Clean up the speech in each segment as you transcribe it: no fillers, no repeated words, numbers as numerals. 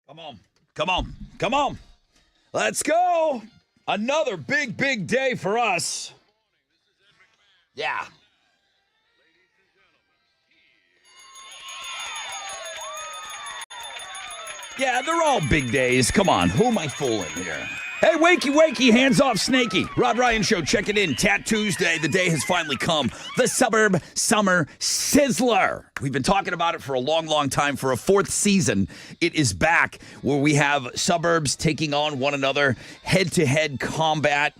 Come on. Come on. Come on. Let's go. Another big, big day for us. Yeah. Yeah, they're all big days. Come on. Who am I fooling here? Hey, wakey, wakey, hands off, Snakey. Rod Ryan Show, check it in. Tat Tuesday, the day has finally come. The Suburb Summer Sizzler. We've been talking about it for a long, long time. For a fourth season, it is back where we have suburbs taking on one another, head-to-head combat,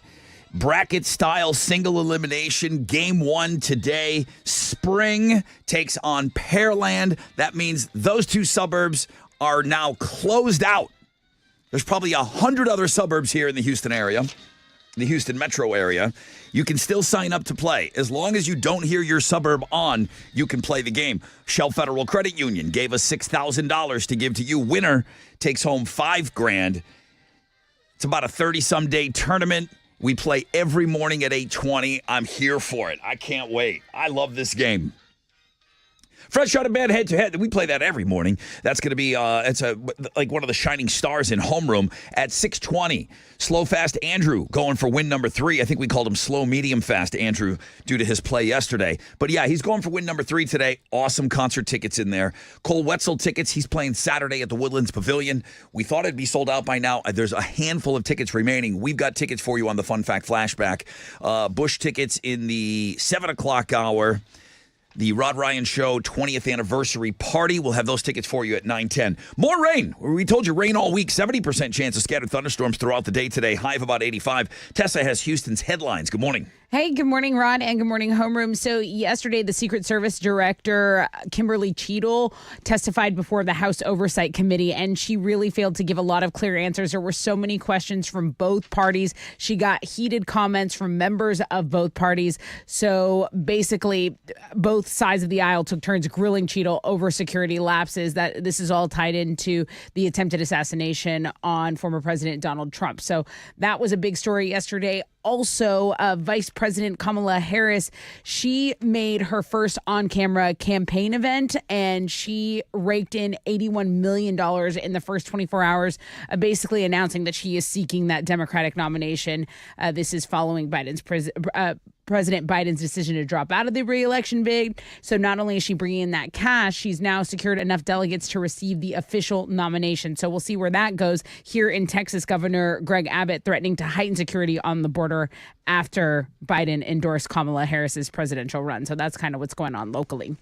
bracket-style single elimination. Game one today. Spring takes on Pearland. That means those two suburbs are now closed out. There's probably 100 other suburbs here in the Houston area, the Houston metro area. You can still sign up to play. As long as you don't hear your suburb on, you can play the game. Shell Federal Credit Union gave us $6,000 to give to you. Winner takes home $5,000. It's about a 30-some day tournament. We play every morning at 8:20. I'm here for it. I can't wait. I love this game. Fresh out of bed, head-to-head. We play that every morning. That's going to be like one of the shining stars in homeroom at 6:20. Slow Fast Andrew going for win number 3. I think we called him Slow Medium Fast Andrew due to his play yesterday. But yeah, he's going for win number 3 today. Awesome concert tickets in there. Cole Wetzel tickets. He's playing Saturday at the Woodlands Pavilion. We thought it'd be sold out by now. There's a handful of tickets remaining. We've got tickets for you on the Fun Fact Flashback. Bush tickets in the 7 o'clock hour. The Rod Ryan Show 20th anniversary party. We'll have those tickets for you at 9:10. More rain. We told you rain all week. 70% chance of scattered thunderstorms throughout the day today. High of about 85. Tessa has Houston's headlines. Good morning. Hey, good morning, Rod, and good morning, Homeroom. So yesterday, the Secret Service Director, Kimberly Cheadle, testified before the House Oversight Committee, and she really failed to give a lot of clear answers. There were so many questions from both parties. She got heated comments from members of both parties. So basically, both sides of the aisle took turns grilling Cheadle over security lapses. That this is all tied into the attempted assassination on former President Donald Trump. So that was a big story yesterday. Also, Vice President Kamala Harris, she made her first on-camera campaign event, and she raked in $81 million in the first 24 hours, basically announcing that she is seeking that Democratic nomination. This is following President Biden's decision to drop out of the re-election bid. So not only is she bringing in that cash, she's now secured enough delegates to receive the official nomination. So we'll see where that goes. Here in Texas, Governor Greg Abbott threatening to heighten security on the border after Biden endorsed Kamala Harris's presidential run. So that's kind of what's going on locally.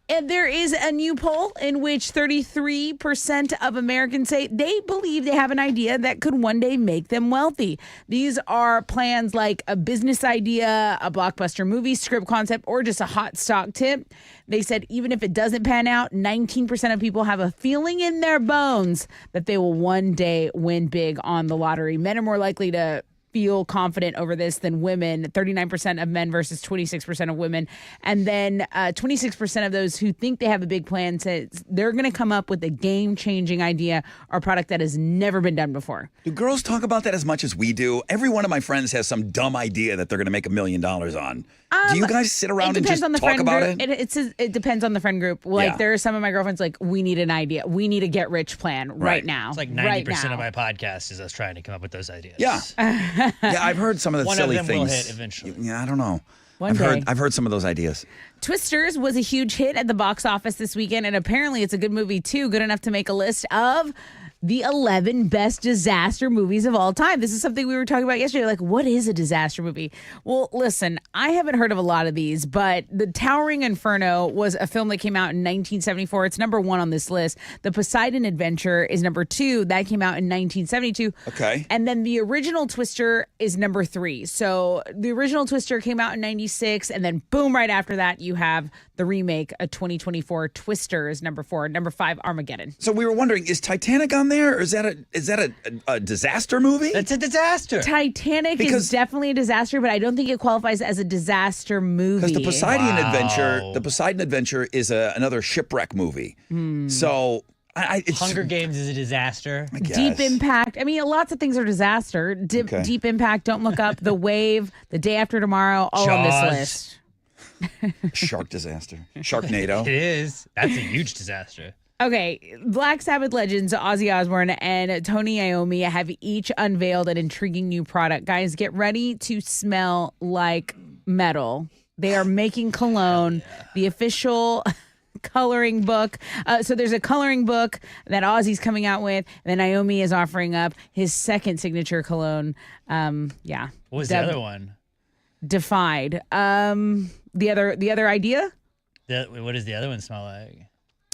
And there is a new poll in which 33% of Americans say they believe they have an idea that could one day make them wealthy. These are plans like a business idea, a blockbuster movie script concept, or just a hot stock tip. They said even if it doesn't pan out, 19% of people have a feeling in their bones that they will one day win big on the lottery. Men are more likely to feel confident over this than women. 39% of men versus 26% of women. And then 26% of those who think they have a big plan says they're going to come up with a game-changing idea or product that has never been done before. Do girls talk about that as much as we do? Every one of my friends has some dumb idea that they're going to make $1 million on. Do you guys sit around and just talk about it? It depends on the friend group. Like there are some of my girlfriends like, we need an idea. We need a get-rich plan right now. It's like 90% of my podcast is us trying to come up with those ideas. Yeah. Yeah, I've heard some of the silly things. One of them will hit eventually. Yeah, I don't know. I've heard some of those ideas. Twisters was a huge hit at the box office this weekend, and apparently it's a good movie too, good enough to make a list of the 11 best disaster movies of all time. This is something we were talking about yesterday. Like, what is a disaster movie? Well, listen, I haven't heard of a lot of these, but The Towering Inferno was a film that came out in 1974. It's number 1 on this list. The Poseidon Adventure is number 2. That came out in 1972. Okay. And then the original Twister is number 3. So the original Twister came out in 96, and then boom, right after that, you have the remake, a 2024 Twister is number 4. Number 5, Armageddon. So we were wondering, is Titanic on there, or is that a disaster movie? It's a disaster. Titanic is definitely a disaster, but I don't think it qualifies as a disaster movie. Because the Poseidon Adventure is another shipwreck movie. So it's Hunger Games is a disaster. Deep Impact. I mean, lots of things are disaster. Deep Impact, Don't Look Up, The Wave, The Day After Tomorrow, all on this list. Shark disaster. Sharknado. It is. That's a huge disaster. Okay, Black Sabbath legends Ozzy Osbourne and Tony Iommi have each unveiled an intriguing new product. Guys, get ready to smell like metal. They are making cologne, the official coloring book. So there's a coloring book that Ozzy's coming out with, and then Iommi is offering up his second signature cologne. Yeah. What was the other one? Defied. The other idea? What does the other one smell like?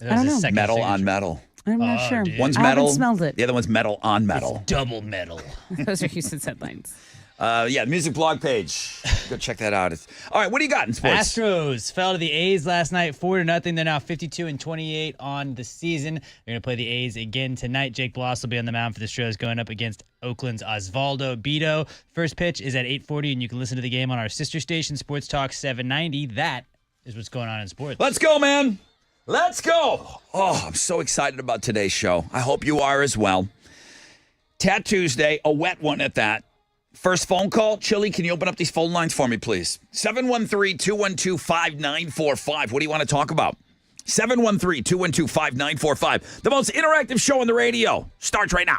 I don't know. Metal on metal. I'm not sure. dude. One's I metal. haven't smelled it. The other one's metal on metal. Double metal. Those are Houston's headlines. Music blog page. Go check that out. All right, what do you got in sports? Astros fell to the A's last night 4-0. They're now 52-28 on the season. They're going to play the A's again tonight. Jake Bloss will be on the mound for the Astros going up against Oakland's Osvaldo Bido. First pitch is at 8:40, and you can listen to the game on our sister station, Sports Talk 790. That is what's going on in sports. Let's go, man. Let's go. Oh, I'm so excited about today's show. I hope you are as well. Tat Tuesday, a wet one at that. First phone call. Chili, can you open up these phone lines for me, please? 713-212-5945. What do you want to talk about? 713-212-5945. The most interactive show on the radio starts right now.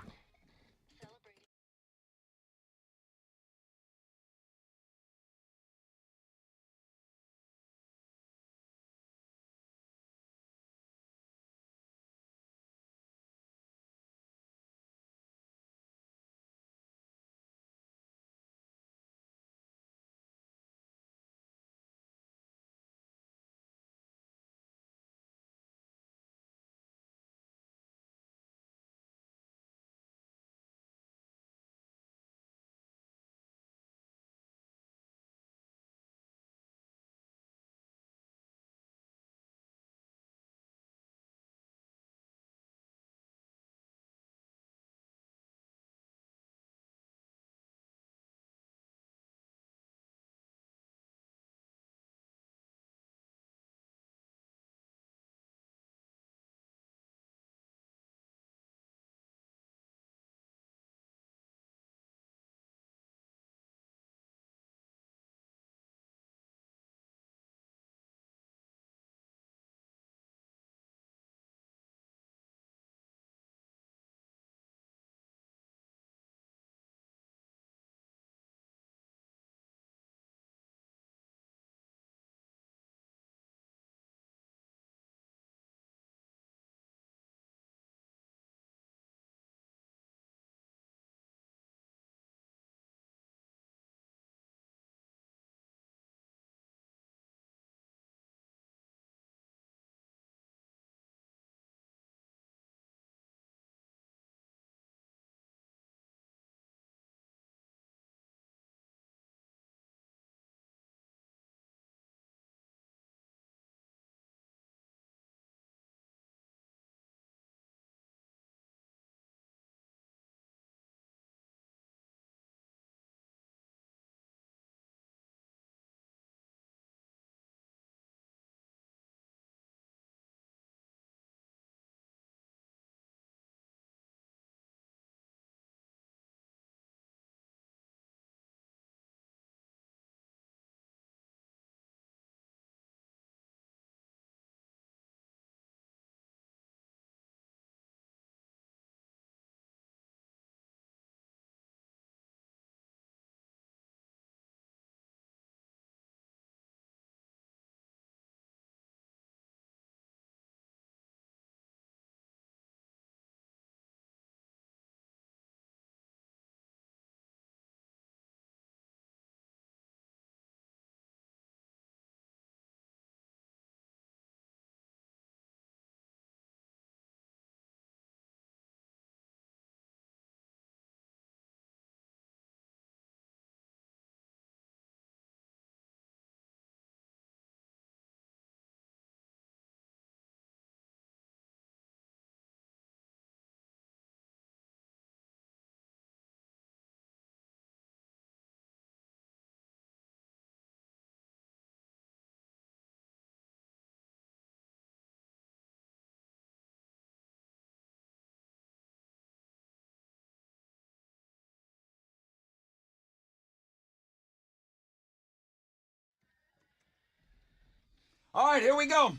All right, here we go.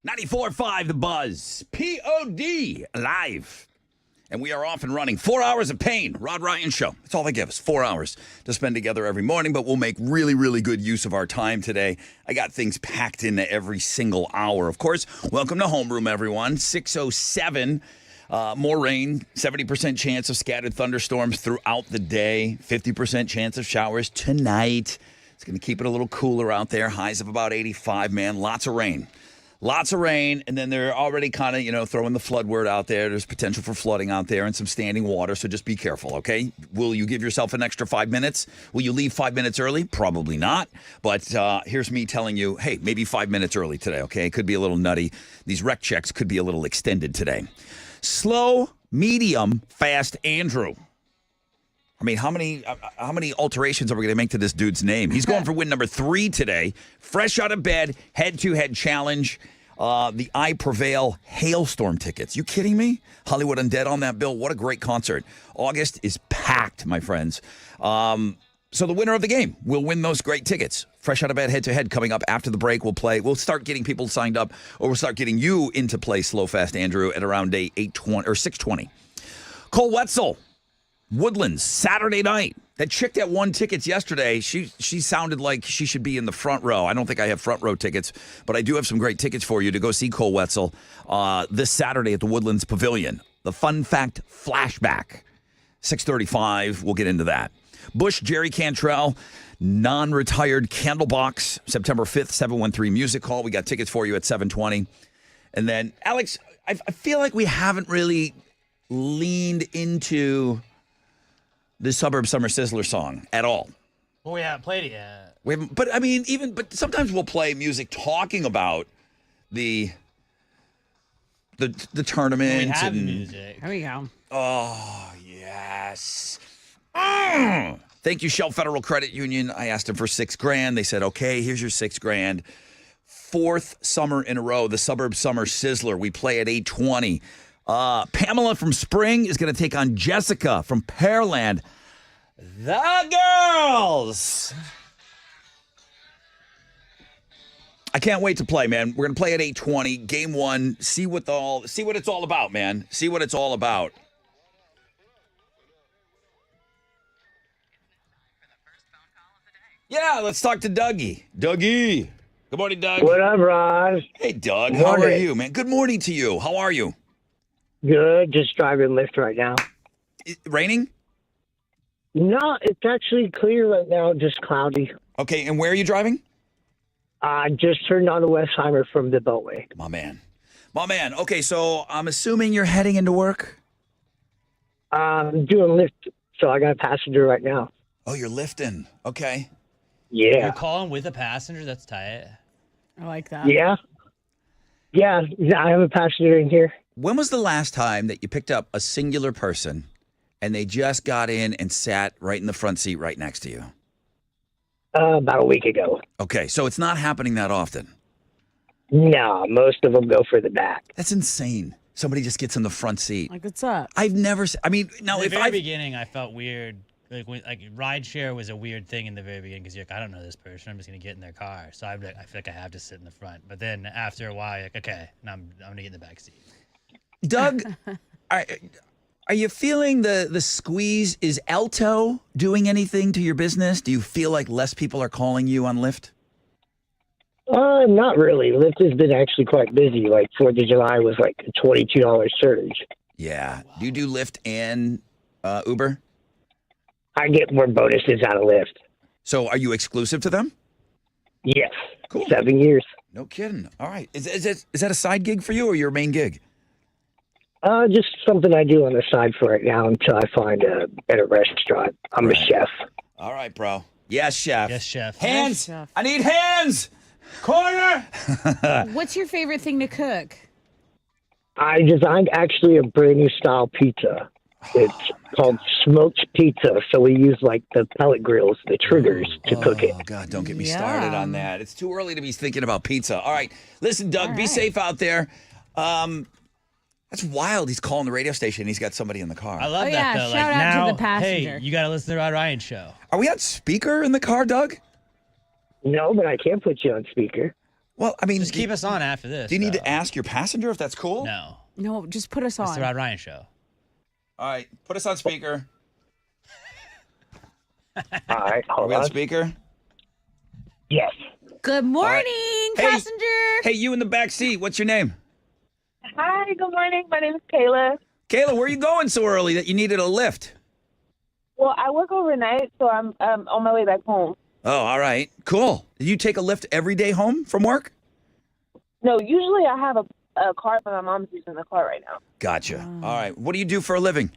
94.5 The Buzz. P-O-D. Live. And we are off and running. 4 hours of pain. Rod Ryan Show. That's all they give us. 4 hours to spend together every morning, but we'll make really, really good use of our time today. I got things packed into every single hour. Of course, welcome to Homeroom, everyone. 6:07. More rain, 70% chance of scattered thunderstorms throughout the day, 50% chance of showers tonight. It's going to keep it a little cooler out there. Highs of about 85, man. Lots of rain. Lots of rain, and then they're already kind of, throwing the flood word out there. There's potential for flooding out there and some standing water, so just be careful, okay? Will you give yourself an extra 5 minutes? Will you leave 5 minutes early? Probably not, but here's me telling you, hey, maybe 5 minutes early today, okay? It could be a little nutty. These rec checks could be a little extended today. Slow, medium, fast Andrew. I mean, how many alterations are we going to make to this dude's name? He's going for win number 3 today. Fresh out of bed, head-to-head challenge. The I Prevail Hailstorm tickets. You kidding me? Hollywood Undead on that bill. What a great concert. August is packed, my friends. So the winner of the game will win those great tickets. Fresh out of bed, head-to-head coming up after the break. We'll play. We'll start getting people signed up, or we'll start getting you into play Slow Fast Andrew at around day 8:20 or 6:20. Cole Wetzel. Woodlands, Saturday night. That chick that won tickets yesterday, she sounded like she should be in the front row. I don't think I have front row tickets, but I do have some great tickets for you to go see Cole Wetzel this Saturday at the Woodlands Pavilion. The Fun Fact Flashback, 6:35. We'll get into that. Bush, Jerry Cantrell, non-retired Candlebox, September 5th, 713 Music Hall. We got tickets for you at 720. And then, Alex, I feel like we haven't really leaned into the Suburb Summer Sizzler song at all. Well, we haven't played it yet. We haven't, but I mean, but sometimes we'll play music talking about the tournament. We have and music. There we go. Oh yes. Thank you, Shell Federal Credit Union. I asked them for $6,000. They said, okay, here's your $6,000. 4th summer in a row, the Suburb Summer Sizzler. We play at 8:20. Pamela from Spring is going to take on Jessica from Pearland. The girls. I can't wait to play, man. We're going to play at 8:20. Game 1. See what it's all about, man. See what it's all about. Yeah, let's talk to Dougie. Dougie. Good morning, Doug. What up, Rod? Hey, Doug. Good How are morning. you, man? Good morning to you. How are you? Good. Just driving Lyft right now. Raining? No, it's actually clear right now, just cloudy. Okay, and where are you driving? I just turned on the Westheimer from the Beltway. My man. Okay, so I'm assuming you're heading into work? I'm doing Lyft, so I got a passenger right now. Oh, you're lifting. Okay. Yeah. You're calling with a passenger? That's tight. I like that. Yeah. Yeah, I have a passenger in here. When was the last time that you picked up a singular person and they just got in and sat right in the front seat right next to you? About a week ago. Okay, so it's not happening that often. No, most of them go for the back. That's insane. Somebody just gets in the front seat. Like, what's up? I've never. I mean, now In if the very I beginning, I felt weird. Like rideshare was a weird thing in the very beginning because you're like, I don't know this person. I'm just gonna get in their car. So I feel like I have to sit in the front. But then after a while, you're like, okay, now I'm gonna get in the back seat. Doug, are you feeling the squeeze? Is Alto doing anything to your business? Do you feel like less people are calling you on Lyft? Not really. Lyft has been actually quite busy. Like 4th of July was like a $22 surge. Yeah. Do you do Lyft and Uber? I get more bonuses out of Lyft. So are you exclusive to them? Yes. Cool. 7 years. No kidding. All right. Is that a side gig for you or your main gig? Just something I do on the side for right now until I find a better restaurant. I'm a chef. All right, bro. Yes, chef. Yes, chef. Hands. Yes, chef. I need hands. Corner. What's your favorite thing to cook? I designed actually a brand new style pizza. It's called smoked pizza. So we use like the pellet grills, the triggers to cook it. Oh, God, don't get me started on that. It's too early to be thinking about pizza. All right. Listen, Doug, be safe out there. That's wild. He's calling the radio station. He's got somebody in the car. I love Oh, that yeah, though. shout Like out to now, the passenger. hey, you got to listen to the Rod Ryan show. Are we on speaker in the car, Doug? No, but I can put you on speaker. Well, I mean, Just keep us on after this. do you need though. to ask your passenger if that's cool? No. No, just put us It's on. the Rod Ryan Show. All right, put us on speaker. All right, Are hold we on on. speaker? Yes. Good morning, Hey. passenger. Hey, you in the back seat. What's your name? Hi, good morning. My name is Kayla. Kayla, where are you going so early that you needed a lift? Well, I work overnight, so I'm on my way back home. Oh, all right. Cool. Do you take a lift every day home from work? No, usually I have a car, but my mom's using the car right now. Gotcha. All right. What do you do for a living?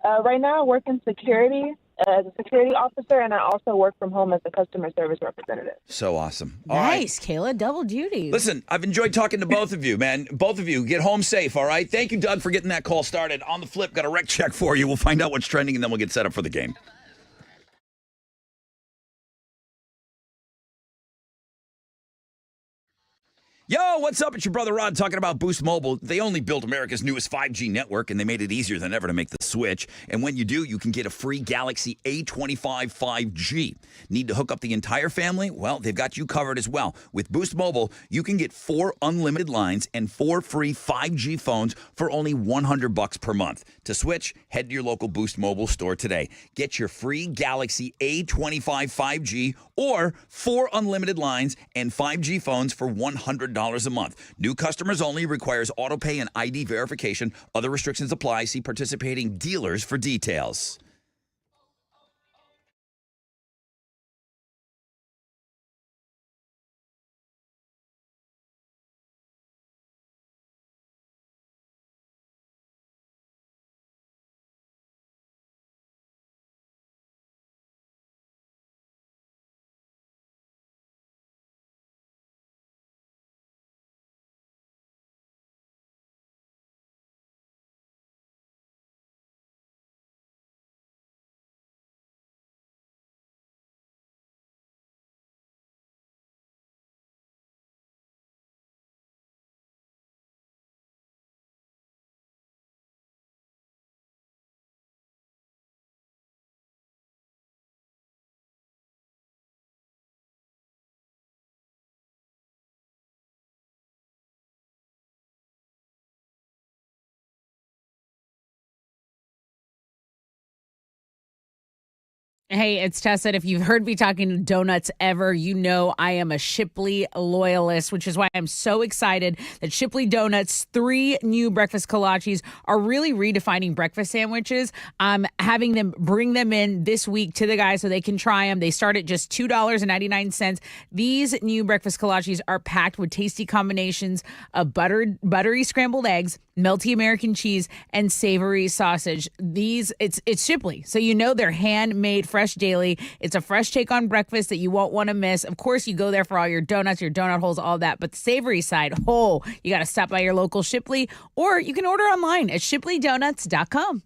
Right now, I work in security as a security officer, and I also work from home as a customer service representative. So awesome. All right. Nice, Kayla. Double duty. Listen, I've enjoyed talking to both of you, man. Both of you, get home safe, all right? Thank you, Doug, for getting that call started. On the flip, got a rec check for you. We'll find out what's trending, and then we'll get set up for the game. Yo, what's up? It's your brother Rod talking about Boost Mobile. They only built America's newest 5G network, and they made it easier than ever to make the switch. And when you do, you can get a free Galaxy A25 5G. Need to hook up the entire family? Well, they've got you covered as well. With Boost Mobile, you can get 4 unlimited lines and 4 free 5G phones for only $100 per month. To switch, head to your local Boost Mobile store today. Get your free Galaxy A25 5G or 4 unlimited lines and 5G phones for $100 a month. New customers only, requires auto pay and ID verification. Other restrictions apply. See participating dealers for details. Hey, it's Tessa. If you've heard me talking donuts ever, you know I am a Shipley loyalist, which is why I'm so excited that Shipley Donuts' 3 new breakfast kolaches are really redefining breakfast sandwiches. I'm having them bring them in this week to the guys so they can try them. They start at just $2.99. These new breakfast kolaches are packed with tasty combinations of buttery scrambled eggs, melty American cheese, and savory sausage. It's Shipley, so you know they're handmade fresh daily. It's a fresh take on breakfast that you won't want to miss. Of course, you go there for all your donuts, your donut holes, all that. But the savory side, you got to stop by your local Shipley, or you can order online at shipleydonuts.com.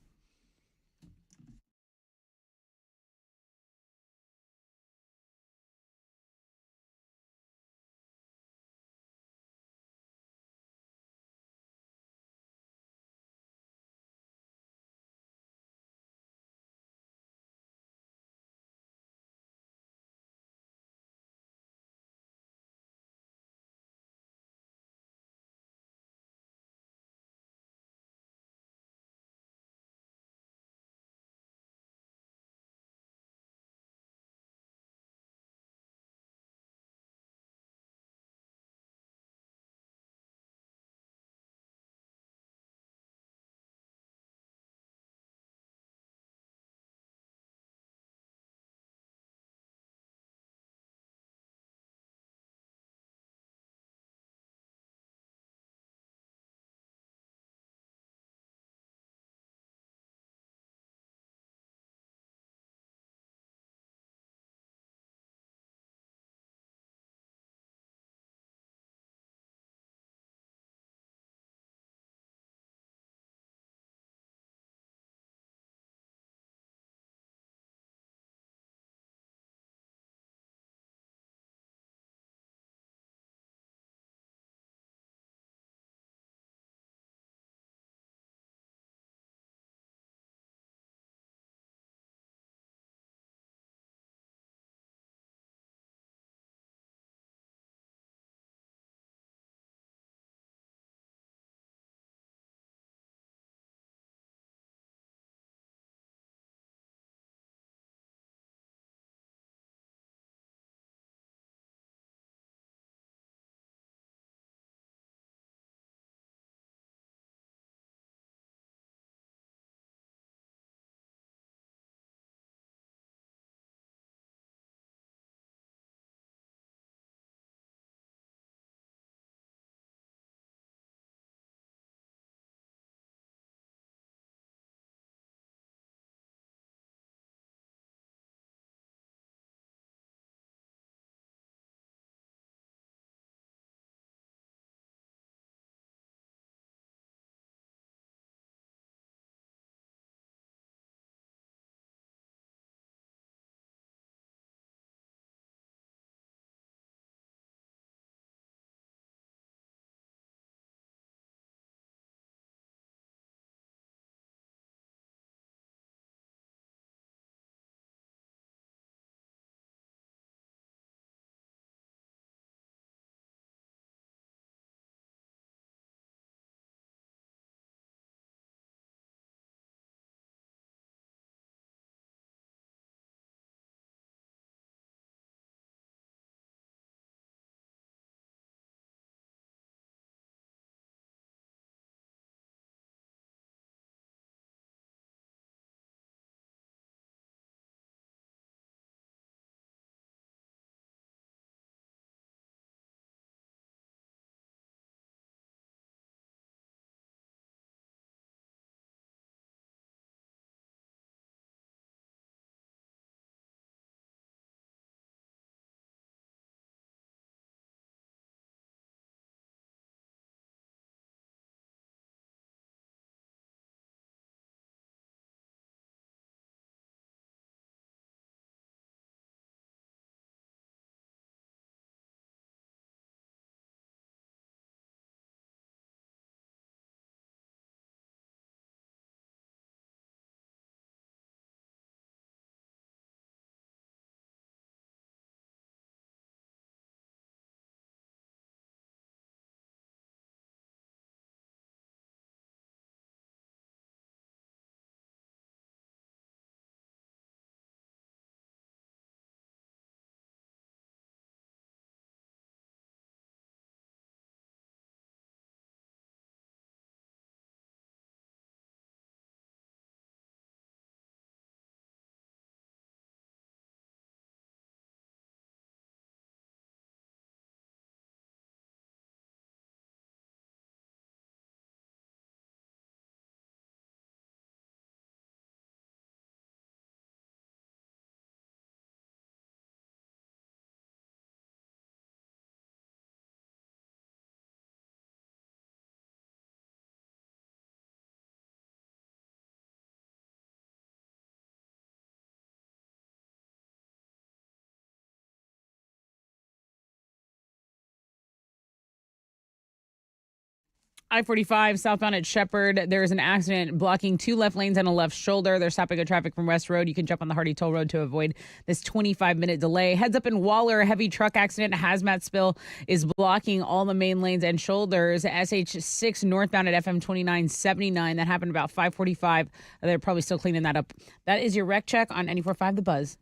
I-45 southbound at Shepherd. There's an accident blocking 2 left lanes and a left shoulder. They're stopping a traffic from West Road. You can jump on the Hardy Toll Road to avoid this 25-minute delay. Heads up in Waller, a heavy truck accident. A hazmat spill is blocking all the main lanes and shoulders. SH6 northbound at FM 2979. That happened about 5:45. They're probably still cleaning that up. That is your wreck check on 94.5 The Buzz.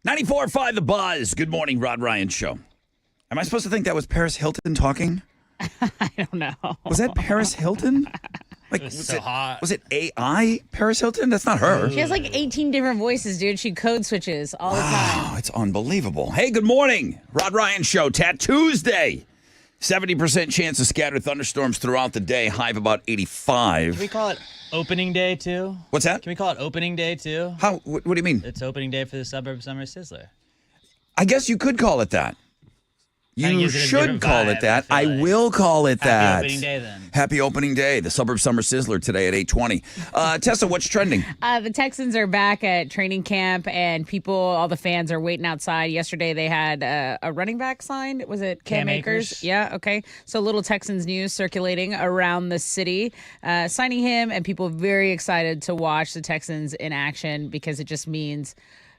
Ninety-four five The Buzz. Good morning, Rod Ryan Show. Am I supposed to think that was Paris Hilton talking? I don't know. Was that Paris Hilton? Like, was so hot. Was it AI Paris Hilton? That's not her. She has like 18 different voices, dude. She code switches all the time. Oh, it's unbelievable. Hey, good morning. Rod Ryan Show. Tuesday. 70% chance of scattered thunderstorms throughout the day. High of about 85. Can we call it opening day too? What's that? Can we call it opening day too? How? What do you mean? It's opening day for the Suburb Summer Sizzler. I guess you could call it that. That You gives it a should different call vibe, it that. I I feel like. will call it that. Happy opening day then. Happy opening day. The Suburb Summer Sizzler today at 8:20. Tessa, what's trending? The Texans are back at training camp, and all the fans are waiting outside. Yesterday, they had a running back signed. Was it Cam Akers? Yeah, okay. So little Texans news circulating around the city, signing him, and people very excited to watch the Texans in action because it just means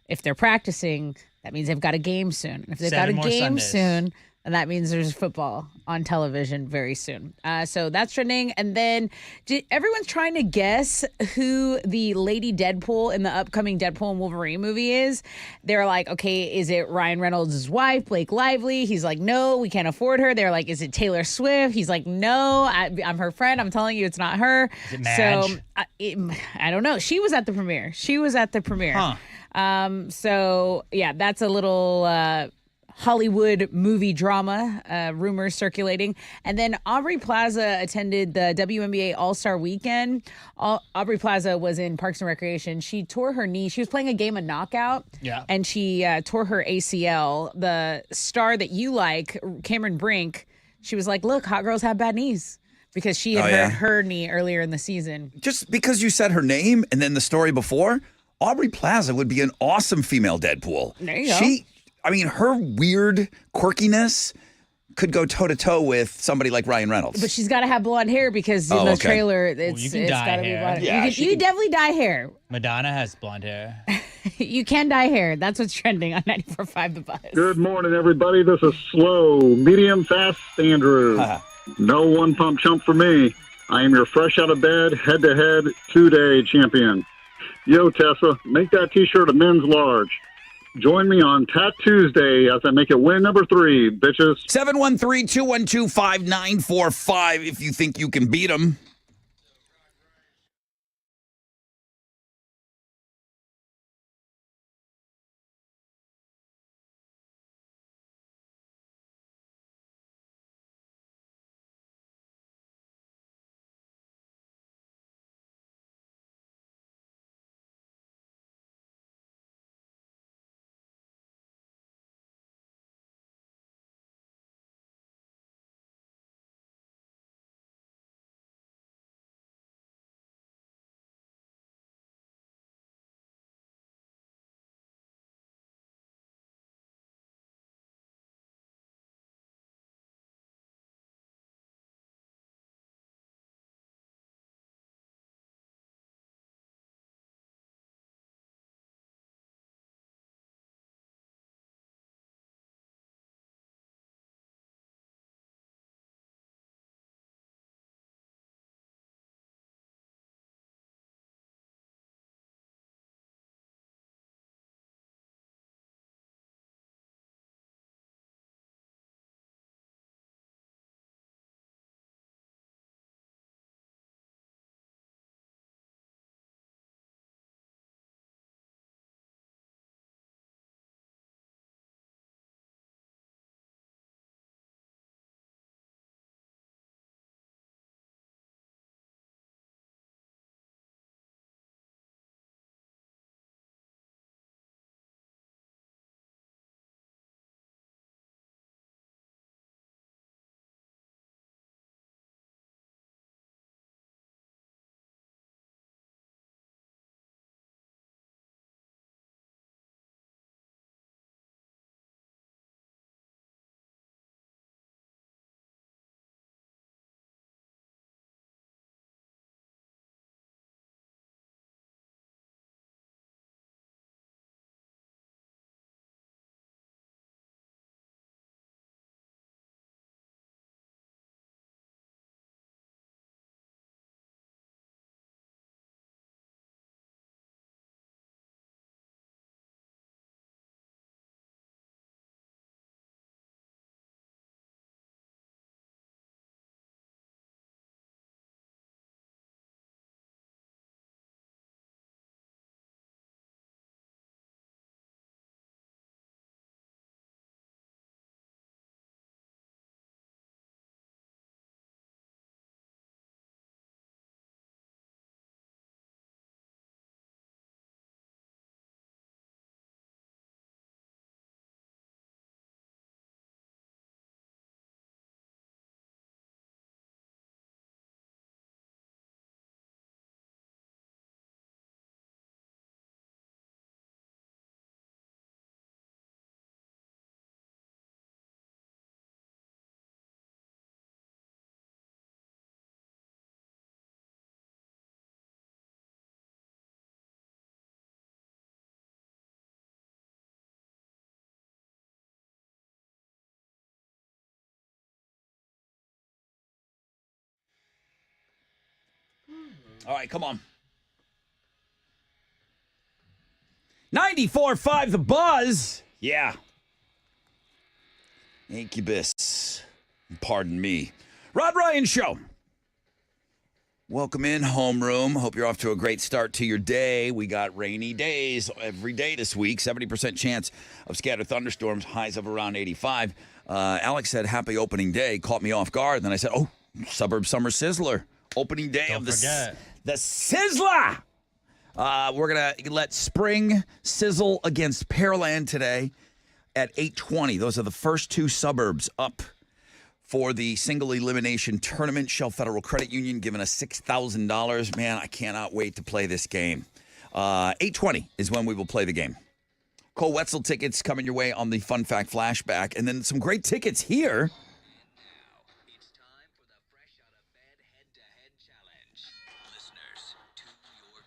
if they're practicing, that means they've got a game soon. If they've got 7 a more game Sundays. soon, and that means there's football on television very soon. So that's trending. And then everyone's trying to guess who the Lady Deadpool in the upcoming Deadpool and Wolverine movie is. They're like, okay, is it Ryan Reynolds' wife, Blake Lively? He's like, no, we can't afford her. They're like, is it Taylor Swift? He's like, no, I'm her friend. I'm telling you, it's not her. Is it Madge? So I don't know. She was at the premiere. Huh. So yeah, that's a little Hollywood movie drama, rumors circulating. And then Aubrey Plaza attended the WNBA All-Star Weekend. Aubrey Plaza was in Parks and Recreation. She tore her knee. She was playing a game of knockout. Yeah. And she tore her ACL. The star that you like, Cameron Brink, she was like, look, hot girls have bad knees. Because she had hurt her knee earlier in the season. Just because you said her name and then the story before, Aubrey Plaza would be an awesome female Deadpool. There you go. Her weird quirkiness could go toe-to-toe with somebody like Ryan Reynolds. But she's got to have blonde hair because in the trailer, it's you can dye got to be hair. blonde. Yeah, you can definitely dye hair. Madonna has blonde hair. You can dye hair. That's what's trending on 94.5 The Buzz. Good morning, everybody. This is slow, medium, fast Andrew. No one pump chump for me. I am your fresh out of bed, head-to-head, 2-day champion. Yo, Tessa, make that T-shirt a men's large. Join me on Tat Tuesday as I make it win number 3, bitches. 713-212-5945 if you think you can beat them. All right, come on. 94.5 The Buzz. Yeah. Incubus. Pardon me. Rod Ryan Show. Welcome in, homeroom. Hope you're off to a great start to your day. We got rainy days every day this week. 70% chance of scattered thunderstorms. Highs of around 85. Alex said, happy opening day. Caught me off guard. Then I said, oh, Suburb Summer Sizzler. Opening day Don't of the forget. the Sizzler. We're going to let spring sizzle against Pearland today at 8:20. Those are the first two suburbs up for the single elimination tournament. Shell Federal Credit Union giving us $6,000. Man, I cannot wait to play this game. 8:20 is when we will play the game. Cole Wetzel tickets coming your way on the Fun Fact Flashback. And then some great tickets here. It's time for the Fresh Out of Bed Head-to-Head Challenge. Listeners, to your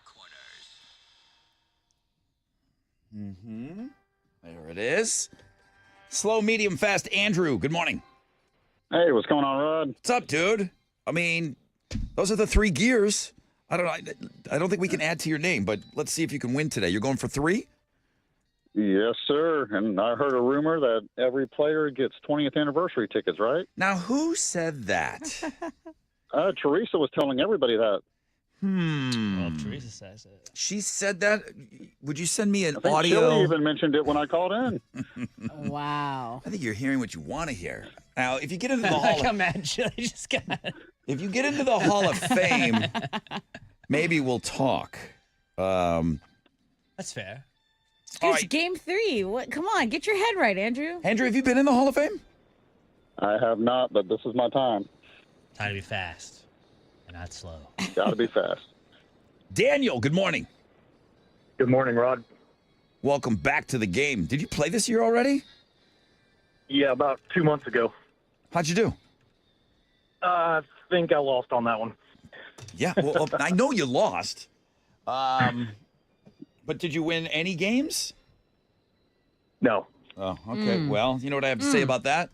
corners. There it is. Slow, medium, fast. Andrew, good morning. Hey, what's going on, Rod? What's up, dude? I mean, those are the three gears. I don't think we can add to your name, but let's see if you can win today. You're going for 3? Yes, sir. And I heard a rumor that every player gets 20th anniversary tickets, right? Now, who said that? Teresa was telling everybody that. Well, Teresa says it. She said that. Would you send me an I think audio? Chili even mentioned it when I called in. Wow. I think you're hearing what you want to hear. Now, if you get into the Like hall, how mad Chili just got. if you get into the Hall of Fame, maybe we'll talk. That's fair. All It's right. game 3. What? Come on, get your head right, Andrew. Andrew, have you been in the Hall of Fame? I have not, but this is my time. Time to be fast and not slow. Got to be fast. Daniel, good morning. Good morning, Rod. Welcome back to the game. Did you play this year already? Yeah, about 2 months ago. How'd you do? I think I lost on that one. Yeah, well, I know you lost. But did you win any games? No. Oh, okay. Well, you know what I have to say about that?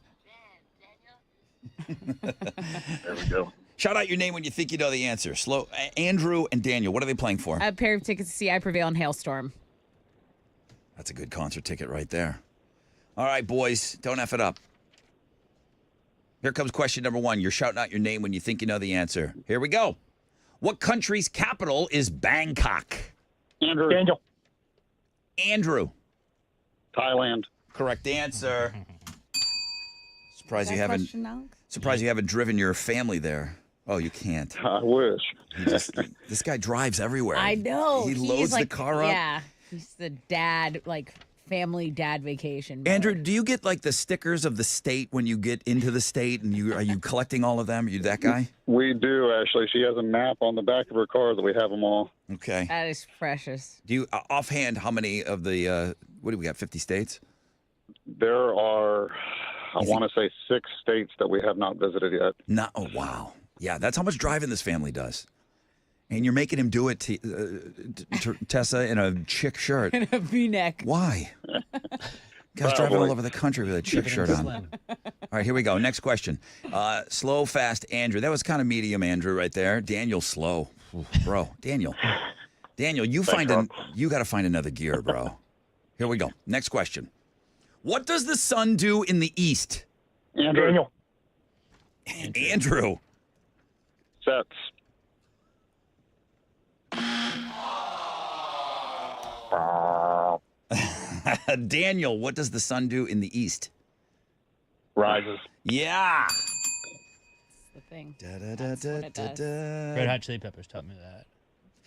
There we go. Shout out your name when you think you know the answer. Andrew and Daniel, what are they playing for? A pair of tickets to see I Prevail in Hailstorm. That's a good concert ticket right there. All right, boys, don't F it up. Here comes question number 1. You're shouting out your name when you think you know the answer. Here we go. What country's capital is Bangkok? Andrew. Daniel. Andrew. Thailand. Correct answer. Surprised you That haven't. question, Alex? Surprised you haven't driven your family there. Oh, you can't. I wish. This guy drives everywhere. I know. He He's loads the like, car up. Yeah. He's the dad, like family dad vacation. mode. Andrew, do you get like the stickers of the state when you get into the state, and are you collecting all of them? Are you that guy? We do, actually. She has a map on the back of her car that we have them all. Okay. That is precious. Do you offhand how many of the what do we got? 50 states? There are, I want to say, 6 states that we have not visited yet. No. Oh, wow. Yeah, that's how much driving this family does. And you're making him do it to Tessa in a chick shirt. In a V-neck. Why? Guy's driving all over the country with a chick shirt on. All right, here we go. Next question. Slow, fast, Andrew. That was kind of medium, Andrew, right there. Daniel, slow. Ooh, bro, Daniel, you got to find another gear, bro. Here we go. Next question. What does the sun do in the east? Andrew. Daniel. Andrew. Sets. Daniel, what does the sun do in the east? Rises. Yeah. That's the thing. That's what it does. Red Hot Chili Peppers taught me that.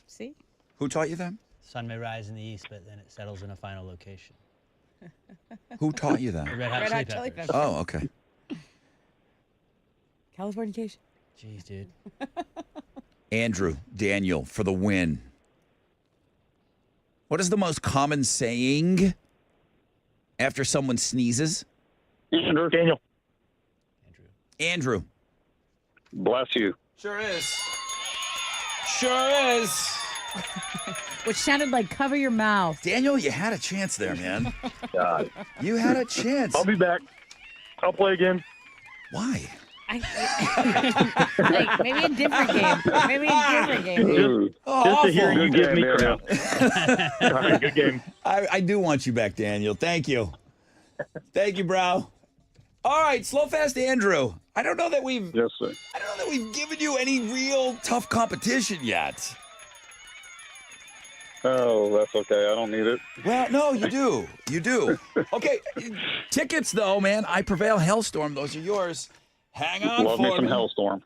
See? Who taught you that? Sun may rise in the east, but then it settles in a final location. Who taught you that? The Red Hot, Red Chili, Hot Chili Peppers. Peppers. Oh, okay. Californication. Jeez, dude. Andrew, Daniel, for the win. What is the most common saying after someone sneezes? Andrew. Daniel. Andrew. Bless you. Sure is. Sure is. Which sounded like cover your mouth. Daniel, you had a chance there, man. God. You had a chance. I'll be back. I'll play again. Why? Like, maybe a different game. Maybe a different game. Just to hear you Good give game, me Daniel. crap. All right, good game. I do want you back, Daniel. Thank you. Thank you, bro. All right, Slow Fast Andrew. I don't know that we've Yes, sir. given you any real tough competition yet. Oh, that's okay. I don't need it. Well, no, you do. You do. Okay, tickets though, man. I Prevail, Hellstorm. Those are yours. Hang on Love for me some me. Hellstorm.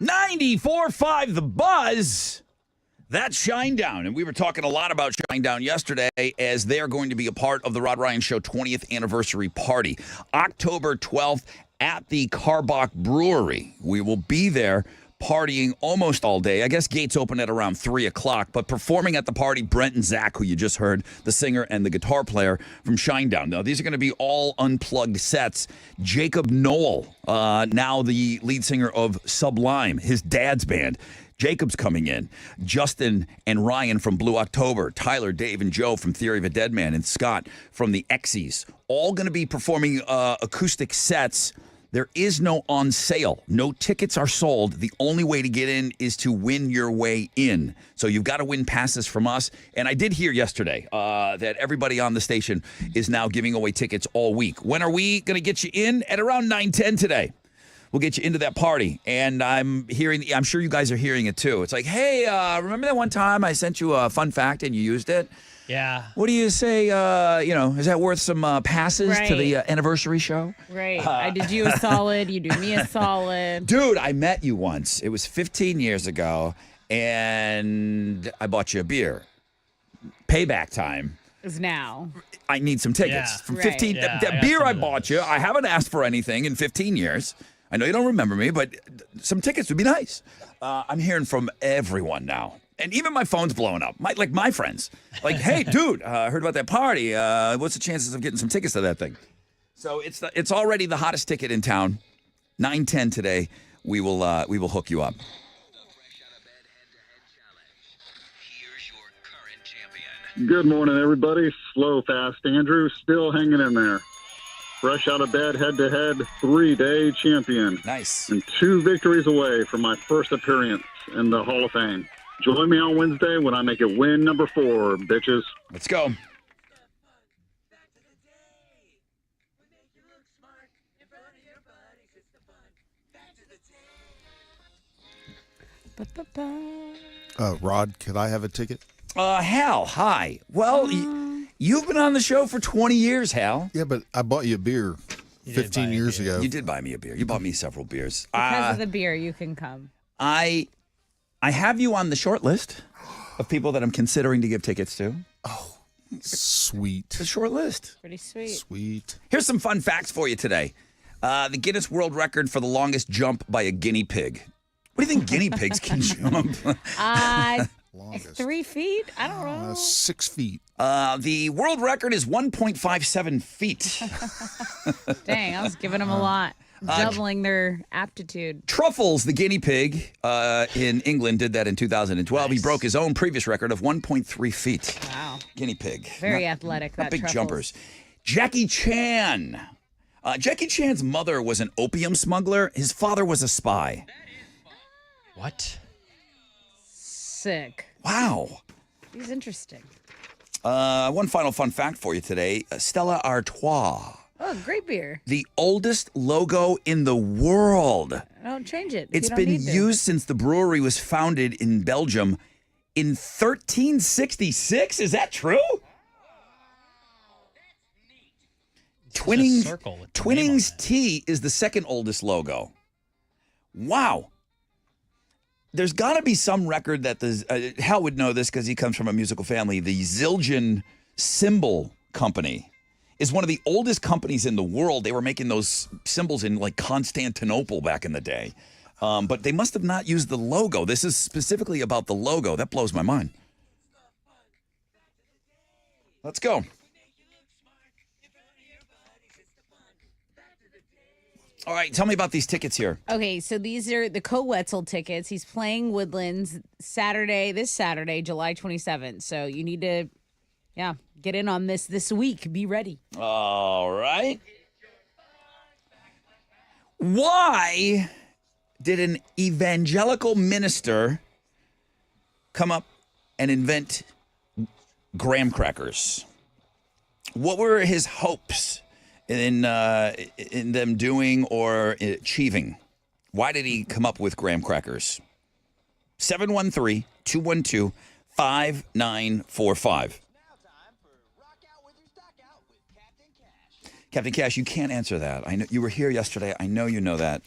$94.5 The Buzz. That's Shinedown. And we were talking a lot about Shinedown yesterday as they are going to be a part of the Rod Ryan Show 20th anniversary party. October 12th at the Karbach Brewery. We will be there partying almost all day. I guess gates open at around 3 o'clock. But performing at the party, Brent and Zach, who you just heard, the singer and the guitar player from Shinedown. Now, these are going to be all unplugged sets. Jacob Noel, now the lead singer of Sublime, his dad's band. Jacob's coming in. Justin and Ryan from Blue October. Tyler, Dave, and Joe from Theory of a Dead Man. And Scott from the Exies. All going to be performing acoustic sets. There is no on sale. No tickets are sold. The only way to get in is to win your way in. So you've got to win passes from us. And I did hear yesterday that everybody on the station is now giving away tickets all week. When are we going to get you in? At around 9:10 today. We'll get you into that party. And I'm sure you guys are hearing it too. It's like, hey, remember that one time I sent you a fun fact and you used it? Yeah. What do you say? Is that worth some passes to the anniversary show? Right. I did you a solid. You do me a solid. Dude, I met you once. It was 15 years ago, and I bought you a beer. Payback time. Is now. I need some tickets. Yeah. From Right. 15, Yeah, that I got beer some I of bought those. you, I haven't asked for anything in 15 years. I know you don't remember me, but some tickets would be nice. I'm hearing from everyone now. And even my phone's blowing up. My friends. Like, hey, dude, I heard about that party. What's the chances of getting some tickets to that thing? So it's already the hottest ticket in town. 9:10 today. We will hook you up. The Fresh Out of Bed Head-to-Head Challenge. Here's your current champion. Good morning, everybody. Slow, fast Andrew, still hanging in there. Fresh out of bed, head-to-head, 3-day champion. Nice. And 2 victories away from my first appearance in the Hall of Fame. Join me on Wednesday when I make it win number 4, bitches. Let's go. Rod, could I have a ticket? Hal, hi. Well, you've been on the show for 20 years, Hal. Yeah, but I bought you a beer You did 15 buy a years beer. ago. You did buy me a beer. You bought me several beers. Because of the beer, you can come. I have you on the short list of people that I'm considering to give tickets to. Sweet. It's a short list. Pretty sweet. Sweet. Here's some fun facts for you today. The Guinness World Record for the longest jump by a guinea pig. What do you think guinea pigs can jump? Longest. 3 feet? I don't know. 6 feet. The world record is 1.57 feet. Dang, I was giving them a lot. Doubling their aptitude. Truffles, the guinea pig in England, did that in 2012. He Nice. broke his own previous record of 1.3 feet. Wow. Guinea pig. Very Not- athletic. Not That big Truffles. jumpers. Jackie Chan. Jackie Chan's mother was an opium smuggler. His father was a spy. What? Sick. Wow. He's interesting. One final fun fact for you today. Stella Artois, Oh, great beer. the oldest logo in the world. Don't change it. if It's you don't been need to. used since the brewery was founded in Belgium in 1366. Is that true? Twinnings, circle with the name on Twinnings it. Tea is the second oldest logo. Wow. There's got to be some record that Hal would know this because he comes from a musical family. The Zildjian Cymbal Company is one of the oldest companies in the world. They were making those cymbals in like Constantinople back in the day. But they must have not used the logo. This is specifically about the logo. That blows my mind. Let's go. All right, tell me about these tickets here. Okay, so these are the Co-Wetzel tickets. He's playing Woodlands this Saturday, July 27th. So you need to, get in on this week. Be ready. All right. Why did an evangelical minister come up and invent graham crackers? What were his hopes in them doing or achieving? Why did he come up with graham crackers? 713-212-5945. Captain Cash, you can't answer that. I know you were here yesterday. I know you know that.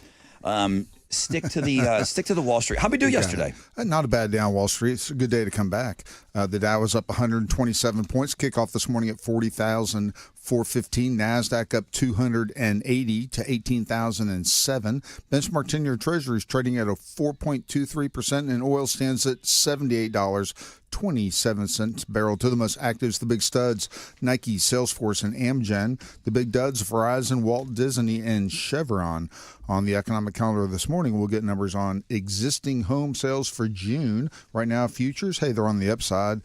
Stick to the Wall Street. How'd we do yesterday? Not a bad day on Wall Street. It's a good day to come back. The Dow was up 127 points. Kickoff this morning at 40,415. NASDAQ up 280 to 18,007. Benchmark 10-year Treasuries trading at a 4.23%, and oil stands at $78.27 a barrel. To the most actives, the big studs, Nike, Salesforce, and Amgen. The big duds, Verizon, Walt Disney, and Chevron. On the economic calendar this morning, we'll get numbers on existing home sales for June. Right now, futures, hey, they're on the upside.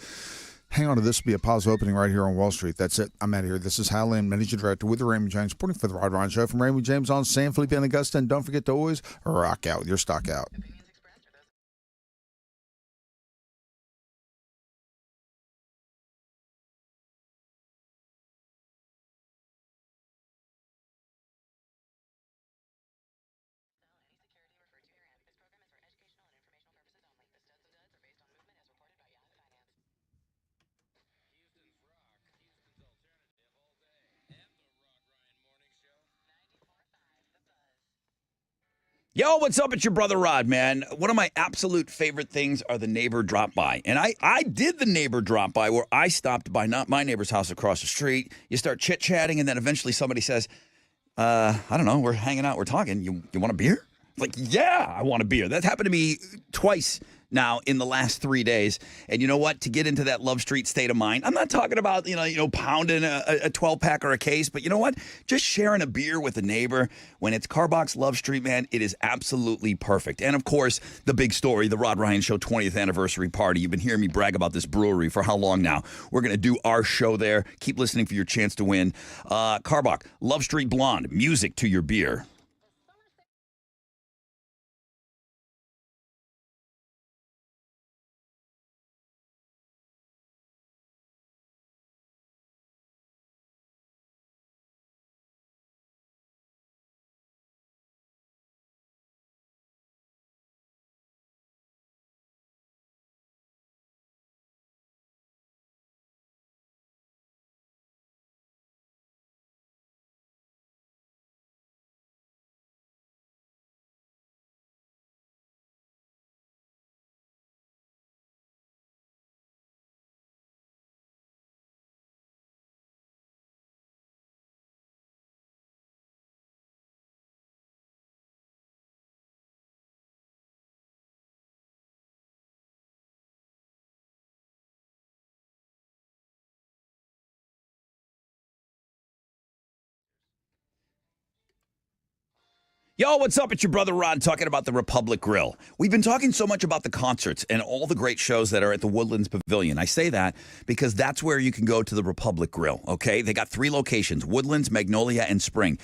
Hang on to this. Be a positive opening right here on Wall Street. That's it. I'm out of here. This is Hal Lynn, Managing Director with the Raymond James, reporting for the Rod Ryan Show from Raymond James on San Felipe and Augusta. And don't forget to always rock out with your stock out. Yo, what's up? It's your brother Rod, man. One of my absolute favorite things are the neighbor drop by. And I did the neighbor drop by where I stopped by not my neighbor's house across the street. You start chit-chatting, and then eventually somebody says, I don't know, we're hanging out, we're talking. You want a beer? Like, yeah, I want a beer. That happened to me twice now in the last 3 days. And you know what? To get into that Love Street state of mind, I'm not talking about, pounding a 12-pack or a case, but you know what? Just sharing a beer with a neighbor when it's Carbox Love Street, man, it is absolutely perfect. And of course, the big story, the Rod Ryan Show 20th anniversary party. You've been hearing me brag about this brewery for how long now? We're going to do our show there. Keep listening for your chance to win. Carbox, Love Street Blonde, music to your beer. Yo, what's up? It's your brother Ron talking about the Republic Grill. We've been talking so much about the concerts and all the great shows that are at the Woodlands Pavilion. I say that because that's where you can go to the Republic Grill, okay? They got 3 locations, Woodlands, Magnolia, and Spring.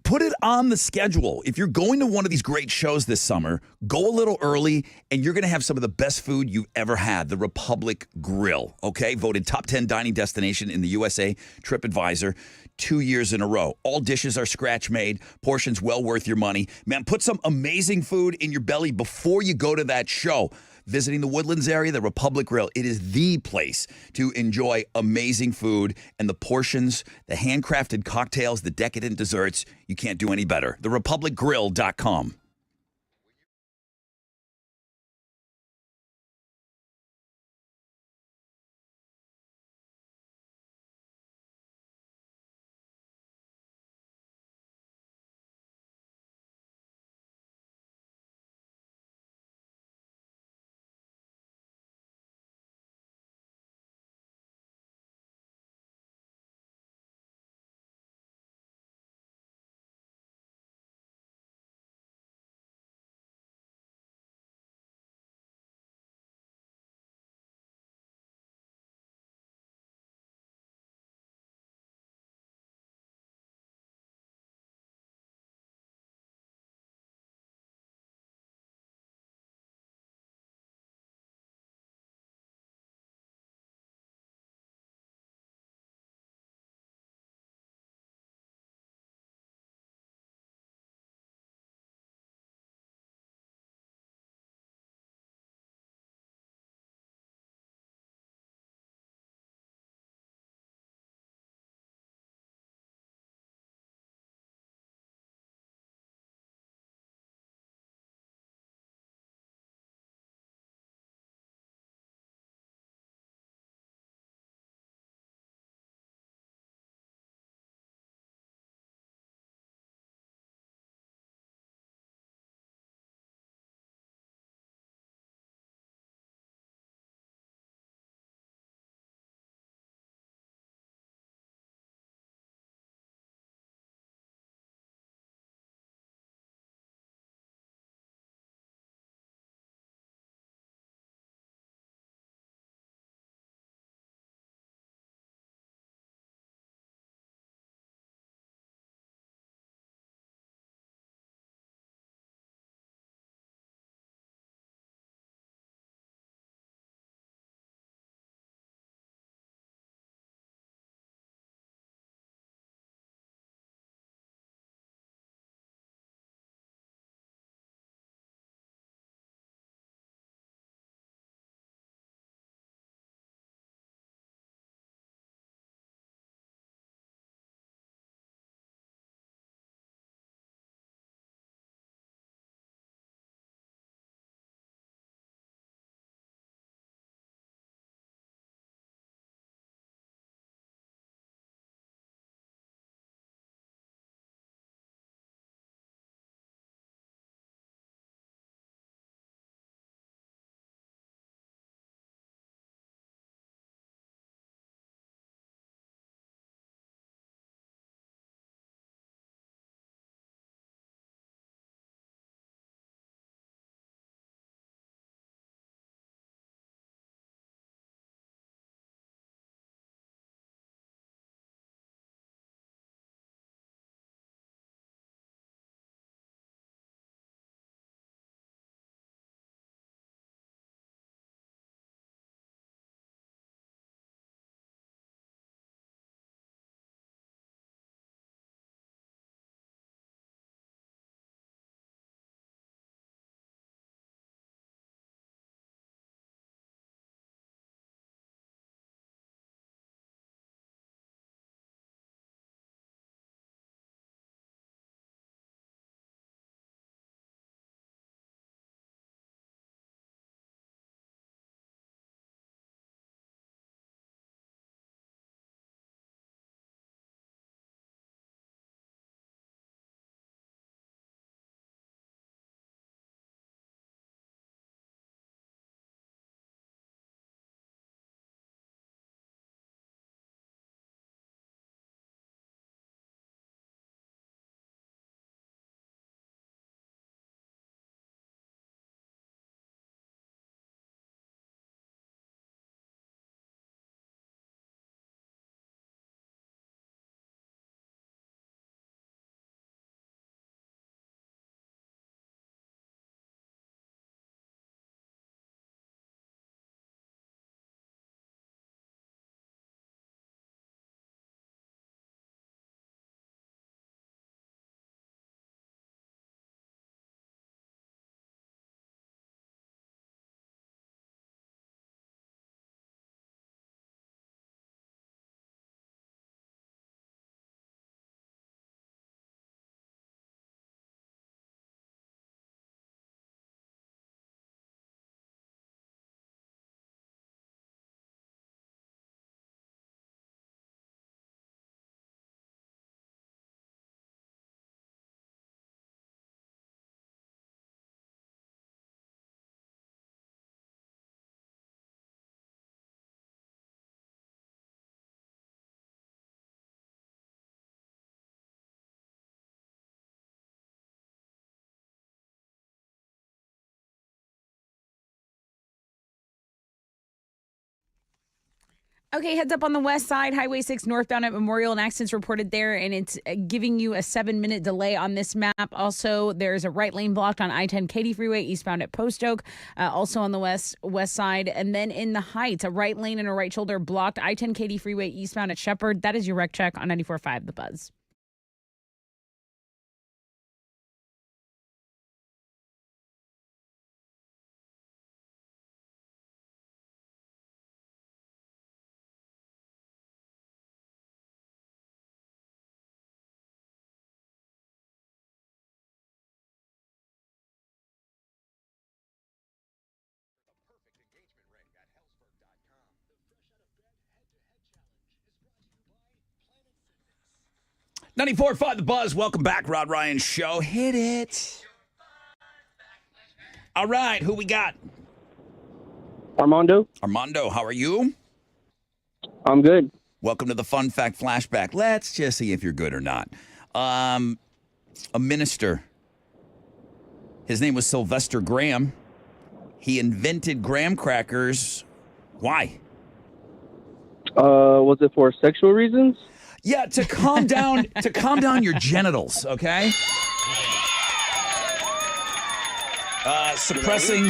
Put it on the schedule. If you're going to one of these great shows this summer, go a little early and you're going to have some of the best food you've ever had. The Republic Grill, okay? Voted top 10 dining destination in the USA TripAdvisor 2 years in a row. All dishes are scratch made, portions well worth your money. Man, put some amazing food in your belly before you go to that show. Visiting the Woodlands area, the Republic Grill, it is the place to enjoy amazing food and the portions, the handcrafted cocktails, the decadent desserts. You can't do any better. TheRepublicGrill.com. Okay, heads up on the west side, Highway 6 northbound at Memorial. An accident's reported there, and it's giving you a 7-minute delay on this map. Also, there's a right lane blocked on I-10 Katy Freeway eastbound at Post Oak, also on the west side. And then in the Heights, a right lane and a right shoulder blocked I-10 Katy Freeway eastbound at Shepherd. That is your wreck check on 94.5 The Buzz. Bed 94.5 The Buzz. Welcome back, Rod Ryan Show. Hit it. All right, who we got? Armando. Armando, how are you? I'm good. Welcome to the Fun Fact Flashback. Let's just see if you're good or not. A minister. His name was Sylvester Graham. He invented graham crackers. Why? Was it for sexual reasons? Yeah, to calm down your genitals, okay? Suppressing.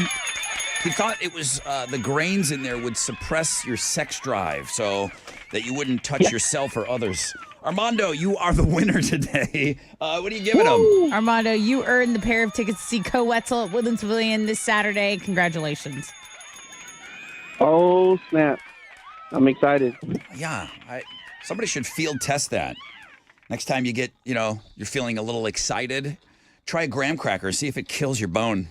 He thought it was the grains in there would suppress your sex drive so that you wouldn't touch yourself or others. Armando, you are the winner today. What are you giving him? Armando, you earned the pair of tickets to see Co Wetzel at Woodlands Pavilion this Saturday. Congratulations. Oh, snap. I'm excited. Yeah, somebody should field test that. Next time you get, you're feeling a little excited, try a graham cracker, see if it kills your bone.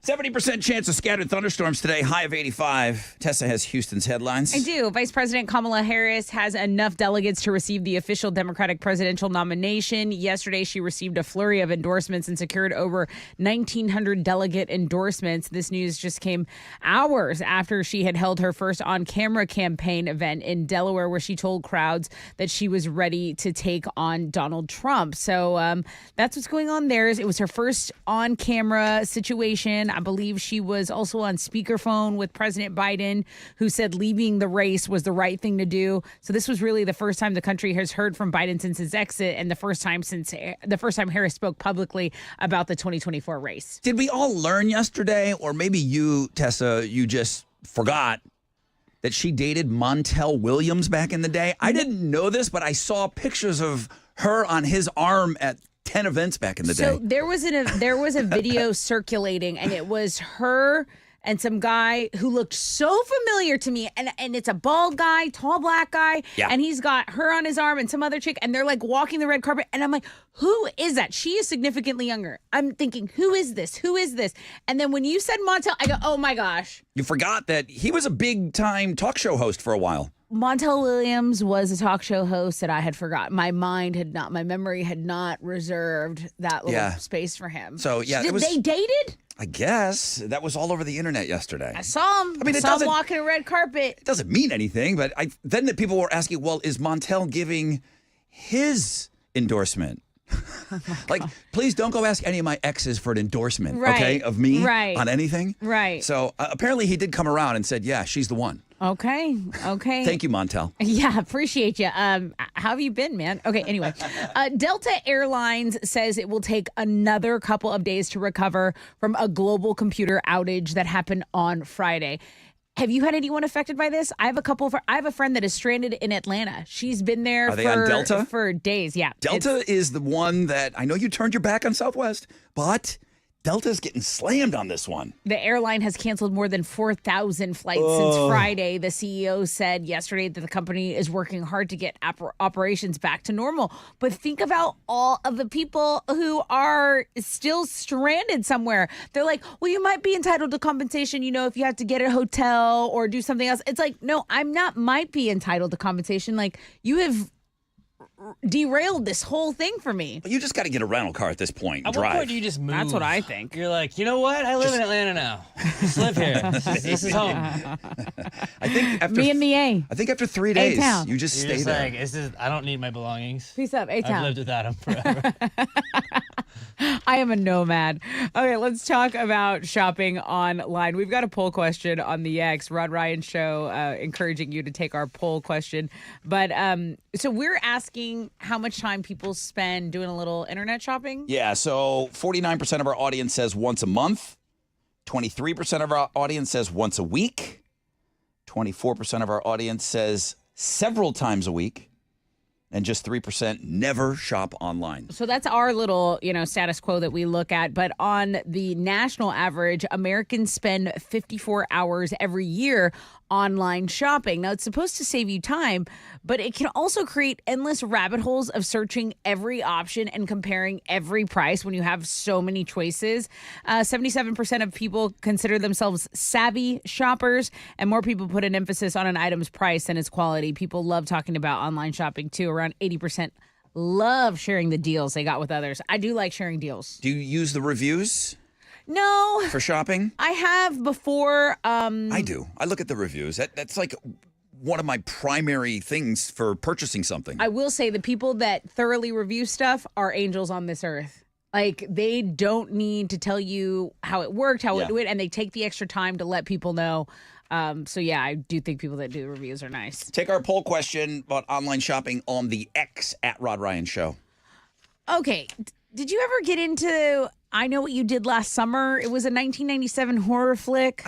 70% chance of scattered thunderstorms today, high of 85. Tessa has Houston's headlines. I do. Vice President Kamala Harris has enough delegates to receive the official Democratic presidential nomination. Yesterday, she received a flurry of endorsements and secured over 1,900 delegate endorsements. This news just came hours after she had held her first on-camera campaign event in Delaware, where she told crowds that she was ready to take on Donald Trump. So that's what's going on there. It was her first on-camera situation. I believe she was also on speakerphone with President Biden, who said leaving the race was the right thing to do. So this was really the first time the country has heard from Biden since his exit, and the first time Harris spoke publicly about the 2024 race. Did we all learn yesterday, or maybe you, Tessa, you just forgot that she dated Montel Williams back in the day? I didn't know this, but I saw pictures of her on his arm at 10 events back in the day. So there was a video circulating, and it was her and some guy who looked so familiar to me, and it's a bald guy, tall black guy, and he's got her on his arm and some other chick, and they're like walking the red carpet, and I'm like, who is that? She is significantly younger. I'm thinking, who is this? Who is this? And then when you said Montel, I go, oh my gosh. You forgot that he was a big-time talk show host for a while. Montel Williams was a talk show host that I had forgotten. My memory had not reserved that little space for him. So, yeah. They dated? I guess. That was all over the internet yesterday. I saw him. I saw him walking a red carpet. It doesn't mean anything, but then the people were asking, well, is Montel giving his endorsement? Like, please don't go ask any of my exes for an endorsement, okay, of me on anything. Right. So apparently he did come around and said, yeah, she's the one. Okay. Thank you, Montel. Yeah, appreciate you. How have you been, man? Okay, anyway. Delta Airlines says it will take another couple of days to recover from a global computer outage that happened on Friday. Have you had anyone affected by this? I have a friend that is stranded in Atlanta. She's been there on Delta? For days. Yeah. Delta is the one that I know you turned your back on Southwest, but Delta's getting slammed on this one. The airline has canceled more than 4,000 flights since Friday. The CEO said yesterday that the company is working hard to get operations back to normal. But think about all of the people who are still stranded somewhere. They're like, well, you might be entitled to compensation, if you have to get a hotel or do something else. It's like, no, I'm not might be entitled to compensation. Like, you have derailed this whole thing for me. Well, you just got to get a rental car at this point. At what point do you just move? That's what I think. You're like, you know what? I live in Atlanta now. Just live here. This is home. I think after me and the A. I think after 3 days, A-town. you just stay there. Like, I don't need my belongings. Peace up, A-town. I've lived without them forever. I am a nomad. Okay, let's talk about shopping online. We've got a poll question on the X, Rod Ryan Show, encouraging you to take our poll question. But so we're asking how much time people spend doing a little internet shopping. Yeah, so 49% of our audience says once a month. 23% of our audience says once a week. 24% of our audience says several times a week. And just 3% never shop online. So that's our little, status quo that we look at. But on the national average, Americans spend 54 hours every year online shopping. Now, it's supposed to save you time, but it can also create endless rabbit holes of searching every option and comparing every price when you have so many choices. 77% of people consider themselves savvy shoppers, and more people put an emphasis on an item's price than its quality. People love talking about online shopping, too. Around 80% love sharing the deals they got with others. I do like sharing deals. Do you use the reviews No, for shopping? I have before. I do. I look at the reviews. That's like one of my primary things for purchasing something. I will say the people that thoroughly review stuff are angels on this earth. Like, they don't need to tell you how it worked, how it went, and they take the extra time to let people know. So, yeah, I do think people that do reviews are nice. Take our poll question about online shopping on the X at Rod Ryan Show. Okay. Did you ever get into I Know What You Did Last Summer? It was a 1997 horror flick.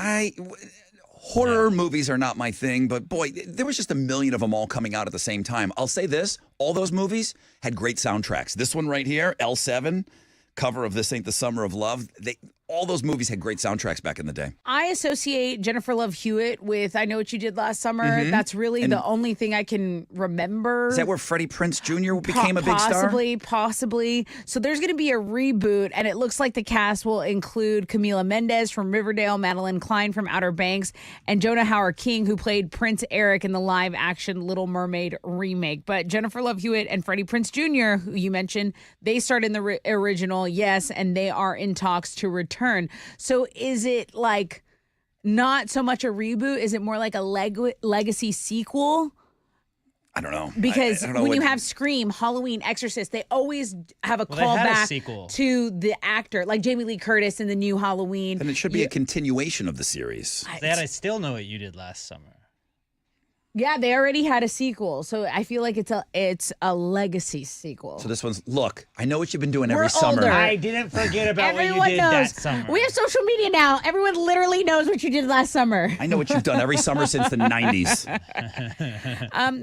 Horror movies are not my thing, but boy, there was just a million of them all coming out at the same time. I'll say this, all those movies had great soundtracks. This one right here, L7, cover of This Ain't the Summer of Love, all those movies had great soundtracks back in the day. I associate Jennifer Love Hewitt with I Know What You Did Last Summer. Mhm. That's really And- the only thing I can remember. Is that where Freddie Prinze Jr. became a big star? Possibly. So there's going to be a reboot, and it looks like the cast will include Camila Mendes from Riverdale, Madeline Klein from Outer Banks, and Jonah Howard King, who played Prince Eric in the live-action Little Mermaid remake. But Jennifer Love Hewitt and Freddie Prinze Jr., who you mentioned, they starred in the original, yes, and they are in talks to return. So is it like not so much a reboot? Is it more like a legacy sequel? I don't know. Because I don't know when what- you have Scream, Halloween, Exorcist, they always have a Well, they had a callback sequel. to the actor, like Jamie Lee Curtis in the new Halloween. then it should be a continuation of the series. That I still know what you did last summer. Yeah, they already had a sequel, so I feel like it's a legacy sequel. So this one's, look, I know what you've been doing We're every summer. older. I didn't forget about Everyone what you did knows. that summer. We have social media now. Everyone literally knows what you did last summer. I know what you've done every summer since the 90s.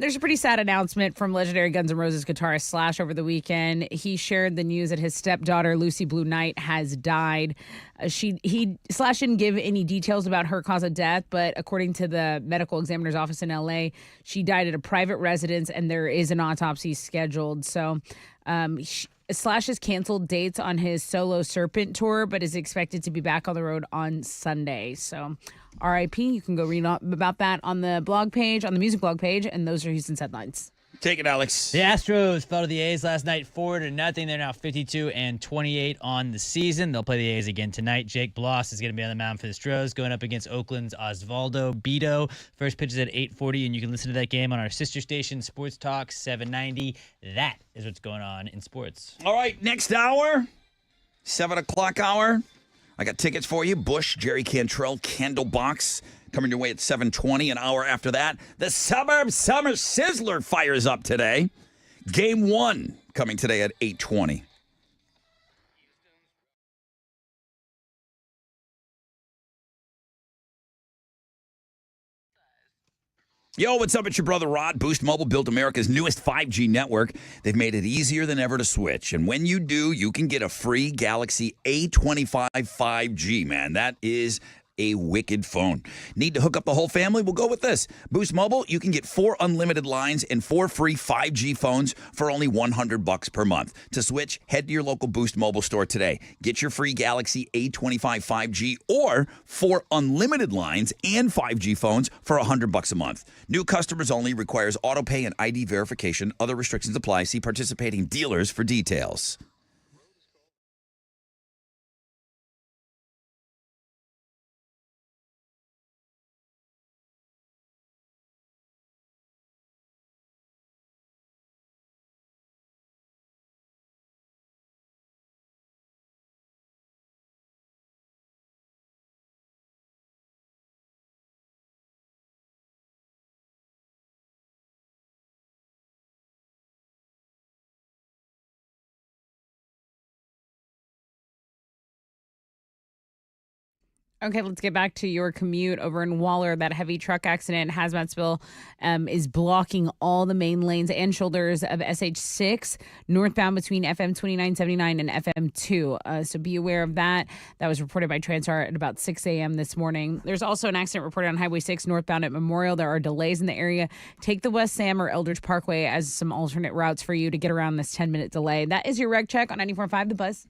There's a pretty sad announcement from legendary Guns N' Roses guitarist Slash over the weekend. He shared the news that his stepdaughter, Lucy Blue Knight, has died. Slash didn't give any details about her cause of death, but according to the medical examiner's office in LA, she died at a private residence and there is an autopsy scheduled. So, Slash has canceled dates on his solo Serpent tour, but is expected to be back on the road on Sunday. So, RIP. You can go read about that on the blog page, on the music blog page, and those are Houston's headlines. Take it, Alex. The Astros fell to the A's last night 4-0. They're now 52-28 on the season. They'll play the A's again tonight. Jake Bloss is going to be on the mound for the Stros, going up against Oakland's Osvaldo Bido. First pitch is at 8:40, and you can listen to that game on our sister station, Sports Talk 790. That is what's going on in sports. All right, next hour, 7 o'clock hour. I got tickets for you. Bush, Jerry Cantrell, Candlebox. Coming your way at 7:20. An hour after that, the Suburb Summer Sizzler fires up today. Game 1 coming today at 8:20. Yo, what's up? It's your brother Rod. Boost Mobile built America's newest 5G network. They've made it easier than ever to switch. And when you do, you can get a free Galaxy A25 5G, man. That is a wicked phone. Need to hook up the whole family? We'll go with this. Boost Mobile, you can get 4 unlimited lines and 4 free 5G phones for only $100 per month. To switch, head to your local Boost Mobile store today. Get your free Galaxy A25 5G or 4 unlimited lines and 5G phones for $100 a month. New customers only, requires auto pay and ID verification. Other restrictions apply. See participating dealers for details. Okay, let's get back to your commute over in Waller. That heavy truck accident, Hazmatsville, is blocking all the main lanes and shoulders of SH6 northbound between FM 2979 and FM 2. So be aware of that. That was reported by Transtar at about 6 a.m. this morning. There's also an accident reported on Highway 6 northbound at Memorial. There are delays in the area. Take the West Sam or Eldridge Parkway as some alternate routes for you to get around this 10-minute delay. That is your reg check on 94.5 The Buzz.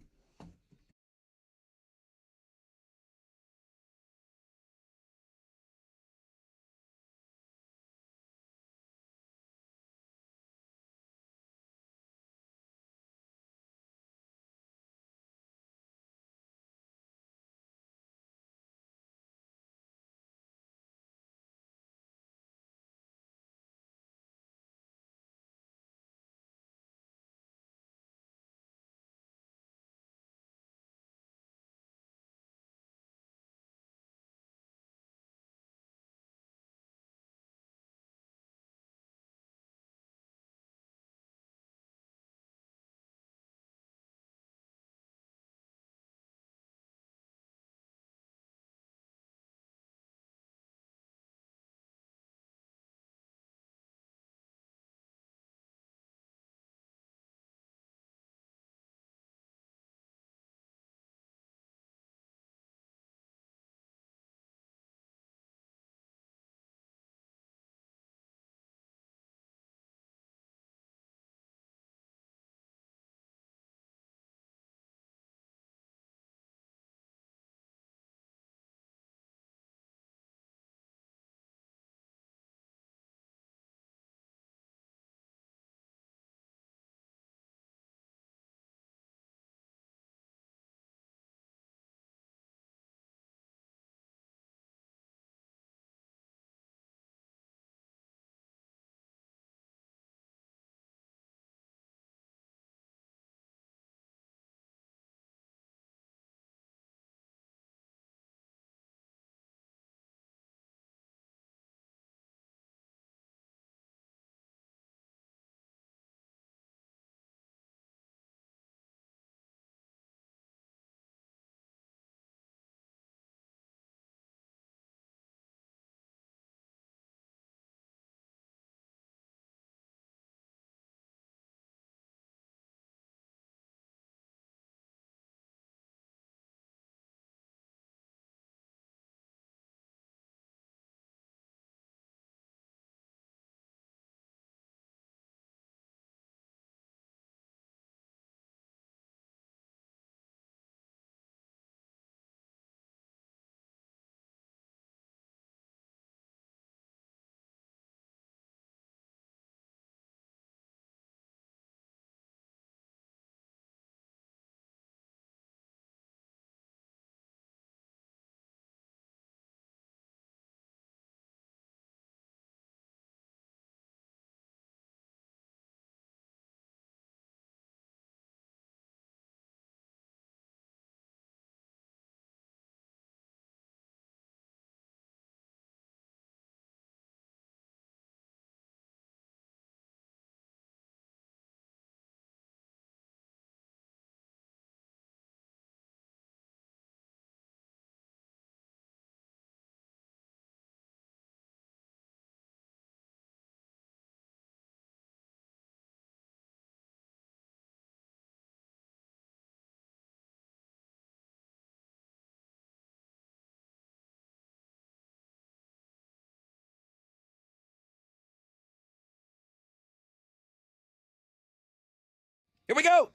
Here we go.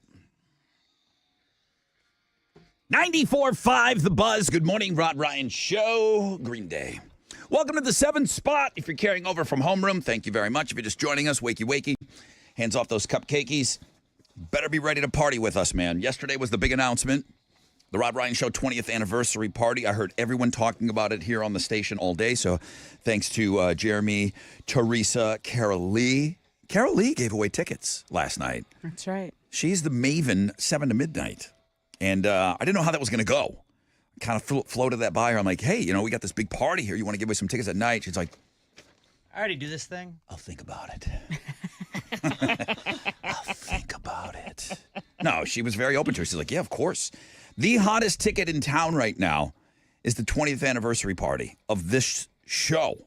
94.5 The Buzz. Good morning, Rod Ryan Show. Green Day. Welcome to the 7th spot. If you're carrying over from homeroom, thank you very much. If you're just joining us, wakey, wakey. Hands off those cupcakies. Better be ready to party with us, man. Yesterday was the big announcement. The Rod Ryan Show 20th anniversary party. I heard everyone talking about it here on the station all day. So thanks to Jeremy, Teresa, Carol Lee. Carol Lee gave away tickets last night. That's right. She's the Maven 7 to midnight. And I didn't know how that was going to go. Kind of floated that by her. I'm like, hey, we got this big party here. You want to give away some tickets at night? She's like, I already do this thing. I'll think about it. I'll think about it. No, she was very open to it. She's like, yeah, of course. The hottest ticket in town right now is the 20th anniversary party of this show.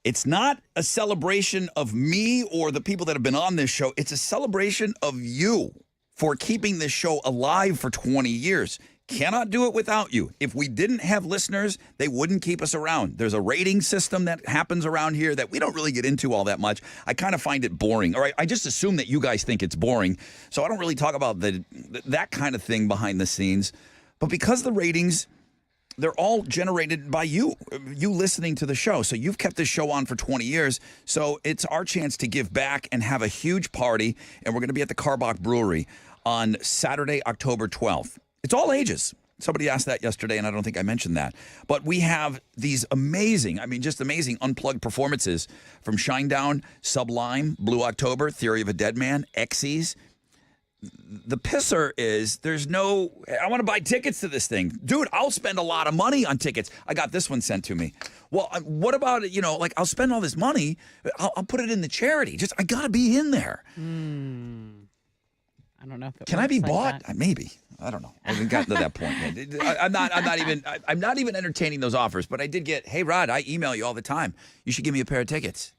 It's not a celebration of me or the people that have been on this show. It's a celebration of you for keeping this show alive for 20 years. Cannot do it without you. If we didn't have listeners, they wouldn't keep us around. There's a rating system that happens around here that we don't really get into all that much. I kind of find it boring. All right, I just assume that you guys think it's boring, so I don't really talk about that kind of thing behind the scenes. But because the ratings, they're all generated by you listening to the show. So you've kept this show on for 20 years. So it's our chance to give back and have a huge party. And we're going to be at the Karbach Brewery on Saturday, October 12th. It's all ages. Somebody asked that yesterday, and I don't think I mentioned that. But we have these amazing, just amazing unplugged performances from Shinedown, Sublime, Blue October, Theory of a Dead Man, Exes. The pisser is I want to buy tickets to this thing. Dude, I'll spend a lot of money on tickets. I got this one sent to me. Well, what about it? I'll spend all this money. I'll put it in the charity. I got to be in there. I don't know if it Can I be works like bought? Maybe. I don't know. I haven't gotten to that point yet. I'm not even entertaining those offers, but I did get, hey, Rod, I email you all the time. You should give me a pair of tickets.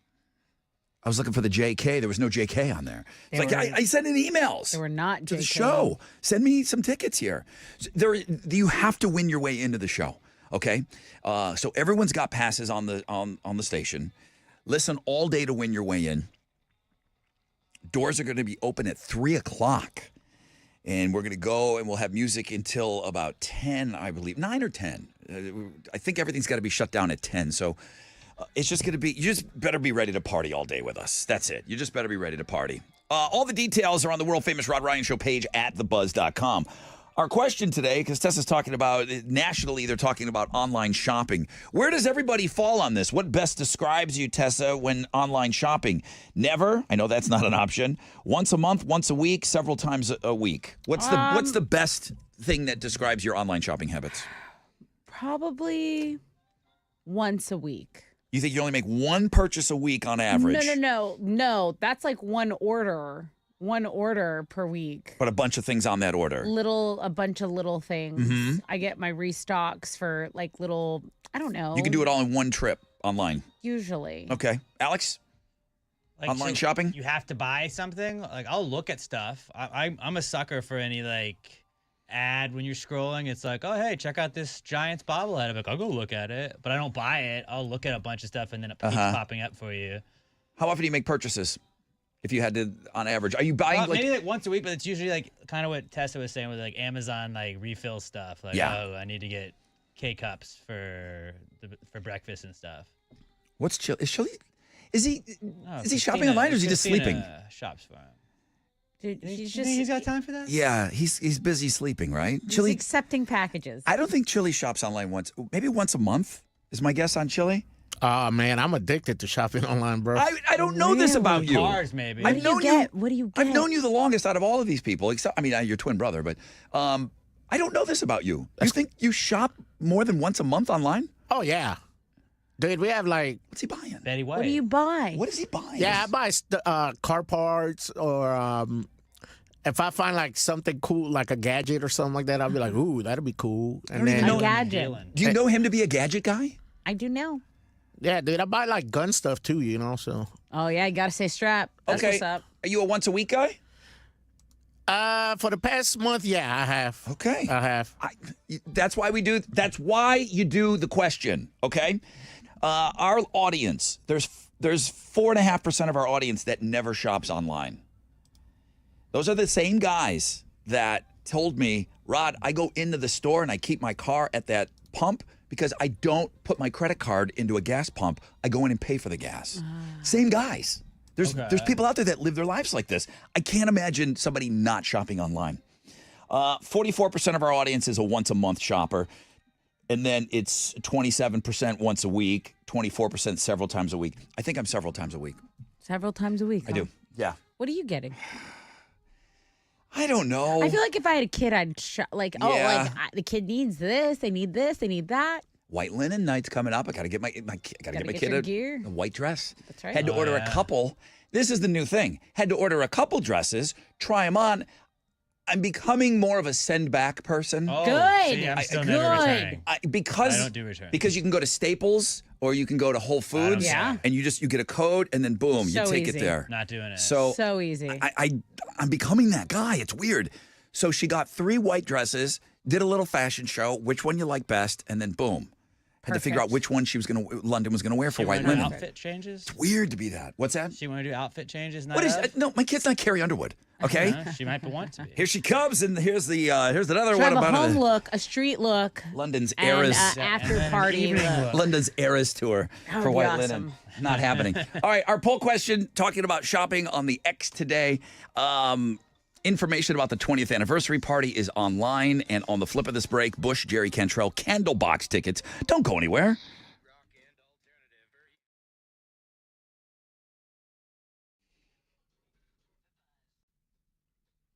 I was looking for the JK. There was no JK on there. It's I sent in emails. They were not to JK. the show. Send me some tickets here. You have to win your way into the show. Okay, so everyone's got passes on the station. Listen all day to win your way in. Doors are going to be open at 3:00, and we're going to go and we'll have music until about 10, I believe, 9 or 10. I think everything's got to be shut down at 10. So. It's just going to be, you just better be ready to party all day with us. That's it. You just better be ready to party. All the details are on the world famous Rod Ryan Show page at thebuzz.com. Our question today, because Tessa's talking about, nationally, they're talking about online shopping. Where does everybody fall on this? What best describes you, Tessa, when online shopping? Never. I know that's not an option. Once a month, once a week, several times a week. What's the best thing that describes your online shopping habits? Probably once a week. You think you only make one purchase a week on average? No. That's like one order per week. But a bunch of things on that order. A bunch of little things. Mm-hmm. I get my restocks for like little, I don't know. You can do it all in one trip online. Usually. Okay. Alex? Online shopping? You have to buy something? I'll look at stuff. I'm a sucker for any ad when you're scrolling. It's like, oh, hey, check out this Giants bobblehead. I'm like, I'll go look at it, but I don't buy it. I'll look at a bunch of stuff and then it keeps popping up for you. How often do you make purchases? If you had to, on average, are you buying maybe once a week? But it's usually kind of what Tessa was saying with Amazon refill stuff. Oh, I need to get K cups for breakfast and stuff. What's Chili? Is he shopping online or is he just sleeping? Shops for him. Dude, he's got time for that? Yeah, he's busy sleeping, right? He's Chili accepting packages. I don't think Chili shops online maybe once a month is my guess on Chili. Oh, man, I'm addicted to shopping online, bro. I don't know this about you. Cars, maybe. What do you get? I've known you the longest out of all of these people, except, your twin brother, but I don't know this about you. You think you shop more than once a month online? Oh, yeah. Dude, we have what's he buying? Betty White. What do you buy? What is he buying? Yeah, I buy car parts or if I find something cool, like a gadget or something like that, I'll be like, ooh, that'd be cool. And then a gadget. Do you know him to be a gadget guy? I do know. Yeah, dude, I buy gun stuff too, so. Oh yeah, you gotta stay strapped. That's okay. What's up. Are you a once a week guy? For the past month, yeah, I have. Okay. I have. That's why you do the question, okay? Our audience, there's 4.5% of our audience that never shops online. Those are the same guys that told me, Rod, I go into the store and I keep my car at that pump because I don't put my credit card into a gas pump. I go in and pay for the gas. Same guys. There's people out there that live their lives like this. I can't imagine somebody not shopping online. 44% of our audience is a once a month shopper. And then it's 27% once a week, 24% several times a week. I think I'm several times a week. Several times a week. I do. Yeah. What are you getting? I don't know. I feel like if I had a kid, I'd shop the kid needs this, they need that. White linen night's coming up. I gotta get my kid a white dress. That's right. Had to order a couple. This is the new thing. Had to order a couple dresses, try them on. I'm becoming more of a send back person. Oh, Good. See, I'm still Good. never returning. Because I don't do returns. Because you can go to Staples or you can go to Whole Foods, Yeah. and you get a code and then boom, you So take easy. it there. Not doing it. So easy. I'm becoming that guy. It's weird. So she got 3 white dresses, did a little fashion show, which one you like best, and then boom. Had to figure out Perfect. which one London was gonna wear for She white wanna do linen. outfit changes? It's weird to be that. What's that? She want to do outfit changes? What is no? My kid's not Carrie Underwood. Okay. She might want to be. Here she comes, and here's another Should one have a about home it. look, a street look, London's and Eras. after And then party evening look. look. London's Eras tour That for would be white linen. awesome. Not happening. All right, our poll question talking about shopping on the X today. Information about the 20th anniversary party is online, and on the flip of this break, Bush, Jerry Cantrell, Candlebox tickets. Don't go anywhere.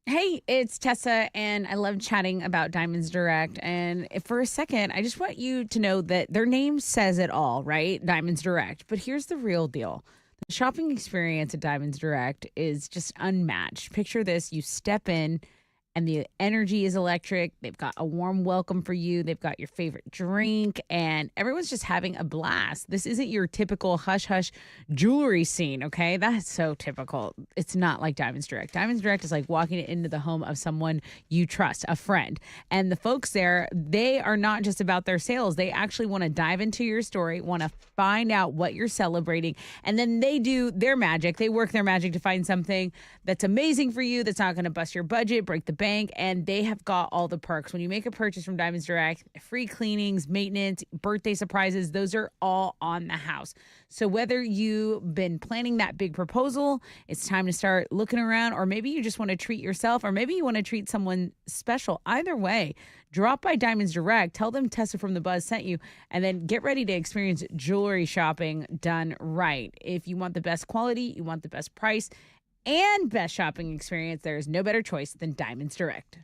Hey, it's Tessa, and I love chatting about Diamonds Direct. And for a second, I just want you to know that their name says it all, right? Diamonds Direct. But here's the real deal. The shopping experience at Diamonds Direct is just unmatched. Picture this. You step in, and the energy is electric. They've got a warm welcome for you. They've got your favorite drink, and everyone's just having a blast. This isn't your typical hush-hush jewelry scene, okay? That's so typical. It's not like Diamonds Direct. Diamonds Direct is like walking into the home of someone you trust, a friend. And the folks there, they are not just about their sales. They actually want to dive into your story, want to find out what you're celebrating, and then they do their magic. They work their magic to find something that's amazing for you, that's not going to bust your budget, break the bank, and they have got all the perks. When you make a purchase from Diamonds Direct, free cleanings, maintenance, birthday surprises, those are all on the house. So whether you've been planning that big proposal, it's time to start looking around, or maybe you just want to treat yourself, or maybe you want to treat someone special. Either way, drop by Diamonds Direct, tell them Tessa from The Buzz sent you, and then get ready to experience jewelry shopping done right. If you want the best quality, you want the best price, and best shopping experience, there is no better choice than Diamonds Direct.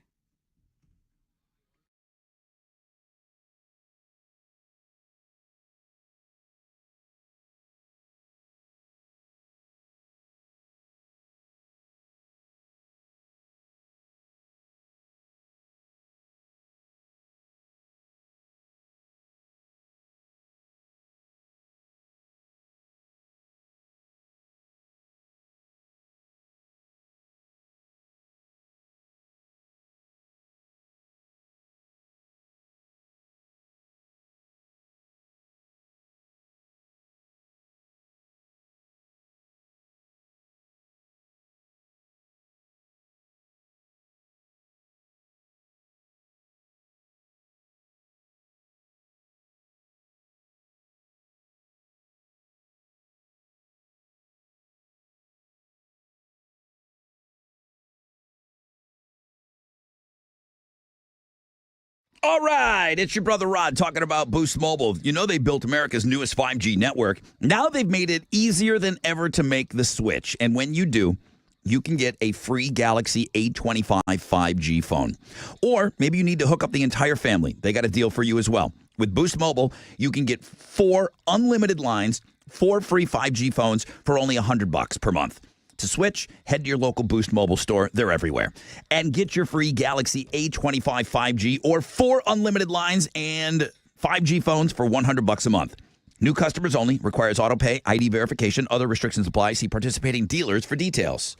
All right, it's your brother Rod talking about Boost Mobile. You know they built America's newest 5G network. Now they've made it easier than ever to make the switch. And when you do, you can get a free Galaxy A25 5G phone. Or maybe you need to hook up the entire family. They got a deal for you as well. With Boost Mobile, you can get 4 unlimited lines, 4 free 5G phones for only $100 per month. To switch, head to your local Boost Mobile store. They're everywhere. And get your free Galaxy A25 5G or 4 unlimited lines and 5G phones for $100 a month. New customers only. Requires auto pay, ID verification. Other restrictions apply. See participating dealers for details.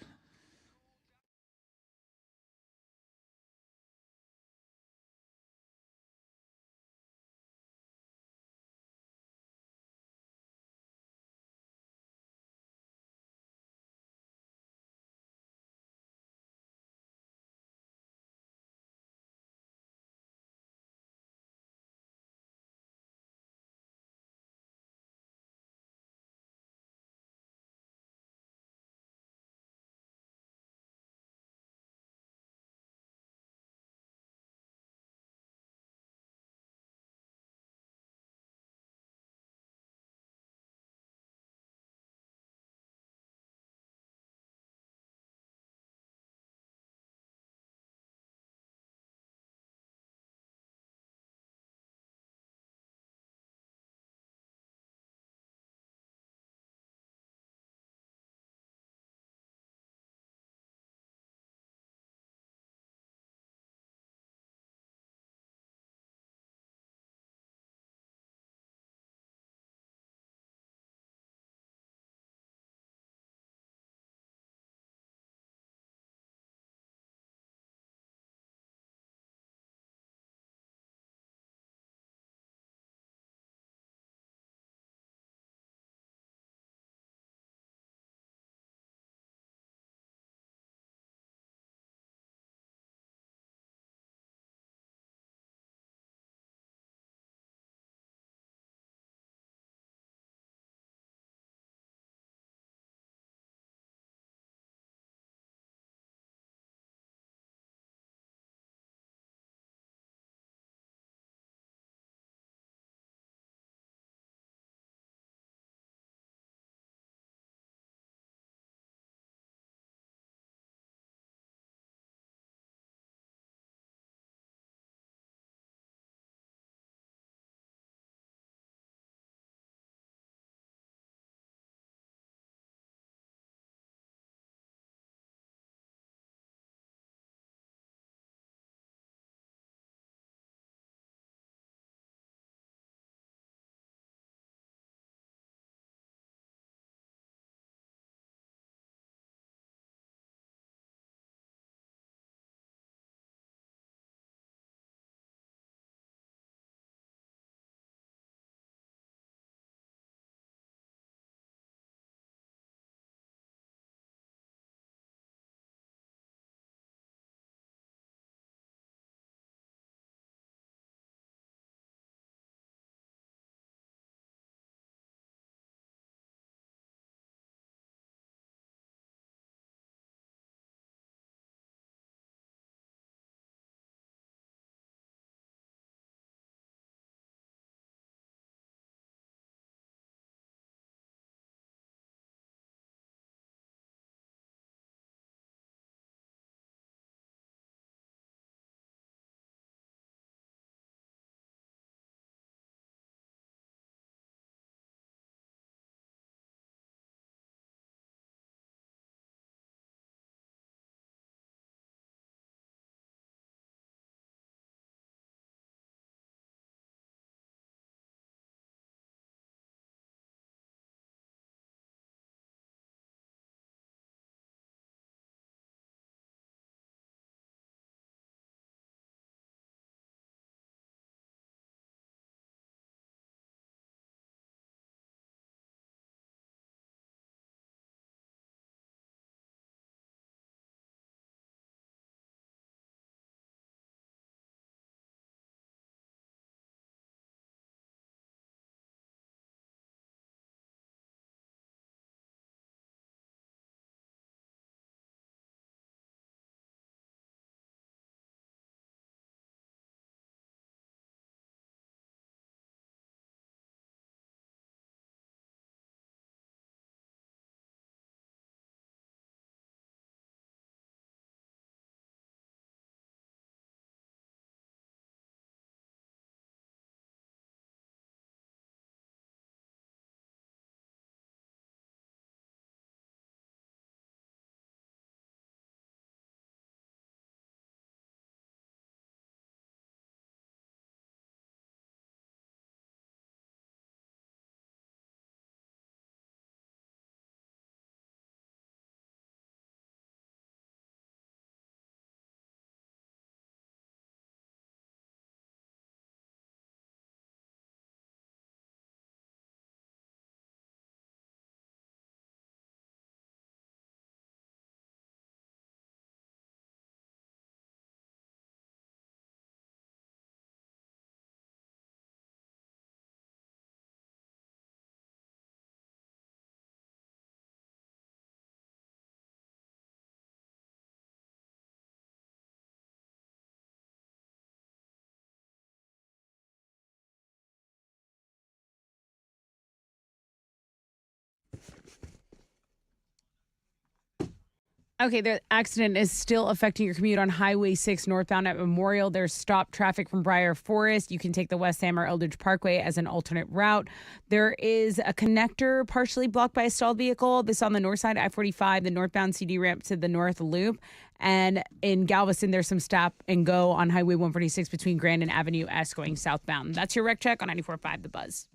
Okay, the accident is still affecting your commute on Highway 6 northbound at Memorial. There's stopped traffic from Briar Forest. You can take the West Sam or Eldridge Parkway as an alternate route. There is a connector partially blocked by a stalled vehicle. This on the north side, I-45, the northbound CD ramp to the north loop. And in Galveston, there's some stop and go on Highway 146 between Grand and Avenue S going southbound. That's your wreck check on 94.5 The Buzz.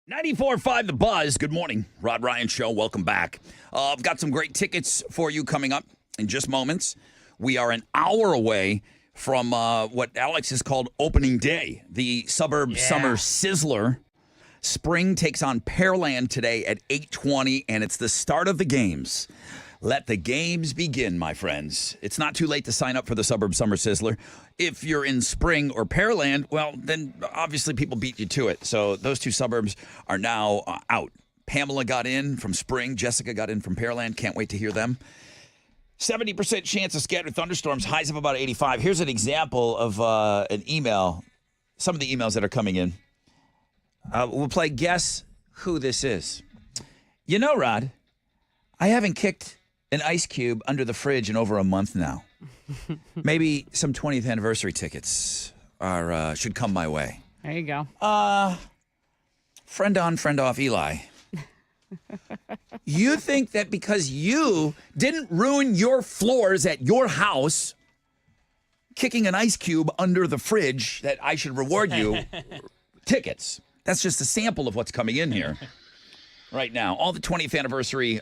.5 The Buzz. Good morning. Rod Ryan Show. Welcome back. I've got some great tickets for you coming up in just moments. We are an hour away from what Alex has called opening day, the Suburb Summer Sizzler. Spring takes on Pearland today at 8:20, and it's the start of the games. Let the games begin, my friends. It's not too late to sign up for the Suburb Summer Sizzler. If you're in Spring or Pearland, well, then obviously people beat you to it. So those two suburbs are now out. Pamela got in from Spring. Jessica got in from Pearland. Can't wait to hear them. 70% chance of scattered thunderstorms, highs of about 85. Here's an example of an email, some of the emails that are coming in. We'll play Guess Who This Is. You know, Rod, I haven't kicked an ice cube under the fridge in over a month now. Maybe some 20th anniversary tickets should come my way. There you go. Friend on, friend off, Eli. You think that because you didn't ruin your floors at your house kicking an ice cube under the fridge that I should reward you tickets? That's just a sample of what's coming in here right now. All the 20th anniversary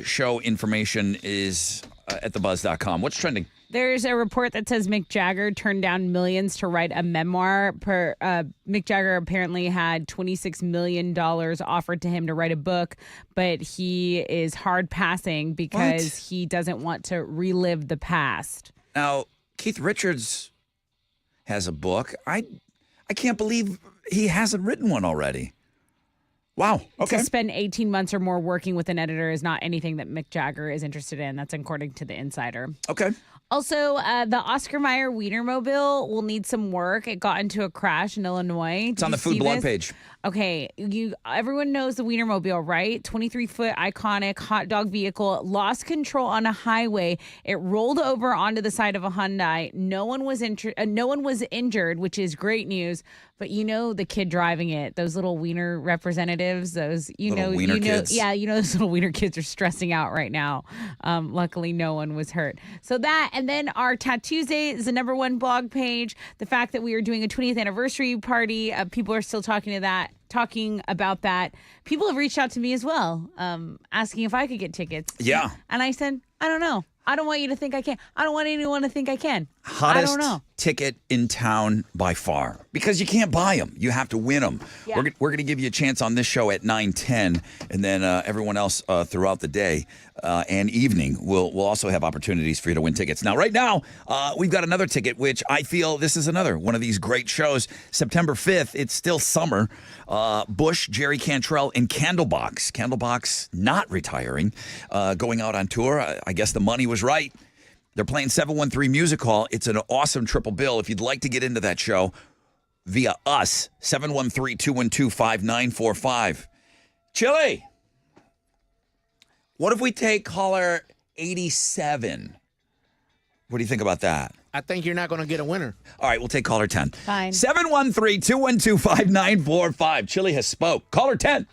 show information is at thebuzz.com. What's trending? There's a report that says Mick Jagger turned down millions to write a memoir. Mick Jagger apparently had $26 million offered to him to write a book, but he is hard passing because he doesn't want to relive the past. Now, Keith Richards has a book. I can't believe he hasn't written one already. Wow. Okay. To spend 18 months or more working with an editor is not anything that Mick Jagger is interested in. That's according to The Insider. Okay. Also, the Oscar Mayer Wienermobile will need some work. It got into a crash in Illinois. It's on the Food blog page. Okay, everyone knows the Wienermobile, right? 23-foot iconic hot dog vehicle lost control on a highway. It rolled over onto the side of a Hyundai. No one was injured, which is great news. But you know the kid driving it, those little wiener representatives, those kids. Yeah, those little wiener kids are stressing out right now. Luckily, no one was hurt. So that, and then our Tattoosday is the #1 blog page. The fact that we are doing a 20th anniversary party, people are still talking about that. People have reached out to me as well, asking if I could get tickets. Yeah. And I said, I don't know. I don't want you to think I can. I don't want anyone to think I can. Hottest I don't know. ticket in town by far, because you can't buy them. You have to win them. Yeah. We're going to give you a chance on this show at 9:10, and then everyone else throughout the day and evening will also have opportunities for you to win tickets. Now, right now, we've got another ticket, which I feel this is another one of these great shows. September 5th, it's still summer. Bush, Jerry Cantrell, and Candlebox. Candlebox not retiring, going out on tour. I guess the money was right. They're playing 713 Music Hall. It's an awesome triple bill. If you'd like to get into that show via us, 713-212-5945. Chili, what if we take caller 87? What do you think about that? I think you're not going to get a winner. All right, we'll take caller 10. Fine. 713-212-5945. Chili has spoke. Caller 10.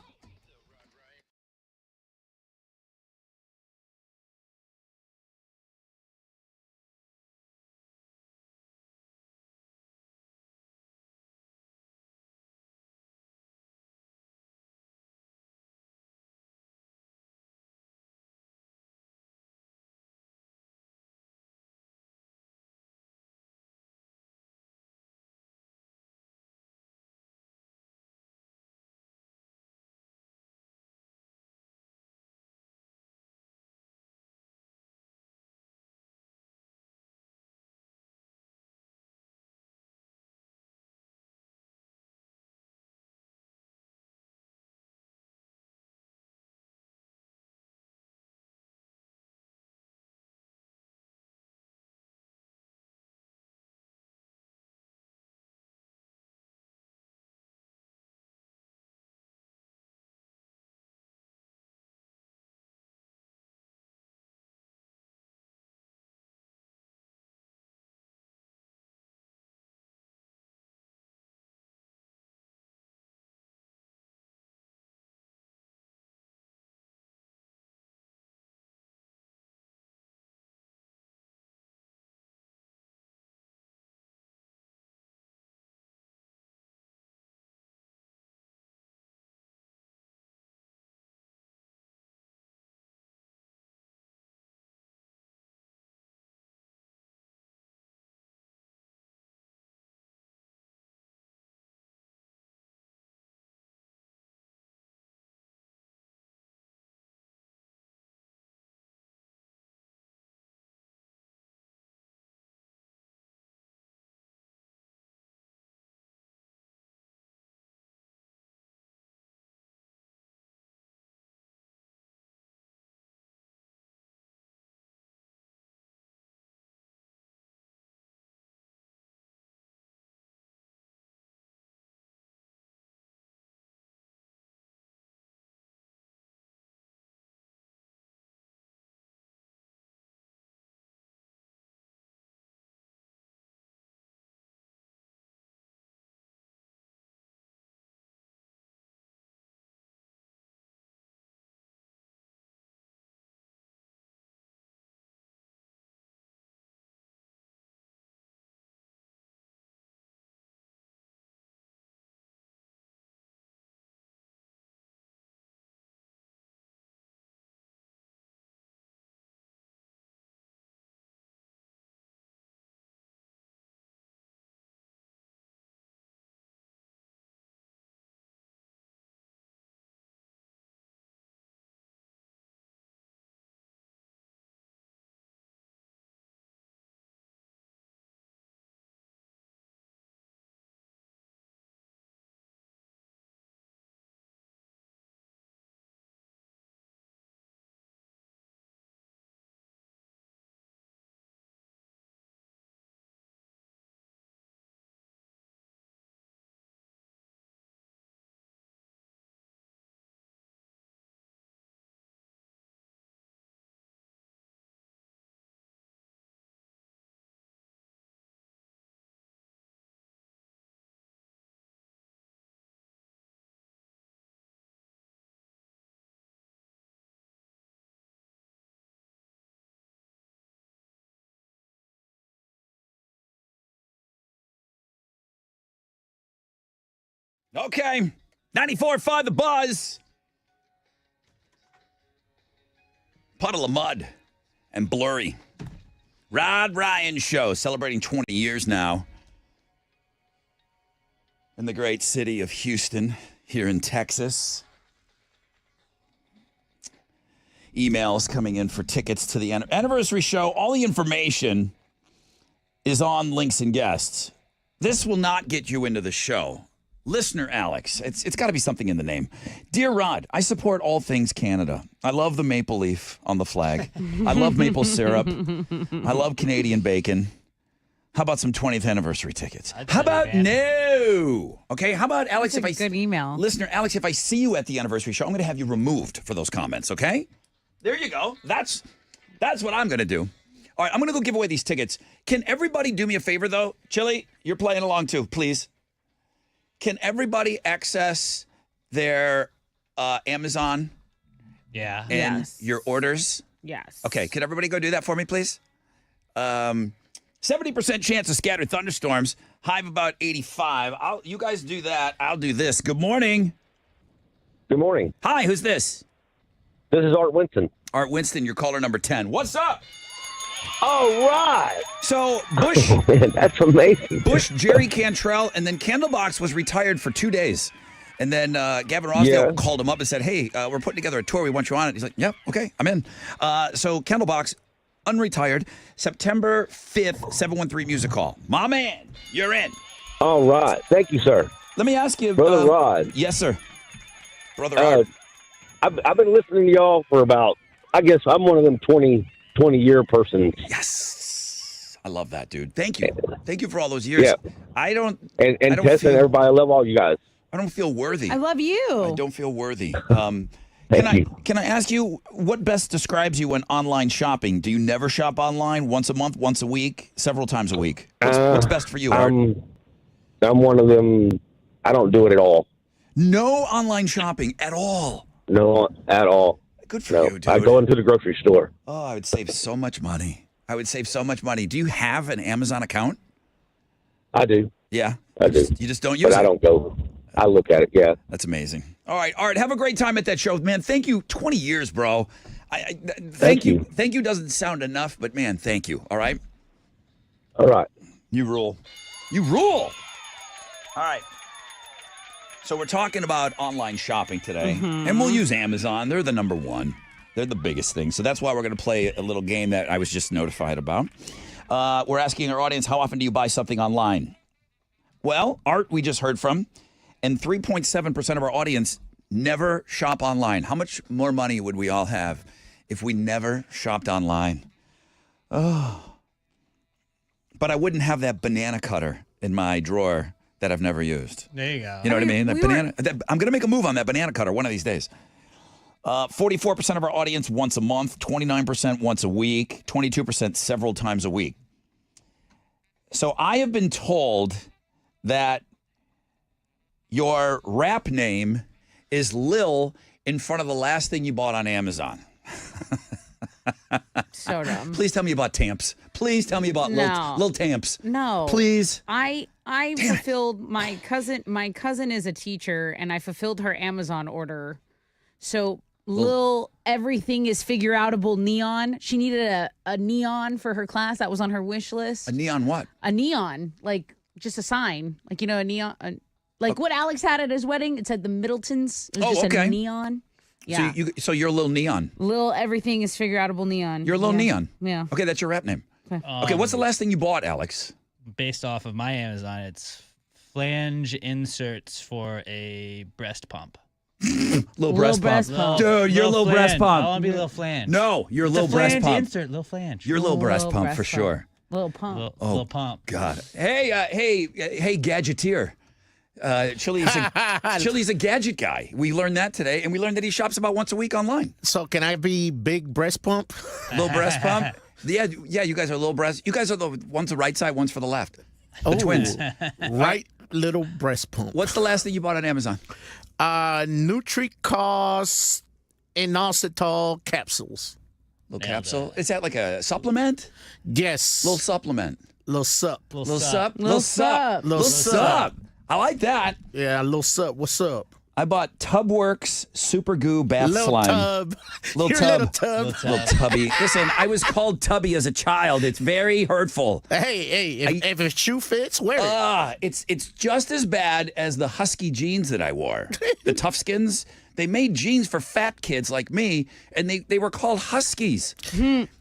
Okay. 94.5 The Buzz. Puddle of Mud and Blurry. Rod Ryan Show, celebrating 20 years now in the great city of Houston, here in Texas. Emails coming in for tickets to the anniversary show. All the information is on Links and Guests. This will not get you into the show. Listener Alex, it's got to be something in the name. Dear Rod, I support all things Canada. I love the maple leaf on the flag. I love maple syrup. I love Canadian bacon. How about some 20th anniversary tickets? How about no? Okay, how about Alex? That's a good email. Listener Alex, if I see you at the anniversary show, I'm going to have you removed for those comments. Okay, there you go. That's what I'm going to do. All right, I'm going to go give away these tickets. Can everybody do me a favor though? Chili, you're playing along too, please. Can everybody access their Amazon? Yeah. And Yes. your orders? Yes. Okay, could everybody go do that for me, please? 70% chance of scattered thunderstorms. High of about 85. You guys do that. I'll do this. Good morning. Good morning. Hi, who's this? This is Art Winston. Art Winston, you're caller number 10. What's up? All right. So Bush, That's amazing. Bush, Jerry Cantrell, and then Candlebox was retired for 2 days. And then Gavin Rossdale Yeah. called him up and said, hey, we're putting together a tour. We want you on it. He's like, yeah, okay, I'm in. So Candlebox, unretired, September 5th, 713 Music Hall. My man, you're in. All right. Thank you, sir. Let me ask you. Brother Rod. Yes, sir. Brother Art. I've been listening to y'all for about, I guess I'm one of them 20-year persons. Yes. I love that, dude. Thank you. Thank you for all those years. Yeah. I don't And I don't Tessa and feel- everybody, I love all you guys. I don't feel worthy. I love you. I don't feel worthy. Thank you. Can I ask you what best describes you when online shopping? Do you never shop online? Once a month, once a week, several times a week? What's best for you, Art? I'm one of them. I don't do it at all. No online shopping at all. No, at all. Good for No, you, dude. I go into the grocery store. Oh, I would save so much money. Do you have an Amazon account? I do. Yeah. I do. You just don't use But it. I don't go. I look at it, yeah. That's amazing. All right, Art, have a great time at that show. Man, thank you. 20 years, bro. Thank you. Thank you doesn't sound enough, but man, thank you. All right? All right. You rule. You rule. All right. So we're talking about online shopping today, and we'll use Amazon. They're the number one. They're the biggest thing. So that's why we're going to play a little game that I was just notified about. We're asking our audience, how often do you buy something online? Well, Art, we just heard from, and 3.7% of our audience never shop online. How much more money would we all have if we never shopped online? Oh. But I wouldn't have that banana cutter in my drawer that I've never used. There you go. You know what I mean? we I'm going to make a move on that banana cutter one of these days. 44% of our audience once a month, 29% once a week, 22% several times a week. So I have been told that your rap name is Lil in front of the last thing you bought on Amazon. So dumb. Please tell me about Tamps. Please tell me about No. Lil Tamps. No. Please. I fulfilled my cousin is a teacher and I fulfilled her Amazon order. So Lil everything is figure outable neon. She needed a neon for her class. That was on her wish list. A neon what? A neon, like just a sign. Like a neon like what Alex had at his wedding. It said the Middletons. It was just okay. a neon. Yeah. So you're a little neon. Lil everything is figure outable neon. You're a little neon. Yeah. Okay, that's your rap name. Okay, what's the last thing you bought, Alex? Based off of my Amazon, it's flange inserts for a breast pump. Little breast pump. Dude, you're a little breast pump. I want to be a little flange. No, you're a little breast flange pump. insert, little flange. You're a little breast pump for sure. Little pump. Little pump. God. Hey, gadgeteer. Chili's a gadget guy. We learned that today, and we learned that he shops about once a week online. So can I be big breast pump? Little breast pump. Yeah. You guys are little breast. You guys are the one's the right side, one's for the left. The twins. Right little breast pump. What's the last thing you bought on Amazon? Nutricos inositol capsules. Little capsule. Is that like a supplement? Yes. Little supplement. Little sup. Little sup. Little sup. Little sup. I like that. Yeah, a little sup. What's up? I bought Tubworks Super Goo Bath Little Slime. tub. Little You're tub. Little tub. Little tubby. Listen, I was called Tubby as a child. It's very hurtful. Hey, if a shoe fits, wear it. It's just as bad as the husky jeans that I wore. The Toughskins. They made jeans for fat kids like me, and they were called Huskies.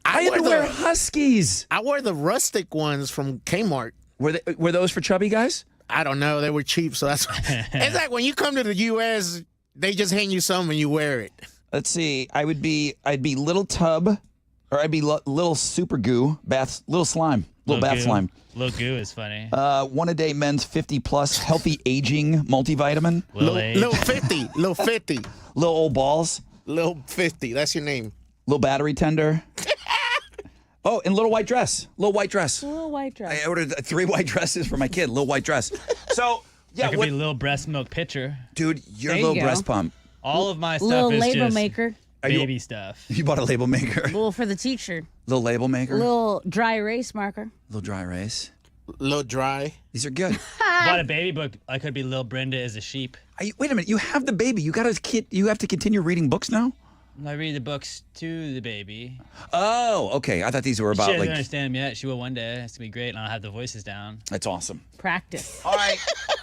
I had to wear Huskies. I wore the rustic ones from Kmart. Were those for chubby guys? I don't know. They were cheap, so that's. It's like when you come to the U.S., they just hand you some and you wear it. Let's see. I'd be little tub, or I'd be little super goo bath, little slime, little bath goo. slime. Little goo is funny. One a day men's 50+ healthy aging multivitamin. Little 50, little 50, little old balls. Little 50. That's your name. Little battery tender. Oh, and little white dress. Little white dress. Little white dress. I ordered 3 white dresses for my kid. Little white dress. So yeah, That could be little breast milk pitcher. Dude, your There you little go. breast pump. All of my stuff Little is label just maker. baby stuff. You bought a label maker. Little for the teacher. Little label maker. Little dry erase marker. Little dry erase. Little dry. These are good. Bought a baby book. I could be little Brenda as a sheep. Wait a minute. You have the baby. You have to continue reading books now. I read the books to the baby. Oh, okay. I thought these were She about doesn't like. understand them yet. She will one day. It's gonna be great, and I'll have the voices down. That's awesome. Practice. All right.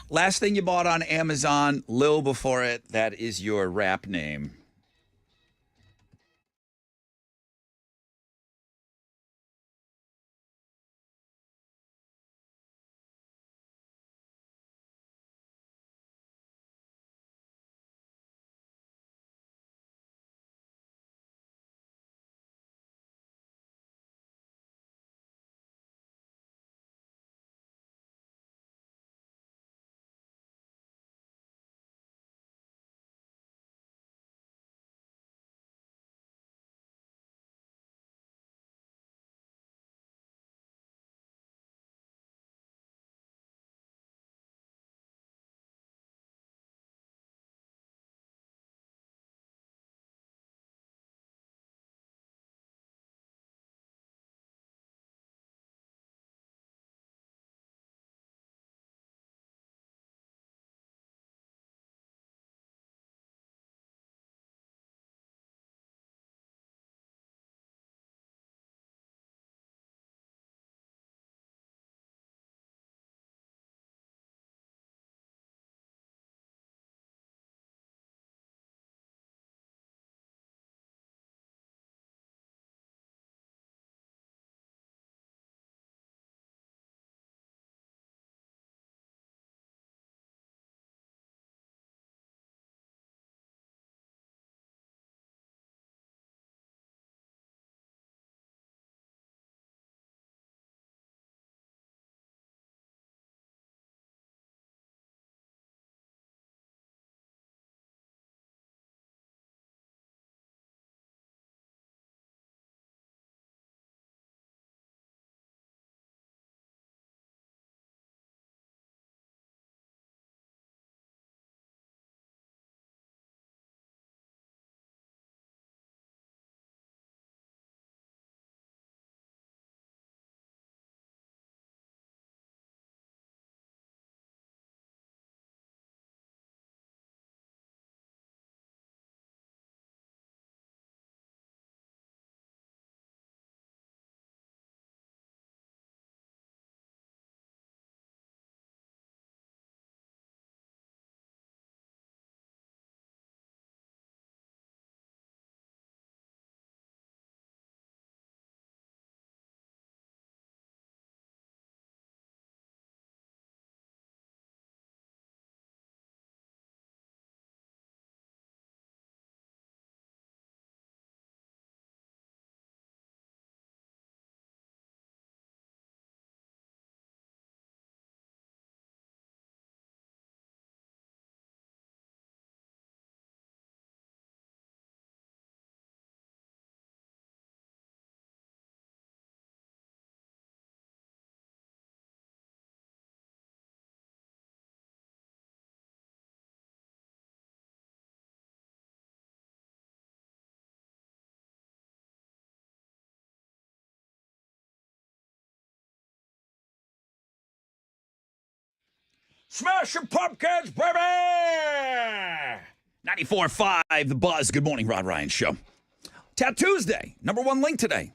Last thing you bought on Amazon, Lil before it. That is your rap name. Smashing Pumpkins, baby! 94.5, The Buzz. Good morning, Rod Ryan Show. Tuesday, number one link today.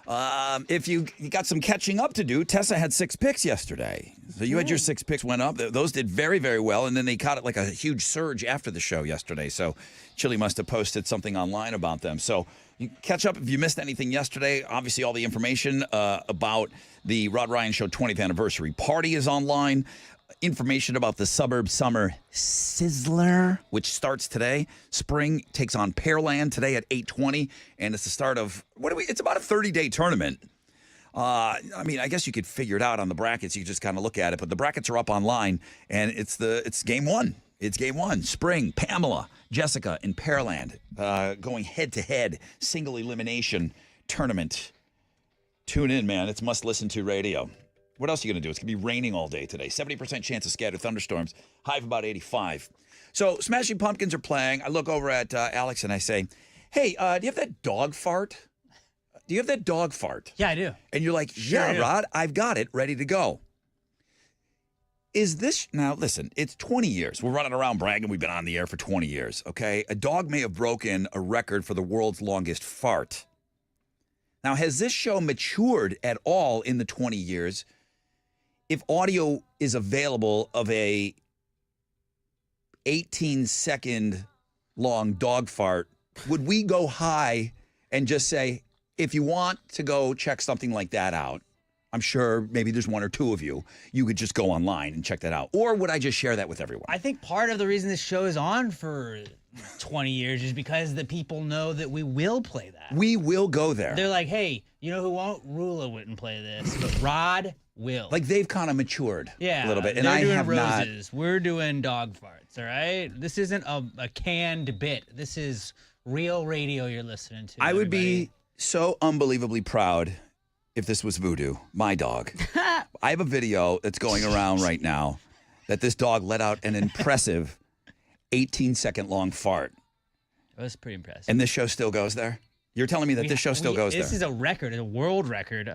If you got some catching up to do, Tessa had 6 picks yesterday. So you had your 6 picks went up. Those did very, very well. And then they caught it like a huge surge after the show yesterday. So Chili must have posted something online about them. So you catch up if you missed anything yesterday. Obviously, all the information about the Rod Ryan Show 20th anniversary party is online. Information about the Suburb Summer Sizzler, which starts today. Spring takes on Pearland today at 8:20, and it's the start of it's about a 30-day tournament. I mean, I guess you could figure it out on the brackets. You just kind of look at it, but the brackets are up online, and it's game one. It's game one. Spring, Pamela, Jessica, and Pearland going head-to-head, single elimination tournament. Tune in, man. It's must-listen-to radio. What else are you going to do? It's going to be raining all day today. 70% chance of scattered thunderstorms. High of about 85. So Smashing Pumpkins are playing. I look over at Alex and I say, hey, do you have that dog fart? Do you have that dog fart? Yeah, I do. And you're like, Sure, yeah, I do. Rod, I've got it ready to go. Now, listen, it's 20 years. We're running around bragging we've been on the air for 20 years, okay? A dog may have broken a record for the world's longest fart. Now, has this show matured at all in the 20 years? If audio is available of a 18-second long dog fart, would we go high and just say, if you want to go check something like that out, I'm sure maybe there's one or two of you, you could just go online and check that out. Or would I just share that with everyone? I think part of the reason this show is on for 20 years is because the people know that we will play that. We will go there. They're like, hey, you know who won't? Rula wouldn't play this, but Rod will. Like they've kind of matured a little bit. And they're I doing have roses. We're doing dog farts, all right? This isn't a canned bit. This is real radio you're listening to. I would be so unbelievably proud if this was Voodoo, my dog. I have a video that's going around right now that this dog let out an impressive 18-second long fart. That was pretty impressive. And this show still goes there? You're telling me that this show still goes there? This is a record, a world record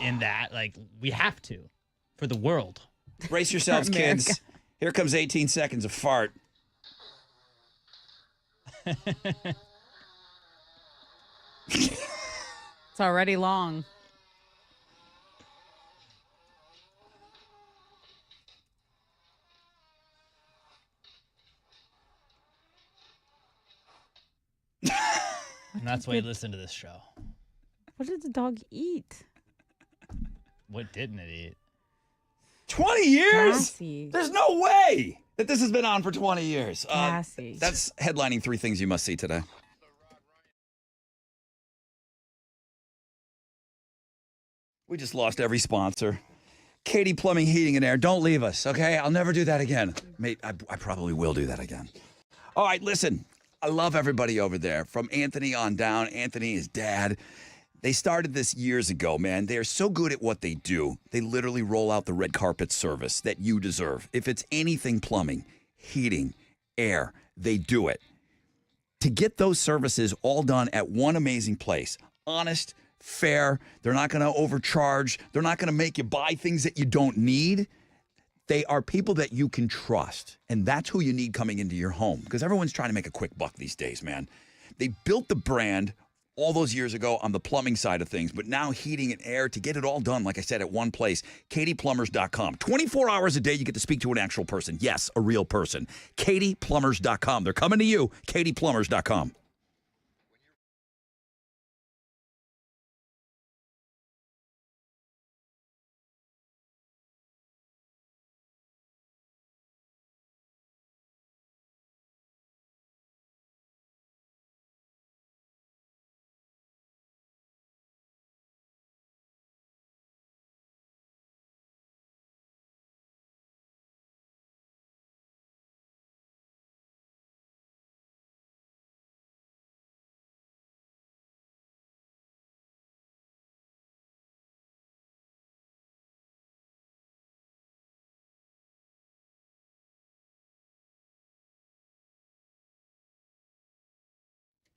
in that. Like, we have to for the world. Brace yourselves, kids. Here comes 18 seconds of fart. It's already long. And that's why you listen to this show. What did the dog eat? What didn't it eat? 20 years? Cassie. There's no way that this has been on for 20 years. Cassie. That's headlining 3 things you must see today. We just lost every sponsor. Katie Plumbing, Heating, and Air. Don't leave us, okay? I'll never do that again. Mate, I probably will do that again. All right, listen. I love everybody over there. From Anthony on down. Anthony, his dad. They started this years ago, man. They are so good at what they do. They literally roll out the red carpet service that you deserve. If it's anything plumbing, heating, air, they do it. To get those services all done at one amazing place, honest, fair, they're not going to overcharge. They're not going to make you buy things that you don't need. They are people that you can trust, and that's who you need coming into your home because everyone's trying to make a quick buck these days, man. They built the brand all those years ago on the plumbing side of things, but now heating and air to get it all done, like I said, at one place, KatiePlumbers.com. 24 hours a day, you get to speak to an actual person. Yes, a real person. KatiePlumbers.com. They're coming to you, KatiePlumbers.com.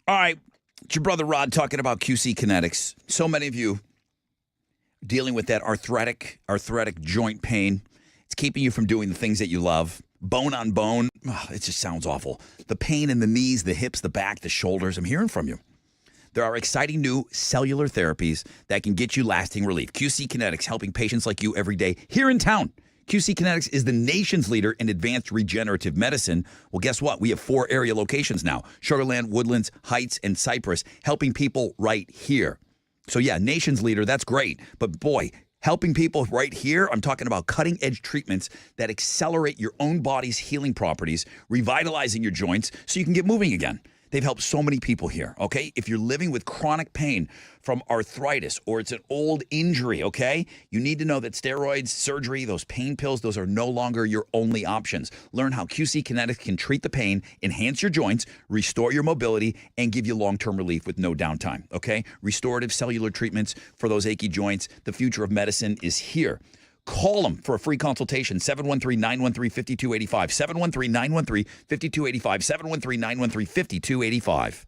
All right, it's your brother Rod talking about QC Kinetics. So many of you dealing with that arthritic joint pain. It's keeping you from doing the things that you love. Bone on bone, it just sounds awful. The pain in the knees, the hips, the back, the shoulders, I'm hearing from you. There are exciting new cellular therapies that can get you lasting relief. QC Kinetics helping patients like you every day here in town. QC Kinetics is the nation's leader in advanced regenerative medicine. Well, guess what? We have 4 area locations now. Sugarland, Woodlands, Heights, and Cypress, helping people right here. So yeah, nation's leader, that's great. But boy, helping people right here, I'm talking about cutting-edge treatments that accelerate your own body's healing properties, revitalizing your joints so you can get moving again. They've helped so many people here, okay? If you're living with chronic pain from arthritis or it's an old injury, okay? You need to know that steroids, surgery, those pain pills, those are no longer your only options. Learn how QC Kinetics can treat the pain, enhance your joints, restore your mobility, and give you long-term relief with no downtime, okay? Restorative cellular treatments for those achy joints. The future of medicine is here. Call them for a free consultation, 713-913-5285, 713-913-5285, 713-913-5285.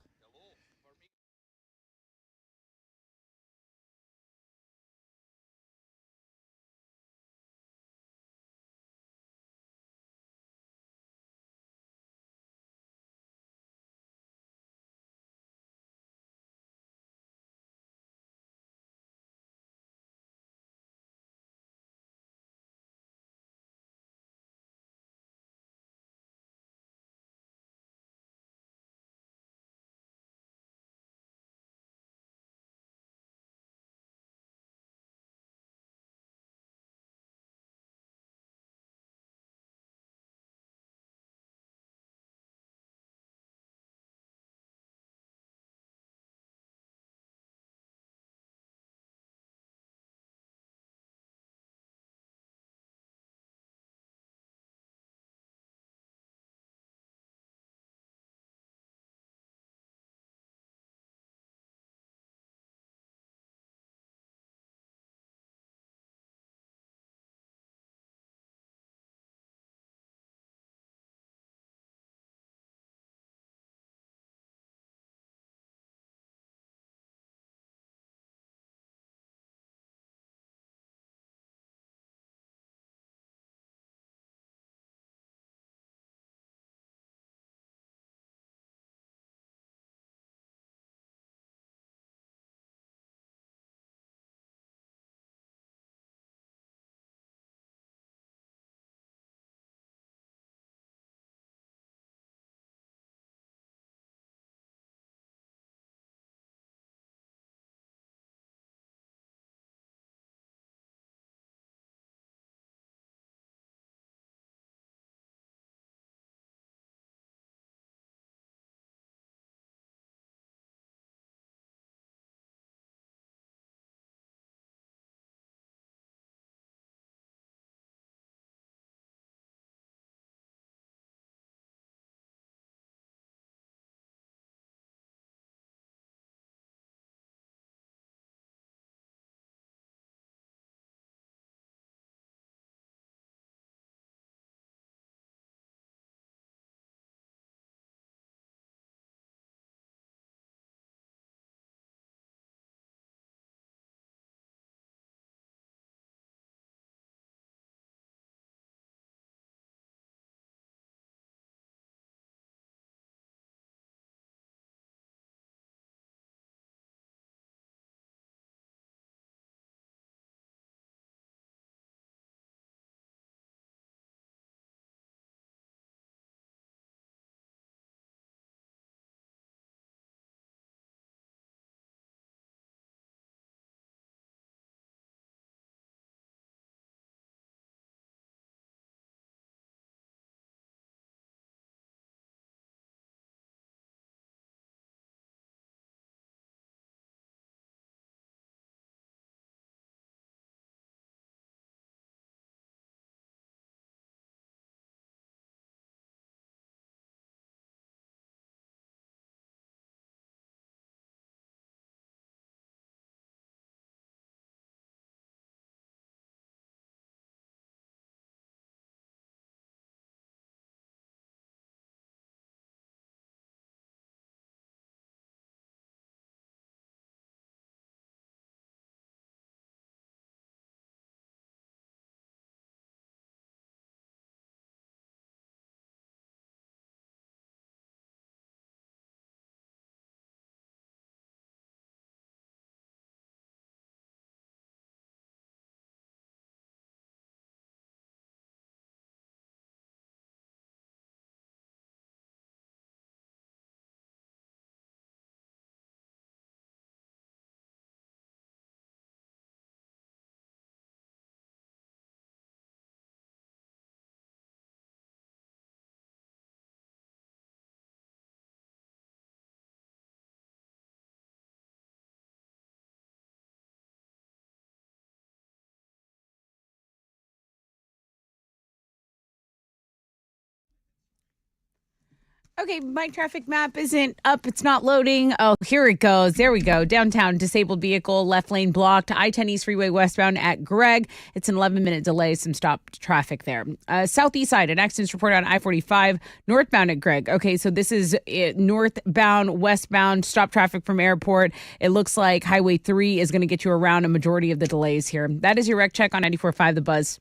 Okay, my traffic map isn't up. It's not loading. Oh, here it goes. There we go. Downtown, disabled vehicle, left lane blocked. I-10 East Freeway westbound at Gregg. It's an 11-minute delay. Some stopped traffic there. Southeast side, an accident's reported on I-45, northbound at Gregg. Okay, so this is northbound, westbound, stop traffic from airport. It looks like Highway 3 is going to get you around a majority of the delays here. That is your wreck check on 94.5 The Buzz.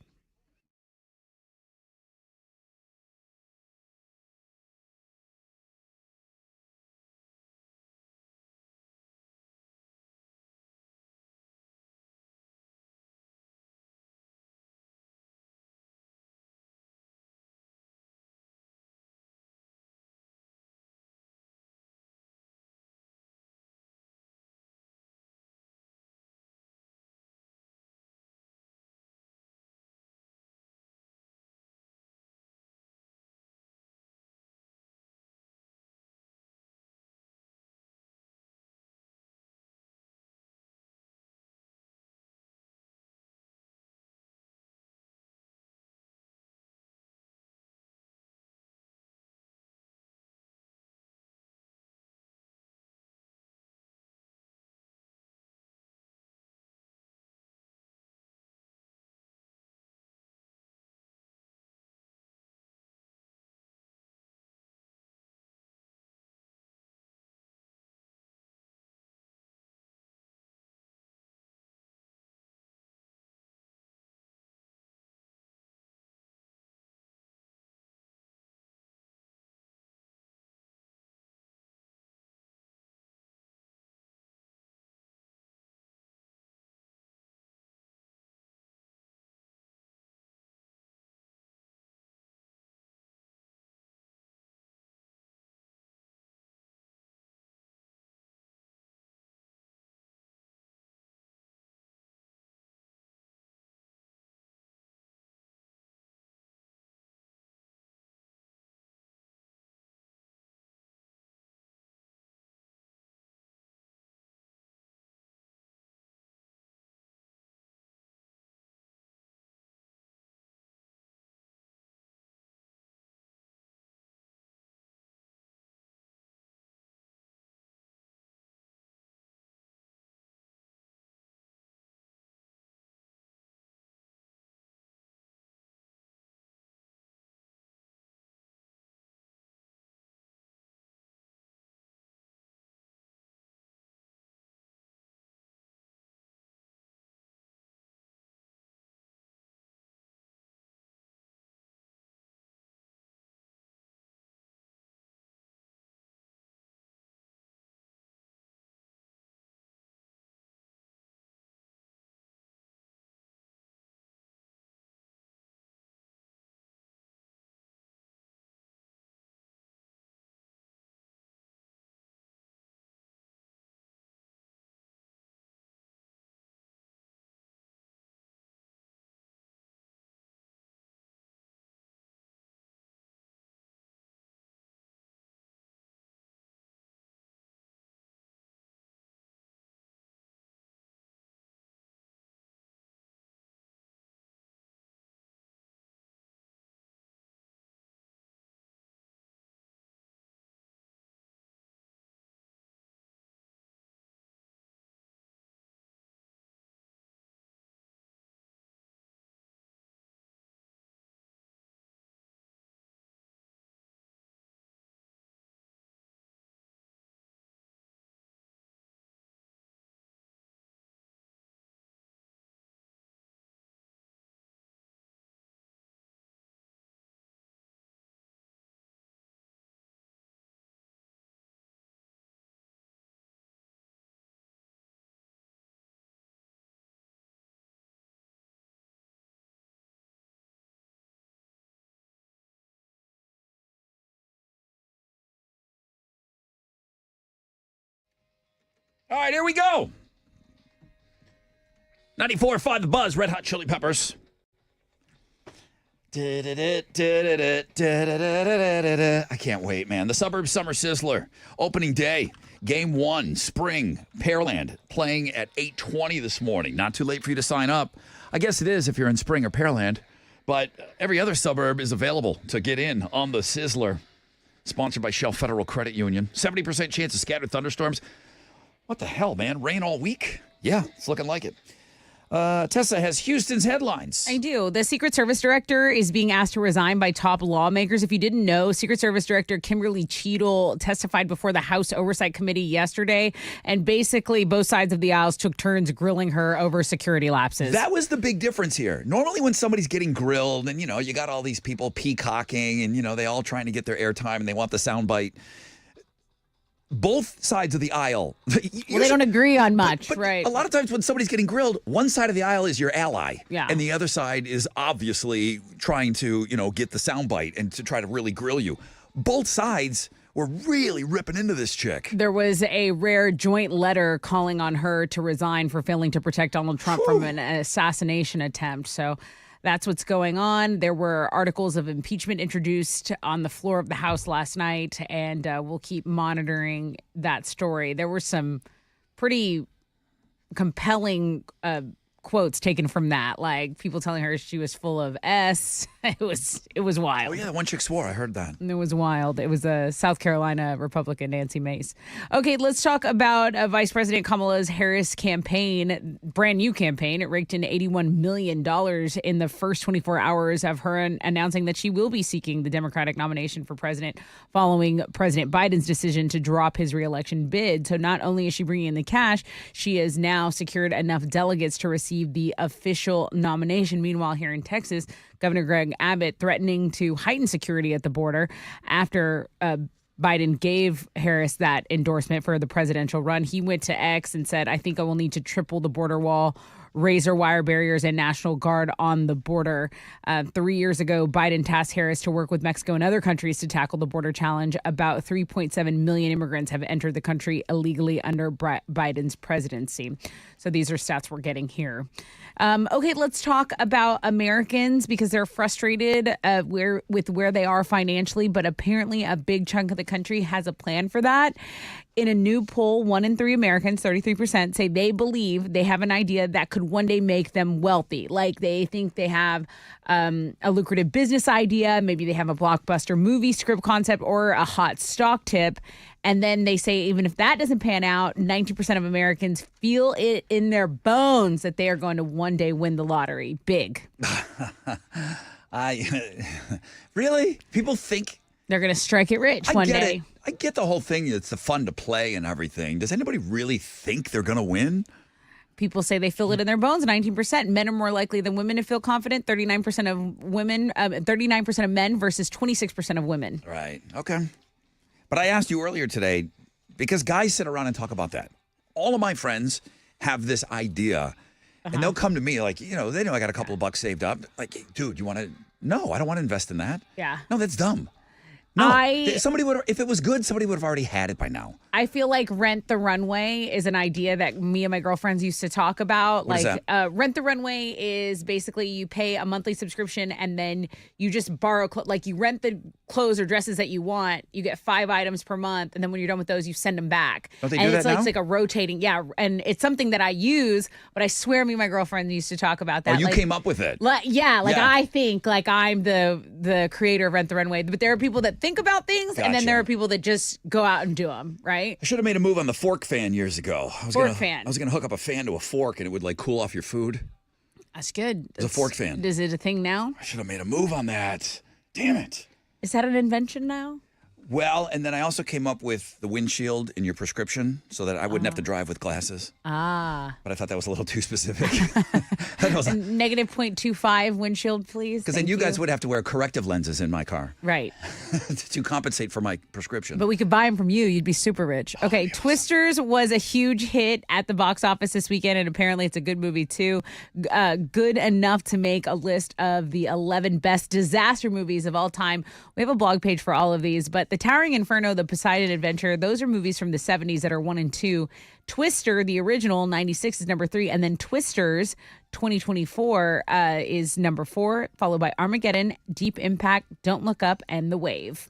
All right, here we go. 94.5 The Buzz, Red Hot Chili Peppers. I can't wait, man. The Suburbs Summer Sizzler, opening day, Game 1, Spring, Pearland, playing at 8:20 this morning. Not too late for you to sign up. I guess it is if you're in Spring or Pearland, but every other suburb is available to get in on the Sizzler. Sponsored by Shell Federal Credit Union. 70% chance of scattered thunderstorms. What the hell, man? Rain all week? Yeah, it's looking like it. Tessa has Houston's headlines. I do. The Secret Service director is being asked to resign by top lawmakers. If you didn't know, Secret Service Director Kimberly Cheadle testified before the House Oversight Committee yesterday, and basically both sides of the aisles took turns grilling her over security lapses. That was the big difference here. Normally when somebody's getting grilled and, you got all these people peacocking and, they all trying to get their airtime and they want the soundbite. Both sides of the aisle. Well, they don't agree on much, but right? A lot of times when somebody's getting grilled, one side of the aisle is your ally. Yeah. And the other side is obviously trying to, get the soundbite and to try to really grill you. Both sides were really ripping into this chick. There was a rare joint letter calling on her to resign for failing to protect Donald Trump from an assassination attempt. So that's what's going on. There were articles of impeachment introduced on the floor of the House last night, and we'll keep monitoring that story. There were some pretty compelling quotes taken from that, like people telling her she was full of S. It was wild. Oh, yeah, one chick swore. I heard that. It was wild. It was a South Carolina Republican, Nancy Mace. Okay, let's talk about Vice President Kamala Harris' campaign, brand new campaign. It raked in $81 million in the first 24 hours of her announcing that she will be seeking the Democratic nomination for president following President Biden's decision to drop his reelection bid. So not only is she bringing in the cash, she has now secured enough delegates to receive the official nomination. Meanwhile, here in Texas, Governor Greg Abbott threatening to heighten security at the border after Biden gave Harris that endorsement for the presidential run. He went to X and said, I think I will need to triple the border wall, razor wire barriers, and National Guard on the border. 3 years ago, Biden tasked Harris to work with Mexico and other countries to tackle the border challenge. About 3.7 million immigrants have entered the country illegally under Biden's presidency. So these are stats we're getting here. Okay, let's talk about Americans because they're frustrated with where they are financially, but apparently a big chunk of the country has a plan for that. In a new poll, 1 in 3 Americans, 33%, say they believe they have an idea that could one day make them wealthy. Like they think they have a lucrative business idea, maybe they have a blockbuster movie script concept or a hot stock tip. And then they say even if that doesn't pan out, 90% of Americans feel it in their bones that they are going to one day win the lottery. Big. Really? People think they're going to strike it rich one day. I get the whole thing. It's the fun to play and everything. Does anybody really think they're going to win? People say they feel it in their bones. 19%. Men are more likely than women to feel confident. 39% of women, 39% of men versus 26% of women. Right. Okay. But I asked you earlier today, because guys sit around and talk about that. All of my friends have this idea, and they'll come to me like, they know I got a couple of bucks saved up. Like, hey, dude, you want to? No, I don't want to invest in that. Yeah. No, that's dumb. No, somebody would. If it was good, somebody would have already had it by now. I feel like Rent the Runway is an idea that me and my girlfriends used to talk about. What is that? Rent the Runway is basically you pay a monthly subscription and then you just borrow, like you rent the clothes or dresses that you want. You get 5 items per month. And then when you're done with those, you send them back. Don't they and do it's that like, now? it's like a rotating. Yeah. And it's something that I use, but I swear me and my girlfriend used to talk about that. Oh, you came up with it. Yeah. I think like I'm the creator of Rent the Runway, but there are people that think about things. And then there are people that just go out and do them, right? I should have made a move on the fork fan years ago. I was fan. I was gonna hook up a fan to a fork and it would like cool off your food. That's good. It's a fork fan. Is it a thing now? I should have made a move on that. Damn it. Is that an invention now? Well, and then I also came up with the windshield in your prescription so that I wouldn't have to drive with glasses. Ah. But I thought that was a little too specific. Negative 0.25 windshield, please. Because then you guys would have to wear corrective lenses in my car. Right. To compensate for my prescription. But we could buy them from you. You'd be super rich. Okay, yes. Twisters was a huge hit at the box office this weekend, and apparently it's a good movie, too. Good enough to make a list of the 11 best disaster movies of all time. We have a blog page for all of these, but The Towering Inferno, The Poseidon Adventure, those are movies from the 70s that are 1 and 2. Twister, the original, 96 is number 3, and then Twisters, 2024 is number 4, followed by Armageddon, Deep Impact, Don't Look Up, and The Wave.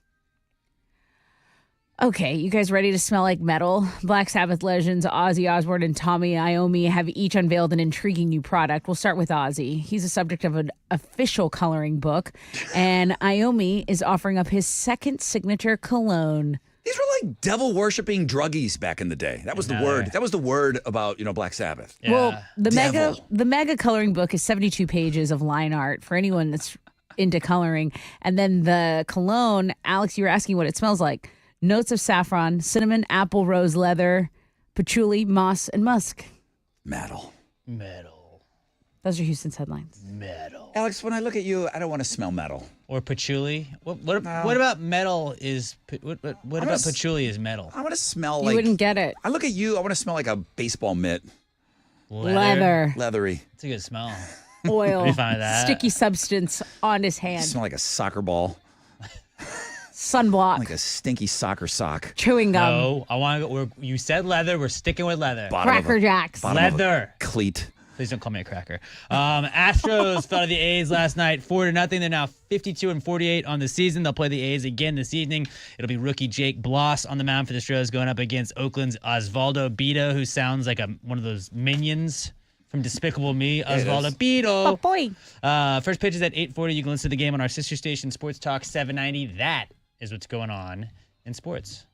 Okay, you guys ready to smell like metal? Black Sabbath legends Ozzy Osbourne and Tommy Iommi have each unveiled an intriguing new product. We'll start with Ozzy. He's the subject of an official coloring book, and Iommi is offering up his second signature cologne. These were like devil-worshipping druggies back in the day. That was the word. That was the word about, Black Sabbath. Yeah. Well, the Devil. mega coloring book is 72 pages of line art for anyone that's into coloring. And then the cologne, Alex, you were asking what it smells like. Notes of saffron, cinnamon, apple, rose, leather, patchouli, moss, and musk. Metal. Those are Houston's headlines. Alex, when I look at you, I don't want to smell metal. Or patchouli. What about metal is, what about patchouli is metal? I want to smell You like... wouldn't get it. I look at you, I want to smell like a baseball mitt. Leather. Leathery. It's a good smell. Oil. Be fine with that. Sticky substance on his You hand. smell like a soccer ball. Sunblock. Like a stinky soccer sock. Chewing gum. No, I want to go. You said leather. We're sticking with leather. Bottom of a- Cracker Jacks. bottom of a Leather. Cleat. Please don't call me a cracker. Astros fell to the A's last night, 4-0. They're now 52-48 on the season. They'll play the A's again this evening. It'll be rookie Jake Bloss on the mound for the Astros going up against Oakland's Osvaldo Bido, who sounds like one of those minions from Despicable Me. Osvaldo Oh, Bido. boy. First pitch is at 8:40. You can listen to the game on our sister station, Sports Talk 790. That is what's going on in sports.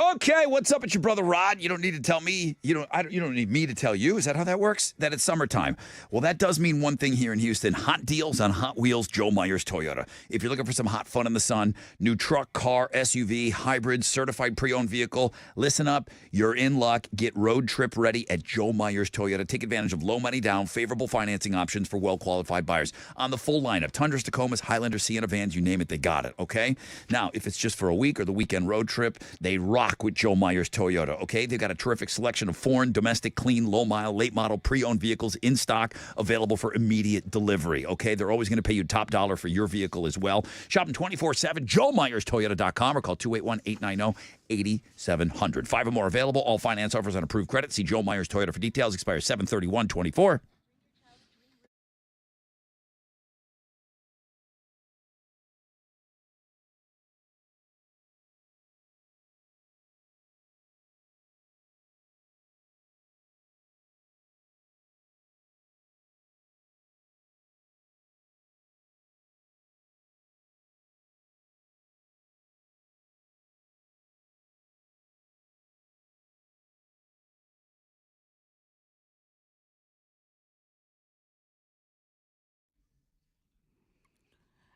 Okay, what's up with your brother Rod? You don't need to tell me. You don't need me to tell you. Is that how that works? That it's summertime. Well, that does mean one thing here in Houston. Hot deals on Hot Wheels Joe Myers Toyota. If you're looking for some hot fun in the sun, new truck, car, SUV, hybrid, certified pre-owned vehicle, listen up. You're in luck. Get road trip ready at Joe Myers Toyota. Take advantage of low money down, favorable financing options for well-qualified buyers. On the full lineup, Tundras, Tacomas, Highlander, Sienna vans, you name it, they got it, okay? Now, if it's just for a week or the weekend road trip, they rock with Joe Myers Toyota, okay? They've got a terrific selection of foreign, domestic, clean, low-mile, late-model, pre-owned vehicles in stock, available for immediate delivery, okay? They're always going to pay you top dollar for your vehicle as well. Shop them 24/7, JoeMyersToyota.com, or call 281-890-8700. 5 or more available. All finance offers on approved credit. See Joe Myers Toyota for details. Expires 7/31/24.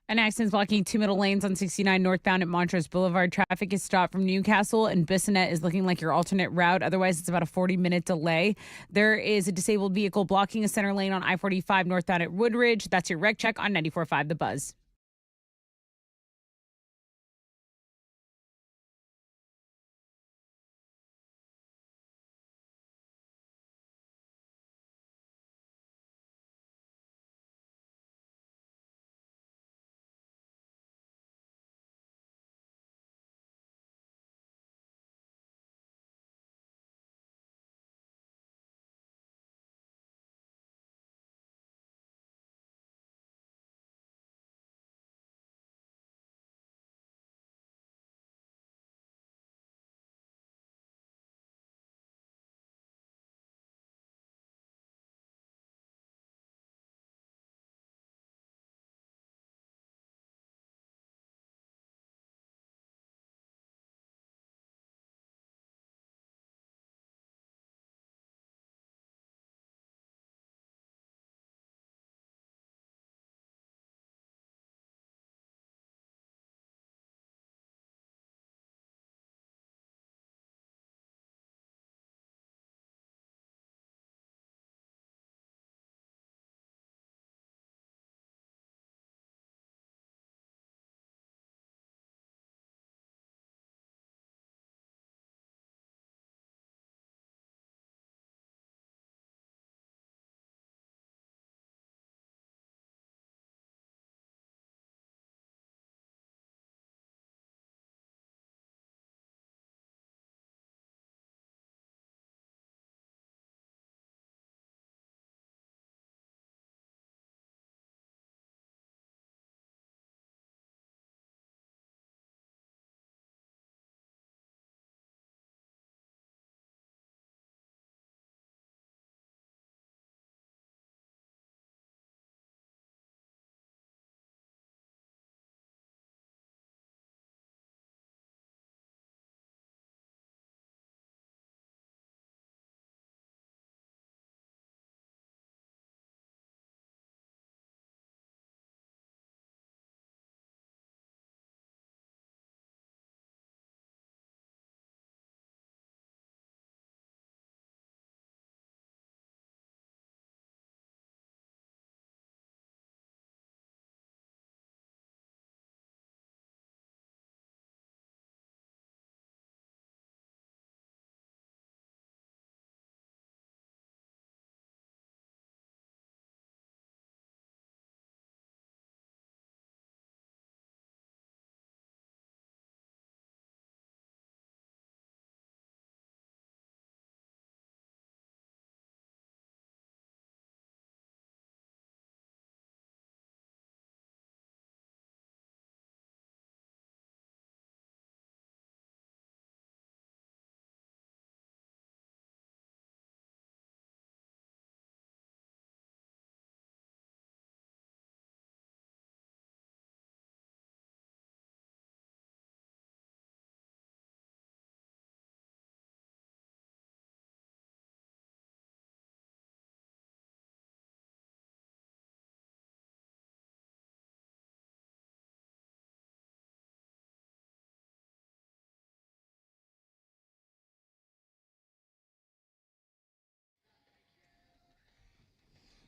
An accident's blocking 2 middle lanes on 69 northbound at Montrose Boulevard. Traffic is stopped from Newcastle, and Bissonnette is looking like your alternate route. Otherwise, it's about a 40-minute delay. There is a disabled vehicle blocking a center lane on I-45 northbound at Woodridge. That's your wreck check on 94.5 The Buzz.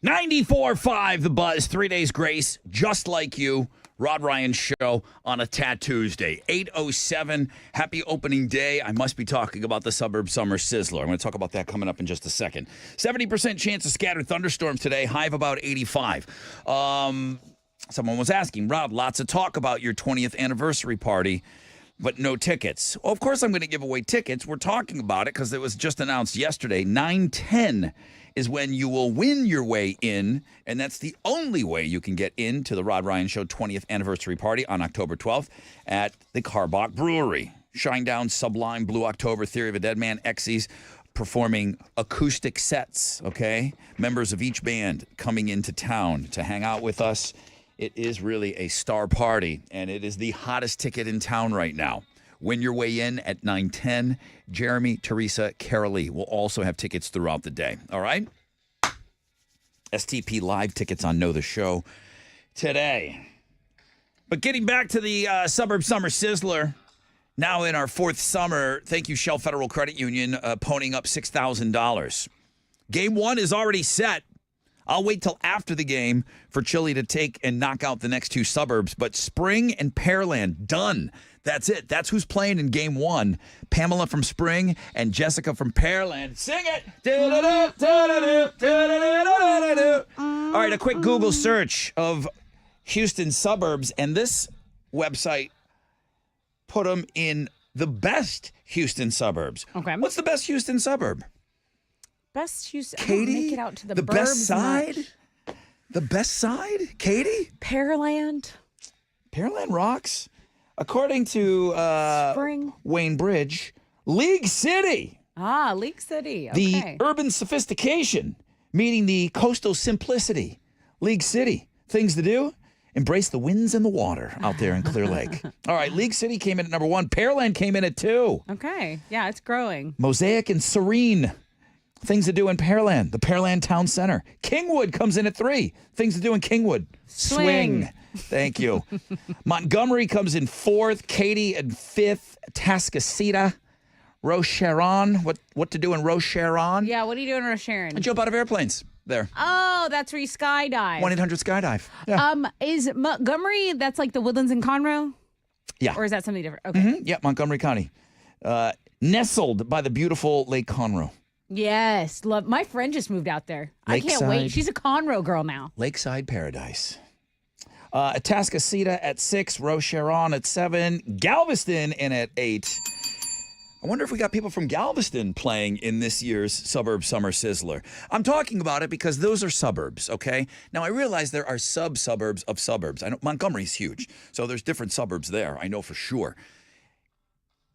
94.5 The Buzz, 3 days grace, just like you. Rod Ryan Show on a Tat Tuesday. 8:07, happy opening day. I must be talking about the Suburb Summer Sizzler. I'm going to talk about that coming up in just a second. 70% chance of scattered thunderstorms today, high of about 85. Someone was asking, Rod, lots of talk about your 20th anniversary party, but no tickets. Well, of course I'm going to give away tickets. We're talking about it because it was just announced yesterday. 9:10 is when you will win your way in, and that's the only way you can get into the Rod Ryan Show 20th anniversary party on October 12th at the Karbach Brewery. Shinedown, Sublime, Blue October, Theory of a Dead Man, Exes performing acoustic sets, okay? Members of each band coming into town to hang out with us. It is really a star party, and it is the hottest ticket in town right now. Win your way in at 9:10. Jeremy, Teresa, Carolee will also have tickets throughout the day. All right? STP Live tickets on Know the Show today. But getting back to the Suburb Summer Sizzler, now in our fourth summer, thank you, Shell Federal Credit Union, ponying up $6,000. Game one is already set. I'll wait till after the game for Chile to take and knock out the next two suburbs. But Spring and Pearland, done. That's it. That's who's playing in game one. Pamela from Spring and Jessica from Pearland. Sing it. All right, a quick Google search of Houston suburbs, and this website put them in the best Houston suburbs. Okay. What's the best Houston suburb? Best Houston. Katie? I don't make it out to the best burbs side? much. The best side? Katie? Pearland. Pearland rocks. According to Spring. Wayne Bridge, League City. League City. The Okay. urban sophistication, meaning the coastal simplicity. League City. Things to do? Embrace the winds and the water out there in Clear Lake. All right, League City came in at number 1. Pearland came in at 2. Okay. Yeah, it's growing. Mosaic and Serene. Things to do in Pearland. The Pearland Town Center. Kingwood comes in at 3. Things to do in Kingwood. Swing. Thank you. Montgomery comes in 4th. Katy in 5th. Tascasita. Rocheron. What to do in Rocheron? Yeah, what are you doing, Rosharon? I jump out of airplanes there. Oh, that's where you skydive. 1-800 Skydive. Yeah. Is Montgomery, that's like the Woodlands and Conroe? Yeah. Or is that something different? Okay. Yeah, Montgomery County. Nestled by the beautiful Lake Conroe. Yes. Love. My friend just moved out there. I can't wait. Lakeside. She's a Conroe girl now. Lakeside Paradise. Atascocita at 6. Rocheron at 7. Galveston in at 8. I wonder if we got people from Galveston playing in this year's Suburb Summer Sizzler. I'm talking about it because those are suburbs, okay? Now, I realize there are sub-suburbs of suburbs. I know Montgomery's huge, so there's different suburbs there. I know for sure.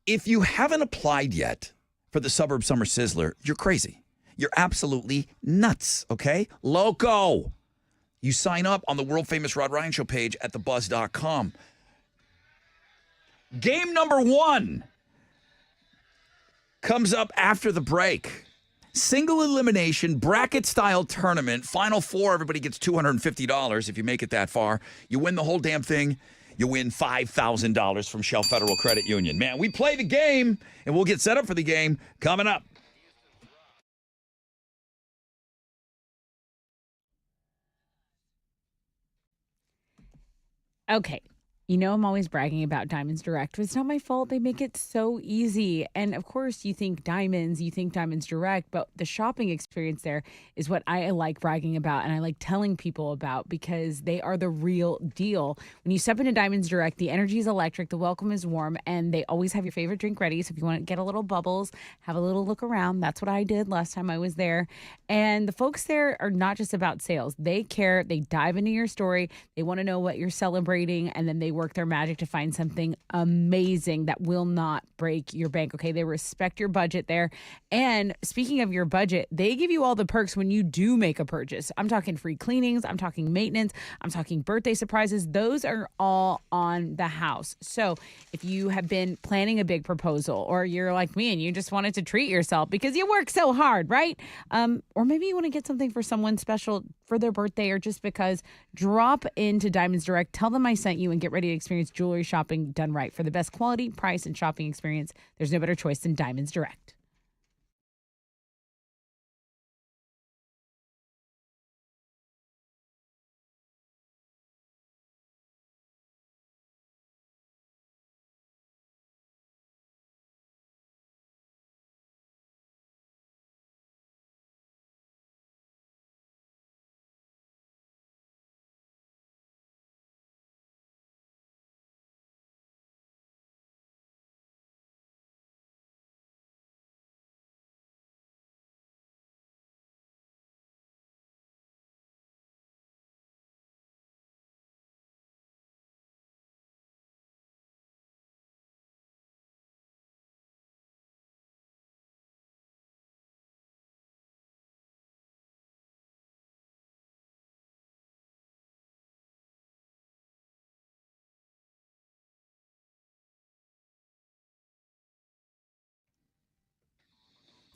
If you haven't applied yet for the Suburb Summer Sizzler, you're crazy. You're absolutely nuts, okay? Loco. You sign up on the world-famous Rod Ryan Show page at thebuzz.com. Game number 1 comes up after the break. Single elimination, bracket-style tournament. Final 4, everybody gets $250 if you make it that far. You win the whole damn thing. You win $5,000 from Shell Federal Credit Union. Man, we play the game, and we'll get set up for the game coming up. Okay. You know, I'm always bragging about Diamonds Direct, but it's not my fault. They make it so easy. And of course, you think Diamonds Direct, but the shopping experience there is what I like bragging about and I like telling people about because they are the real deal. When you step into Diamonds Direct, the energy is electric, the welcome is warm, and they always have your favorite drink ready. So if you want to get a little bubbles, have a little look around, that's what I did last time I was there. And the folks there are not just about sales. They care. They dive into your story. They want to know what you're celebrating, and then they work their magic to find something amazing that will not break your bank. Okay, they respect your budget there. And speaking of your budget, they give you all the perks when you do make a purchase. I'm talking free cleanings, I'm talking maintenance, I'm talking birthday surprises. Those are all on the house. So if you have been planning a big proposal, or you're like me and you just wanted to treat yourself because you work so hard, right? Or maybe you want to get something for someone special for their birthday, or just because, drop into Diamonds Direct, tell them I sent you, and get ready to experience jewelry shopping done right. For the best quality, price, and shopping experience, there's no better choice than Diamonds Direct.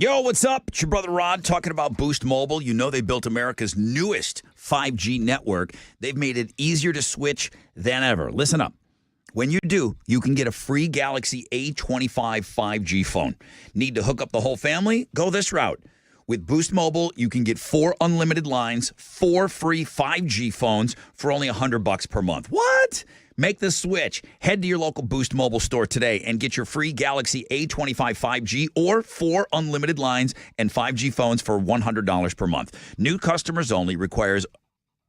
Yo, what's up? It's your brother Rod talking about Boost Mobile. You know they built America's newest 5G network. They've made it easier to switch than ever. Listen up. When you do, you can get a free Galaxy A25 5G phone. Need to hook up the whole family? Go this route. With Boost Mobile, you can get 4 unlimited lines, 4 free 5G phones for only $100 per month. What? Make the switch. Head to your local Boost Mobile store today and get your free Galaxy A25 5G or 4 unlimited lines and 5G phones for $100 per month. New customers only, requires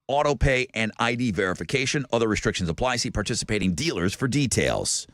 auto pay and ID verification. Other restrictions apply. See participating dealers for details.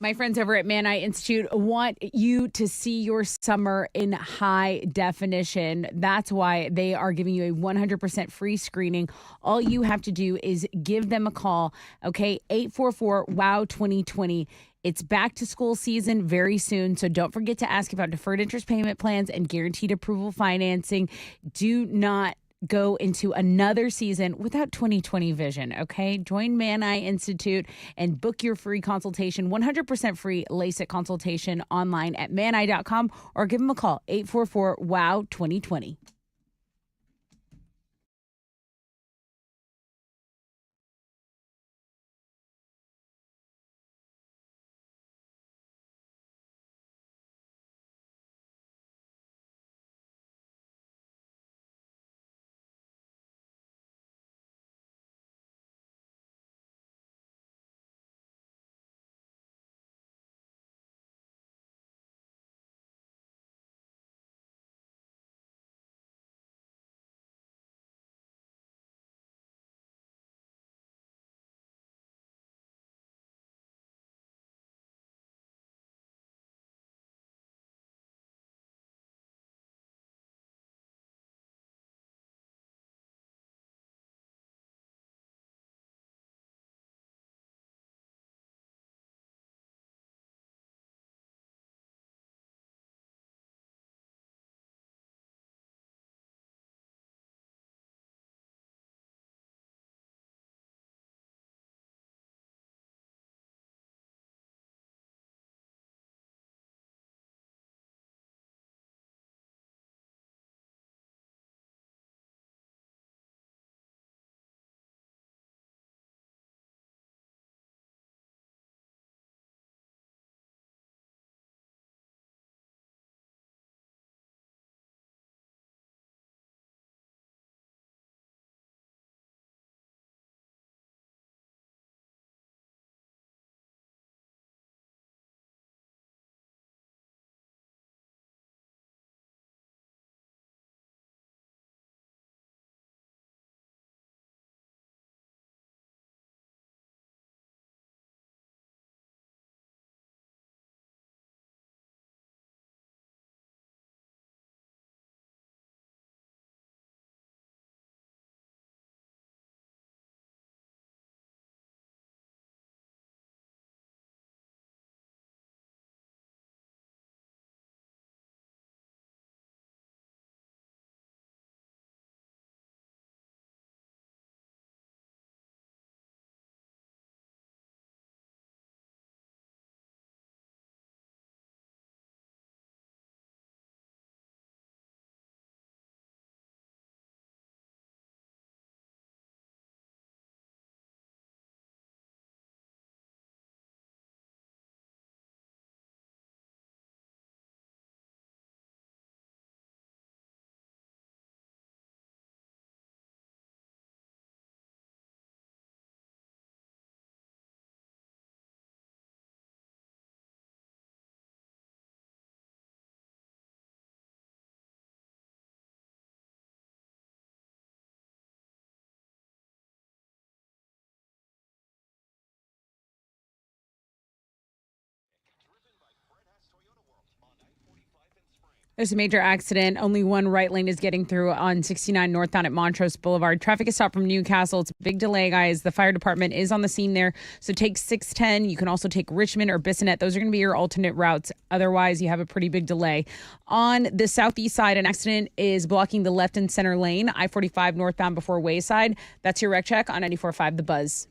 My friends over at Man Eye Institute want you to see your summer in high definition. That's why they are giving you a 100% free screening. All you have to do is give them a call, okay? 844-WOW-2020. It's back to school season very soon, so don't forget to ask about deferred interest payment plans and guaranteed approval financing. Do not go into another season without 2020 vision, okay? Join Man Eye Institute and book your free consultation, 100% free LASIK consultation online at maneye.com or give them a call, 844-WOW-2020. There's a major accident. Only one right lane is getting through on 69 northbound at Montrose Boulevard. Traffic is stopped from Newcastle. It's a big delay, guys. The fire department is on the scene there. So take 610. You can also take Richmond or Bissonnette. Those are going to be your alternate routes. Otherwise, you have a pretty big delay. On the southeast side, an accident is blocking the left and center lane, I-45 northbound before Wayside. That's your wreck check on 94.5 The Buzz.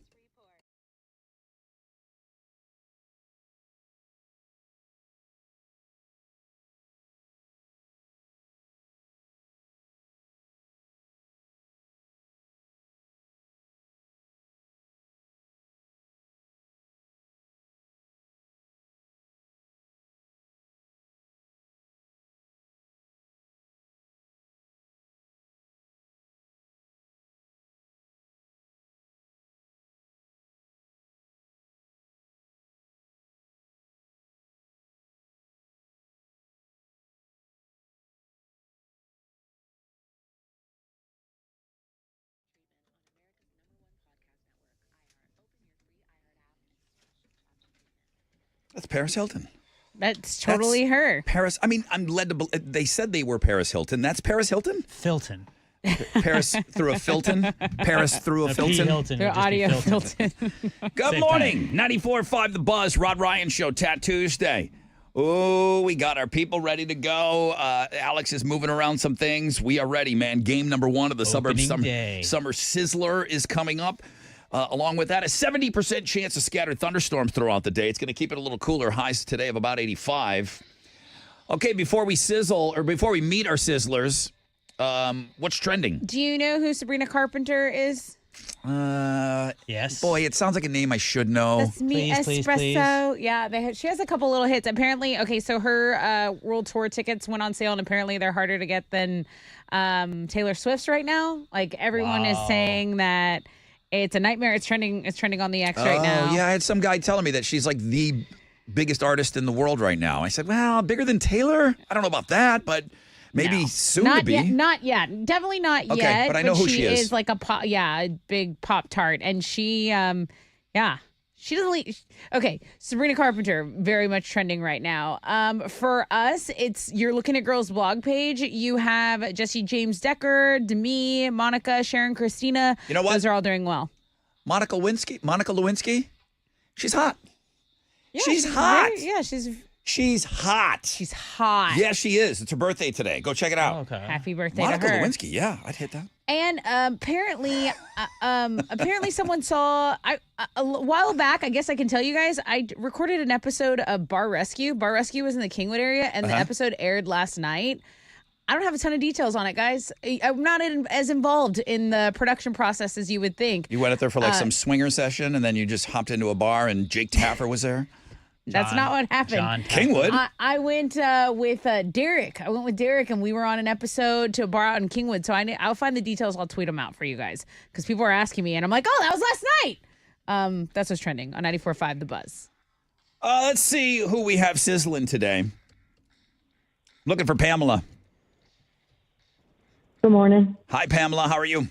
That's Paris Hilton. That's totally her. Paris. I mean, I'm led to believe. They said they were Paris Hilton. That's Paris Hilton? Filton. Paris through a Filton? Paris through a Filton? Hilton. Through audio Filton. Good Same morning. 94.5 The Buzz. Rod Ryan Show. Tat Tuesday. Oh, we got our people ready to go. Alex is moving around some things. We are ready, man. Game number 1 of the Suburb Summer Sizzler is coming up. Along with that, a 70% chance of scattered thunderstorms throughout the day. It's going to keep it a little cooler. Highs today of about 85. Okay, before we meet our sizzlers, what's trending? Do you know who Sabrina Carpenter is? Yes. Boy, it sounds like a name I should know. That's me, Espresso. Yeah, she has a couple little hits. Apparently, okay, so her world tour tickets went on sale, and apparently they're harder to get than Taylor Swift's right now. Like everyone is saying that it's a nightmare. It's trending on the X right now. Oh, yeah, I had some guy telling me that she's like the biggest artist in the world right now. I said, well, bigger than Taylor? I don't know about that, but maybe soon to be. Not yet. Definitely not Okay, yet. but I know who she is. She is like a big Pop Tart. And she, she doesn't leave. Okay, Sabrina Carpenter, very much trending right now. For us, you're looking at Girls Blog page. You have Jesse James Decker, Demi, Monica, Sharon Christina. You know what? Those are all doing well. Monica Lewinsky, she's hot. Yeah, she's hot. She's hot. She's hot. Yeah, she is. It's her birthday today. Go check it out. Oh, okay. Happy birthday Monica to her. Lewinsky, yeah, I'd hit that. And apparently someone saw a while back. I guess I can tell you guys. I recorded an episode of Bar Rescue. Bar Rescue was in the Kingwood area, and the episode aired last night. I don't have a ton of details on it, guys. I'm not as involved in the production process as you would think. You went out there for like some swinger session, and then you just hopped into a bar, and Jake Taffer was there. That's not what happened. Kingwood. I went with Derek. I went with Derek, and we were on an episode to a bar out in Kingwood. So I'll find the details. I'll tweet them out for you guys because people are asking me, and I'm like, oh, that was last night. That's what's trending on 94.5 The Buzz. Let's see who we have sizzling today. Looking for Pamela. Good morning. Hi, Pamela. How are you?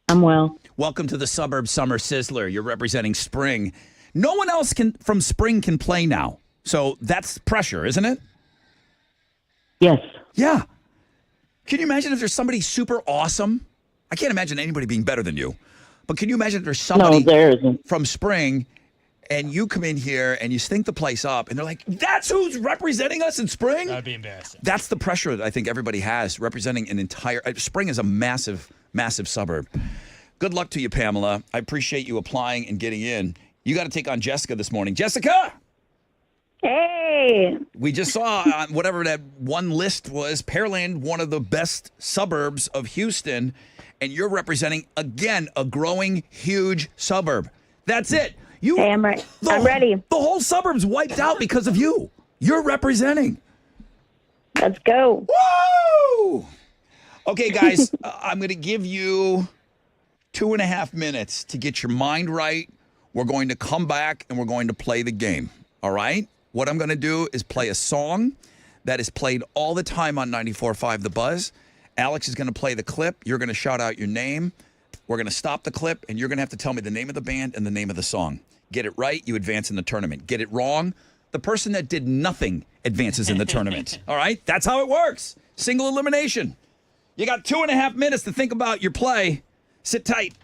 I'm well. Welcome to the Suburb Summer Sizzler. You're representing Spring. No one else from Spring can play now. So that's pressure, isn't it? Yes. Yeah. Can you imagine if there's somebody super awesome? I can't imagine anybody being better than you. But can you imagine if there's somebody from Spring and you come in here and you stink the place up and they're like, that's who's representing us in Spring? That would be embarrassing. That's the pressure that I think everybody has representing an entire Spring is a massive, massive suburb. Good luck to you, Pamela. I appreciate you applying and getting in. You got to take on Jessica this morning. Jessica! Hey! We just saw on whatever that one list was, Pearland, one of the best suburbs of Houston, and you're representing, again, a growing, huge suburb. That's it. I'm ready. The whole suburb's wiped out because of you. You're representing. Let's go. Woo! Okay, guys, I'm going to give you 2.5 minutes to get your mind right. We're going to come back and we're going to play the game. All right? What I'm going to do is play a song that is played all the time on 94.5 The Buzz. Alex is going to play the clip. You're going to shout out your name. We're going to stop the clip, and you're going to have to tell me the name of the band and the name of the song. Get it right, you advance in the tournament. Get it wrong, the person that did nothing advances in the tournament. All right? That's how it works. Single elimination. You got 2.5 minutes to think about your play. Sit tight.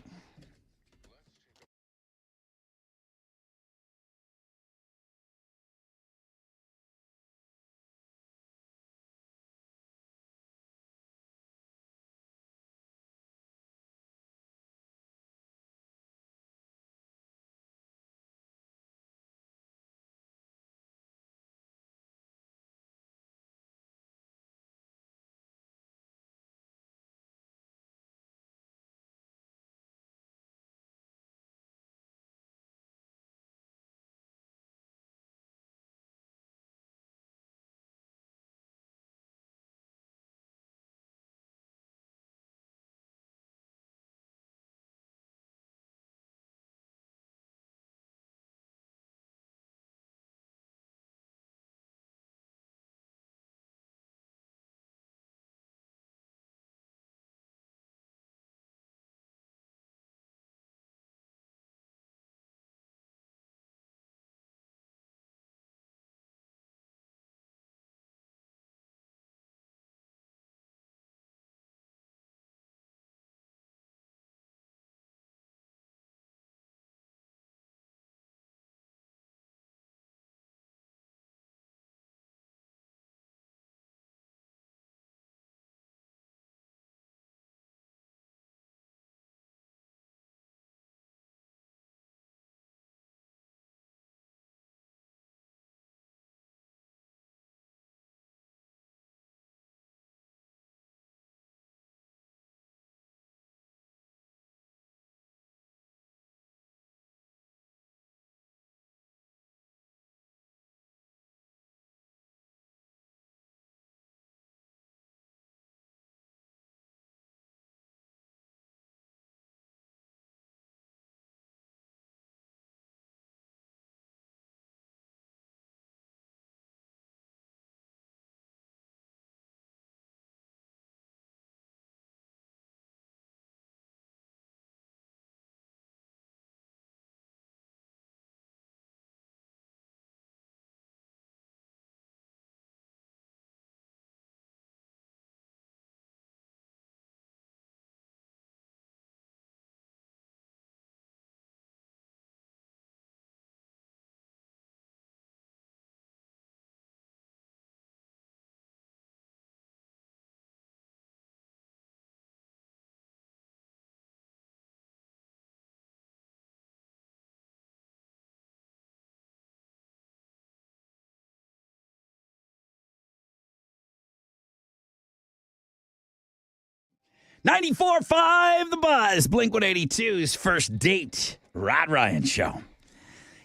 .94.5 The Buzz, Blink-182's First Date, Rod Ryan Show.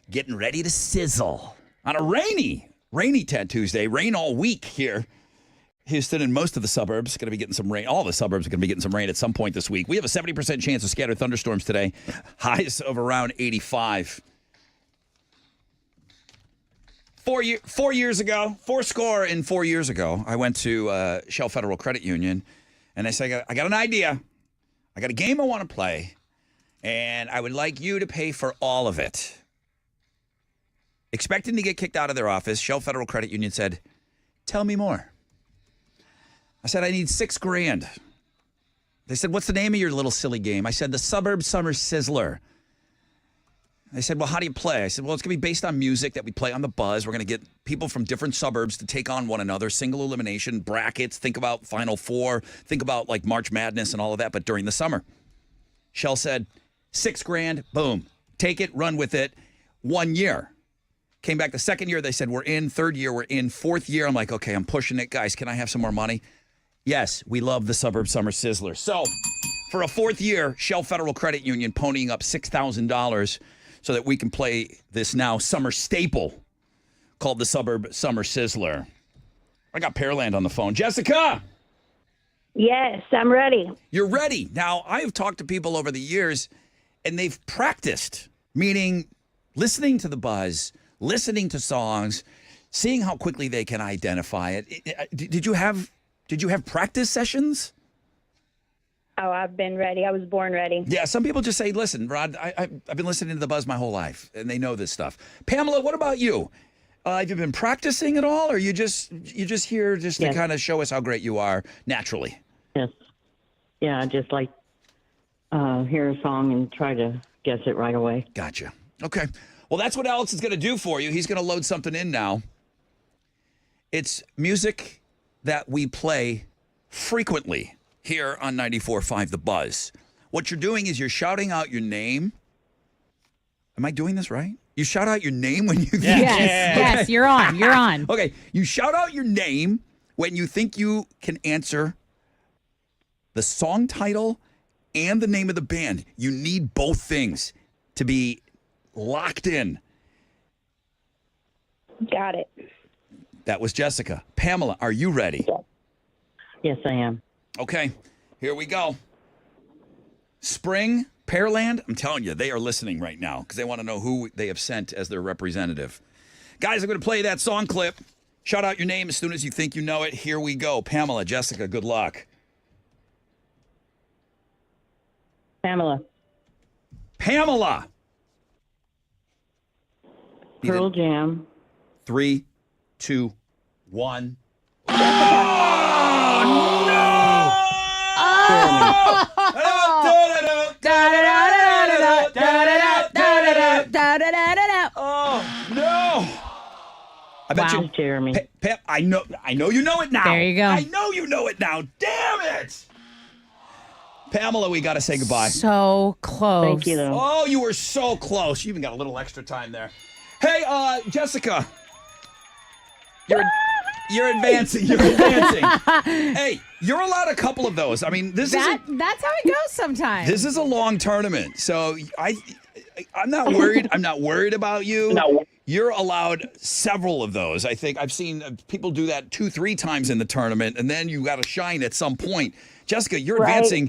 Getting ready to sizzle on a rainy Tat Tuesday. Rain all week here. Houston and most of the suburbs going to be getting some rain. All the suburbs are going to be getting some rain at some point this week. We have a 70% chance of scattered thunderstorms today. Highs of around 85. 4 years ago, 4 years ago, I went to Shell Federal Credit Union, and I said, I got an idea. I got a game I want to play, and I would like you to pay for all of it. Expecting to get kicked out of their office, Shell Federal Credit Union said, tell me more. I said, I need $6,000. They said, what's the name of your little silly game? I said, the Suburb Summer Sizzler. They said, well, how do you play? I said, well, it's going to be based on music that we play on the Buzz. We're going to get people from different suburbs to take on one another, single elimination, brackets, think about Final Four, think about like March Madness and all of that, but during the summer. Shell said, $6,000, boom, take it, run with it. 1 year. Came back the second year, they said, we're in. Third year, we're in. Fourth year, I'm like, okay, I'm pushing it. Guys, can I have some more money? Yes, we love the Suburb Summer Sizzler. So for a fourth year, Shell Federal Credit Union ponying up $6,000 so that we can play this now summer staple called the Suburb Summer Sizzler. I got Pearland on the phone. Jessica! Yes, I'm ready. You're ready. Now, I have talked to people over the years, and they've practiced, meaning listening to the Buzz, listening to songs, seeing how quickly they can identify it. Did you have practice sessions? Oh, I've been ready. I was born ready. Yeah, some people just say, listen, Rod, I've been listening to the Buzz my whole life, and they know this stuff. Pamela, what about you? Have you been practicing at all, or you just here just to Yes. kind of show us how great you are naturally? Yes. Yeah, I just like hear a song and try to guess it right away. Gotcha. Okay. Well, that's what Alex is going to do for you. He's going to load something in now. It's music that we play frequently here on 94.5 The Buzz. What you're doing is you're shouting out your name. Am I doing this right? You shout out your name when you think. Yes, you're on. You're on. Okay, you shout out your name when you think you can answer the song title and the name of the band. You need both things to be locked in. Got it. That was Jessica. Pamela, are you ready? Yes, I am. Okay, here we go. Spring, Pearland, I'm telling you, they are listening right now because they want to know who they have sent as their representative. Guys, I'm going to play that song clip. Shout out your name as soon as you think you know it. Here we go. Pamela, Jessica, good luck. Pamela. Pamela. Pearl Jam. 3, 2, 1. Oh no! I bet you, Jeremy. I know you know it now. There you go. I know you know it now. Damn it, Pamela. We got to say goodbye. So close. Thank you, though. Oh, you were so close. You even got a little extra time there. Hey, Jessica. You're advancing. You're advancing. Hey, you're allowed a couple of those. I mean, That's how it goes sometimes. this is a long tournament, so I'm not worried. I'm not worried about you. No. You're allowed several of those. I think I've seen people do that 2-3 times in the tournament, and then you got to shine at some point. Jessica, you're Right. advancing.